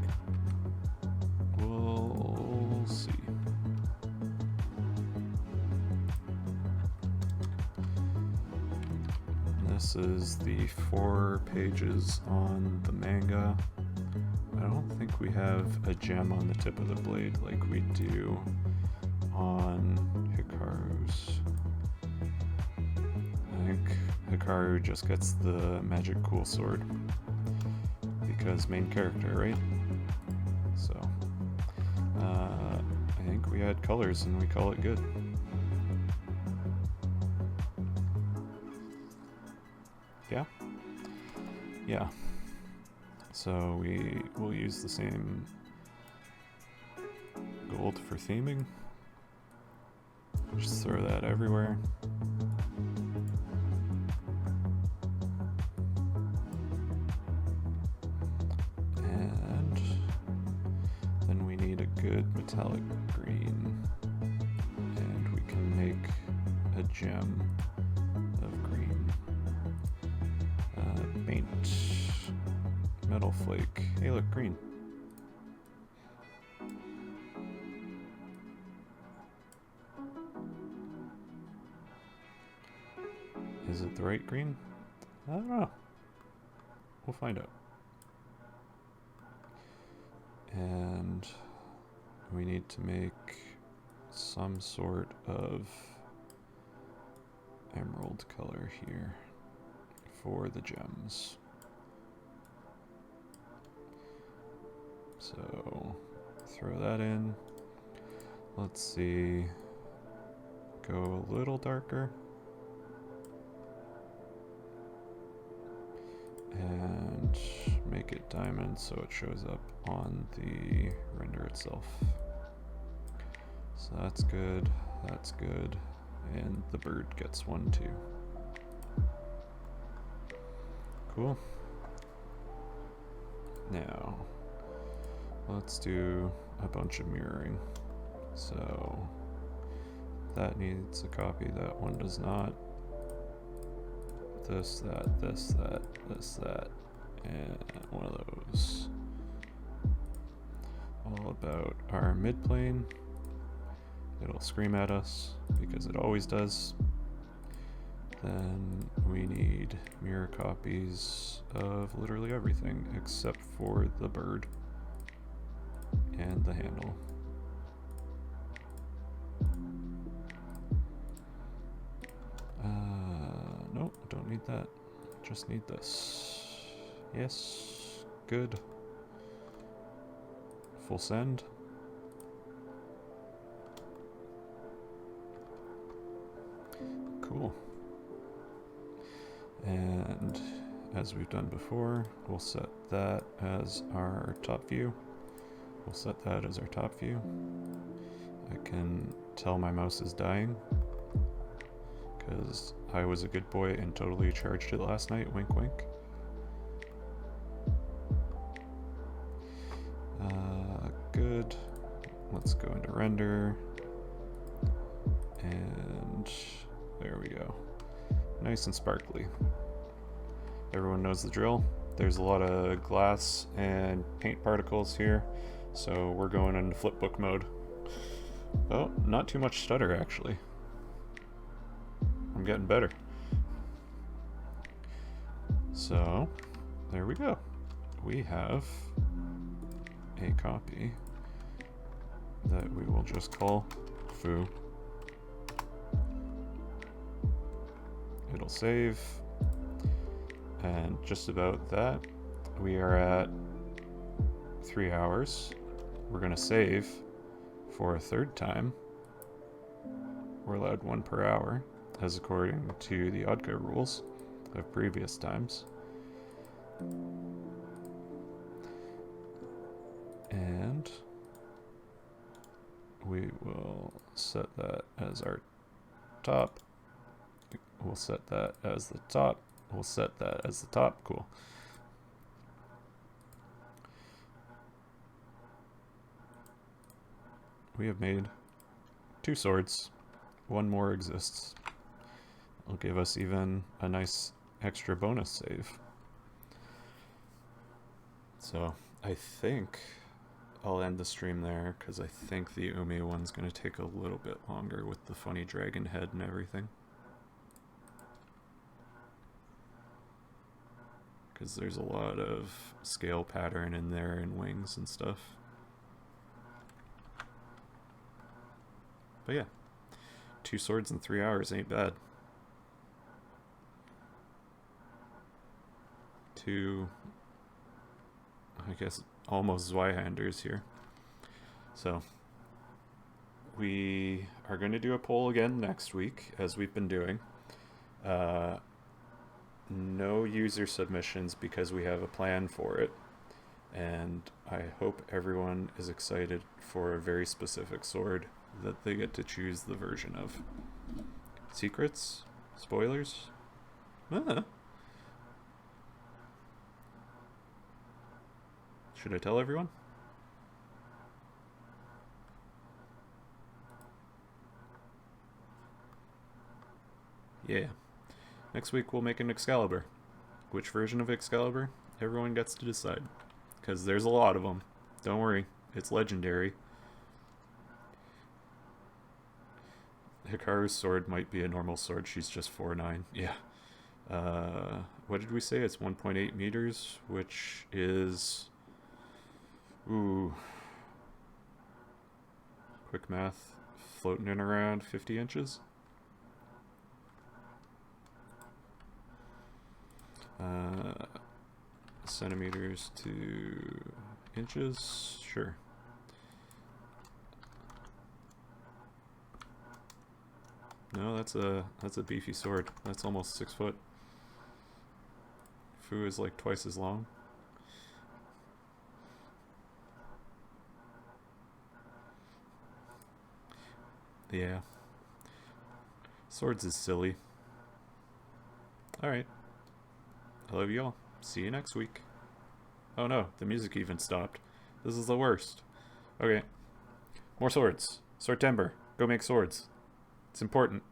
We'll see. This is the 4 pages on the manga. I don't think we have a gem on the tip of the blade like we do on Hikaru's. I think Hikaru just gets the magic cool sword. Because main character, right? So, I think we add colors and we call it good. Yeah? Yeah. So we will use the same gold for theming. Just throw that everywhere. Good metallic green, and we can make a gem of green. Paint. Metal flake. Hey, look, green. Is it the right green? I don't know. We'll find out. And we need to make some sort of emerald color here for the gems. So throw that in. Let's see. Go a little darker. And make it diamond so it shows up on the render itself. So that's good, and the bird gets one too. Cool. Now, let's do a bunch of mirroring. So, that needs a copy, that one does not. This, that, this, that, this, that, and one of those. All about our midplane. It'll scream at us, because it always does. Then we need mirror copies of literally everything, except for the bird and the handle. Nope, don't need that. Just need this. Yes, good. Full send. Cool. And as we've done before, we'll set that as our top view. We'll set that as our top view. I can tell my mouse is dying because I was a good boy and totally charged it last night, wink wink. Good. Let's go into render. And there we go. Nice and sparkly. Everyone knows the drill. There's a lot of glass and paint particles here, so we're going into flipbook mode. Oh, not too much stutter actually. I'm getting better. So, there we go. We have a copy that we will just call Fuu. It'll save. And just about that, we are at 3 hours. We're gonna save for a third time. We're allowed 1 per hour, as according to the Odka rules of previous times. And we will set that as our top. We'll set that as the top. We'll set that as the top. Cool. We have made 2 swords. 1 more exists. It'll give us even a nice extra bonus save. So I think I'll end the stream there because I think the Umi one's going to take a little bit longer with the funny dragon head and everything. Because there's a lot of scale pattern in there and wings and stuff. But yeah, 2 swords in 3 hours ain't bad. 2, I guess, almost Zweihanders here. So, we are going to do a poll again next week, as we've been doing. No user submissions because we have a plan for it. And I hope everyone is excited for a very specific sword that they get to choose the version of. Secrets? Spoilers? Should I tell everyone? Yeah. Next week we'll make an Excalibur. Which version of Excalibur? Everyone gets to decide. Because there's a lot of them. Don't worry, it's legendary. Hikaru's sword might be a normal sword, she's just 4'9". Yeah. What did we say? It's 1.8 meters, which is... Ooh. Quick math. Floating in around 50 inches. Centimeters to inches, sure. No, that's a beefy sword. That's almost 6 foot. Fuu is like twice as long. Yeah. Swords is silly. Alright. I love you all. See you next week. Oh no, the music even stopped. This is the worst. Okay. More swords. Sword timber. Go make swords. It's important.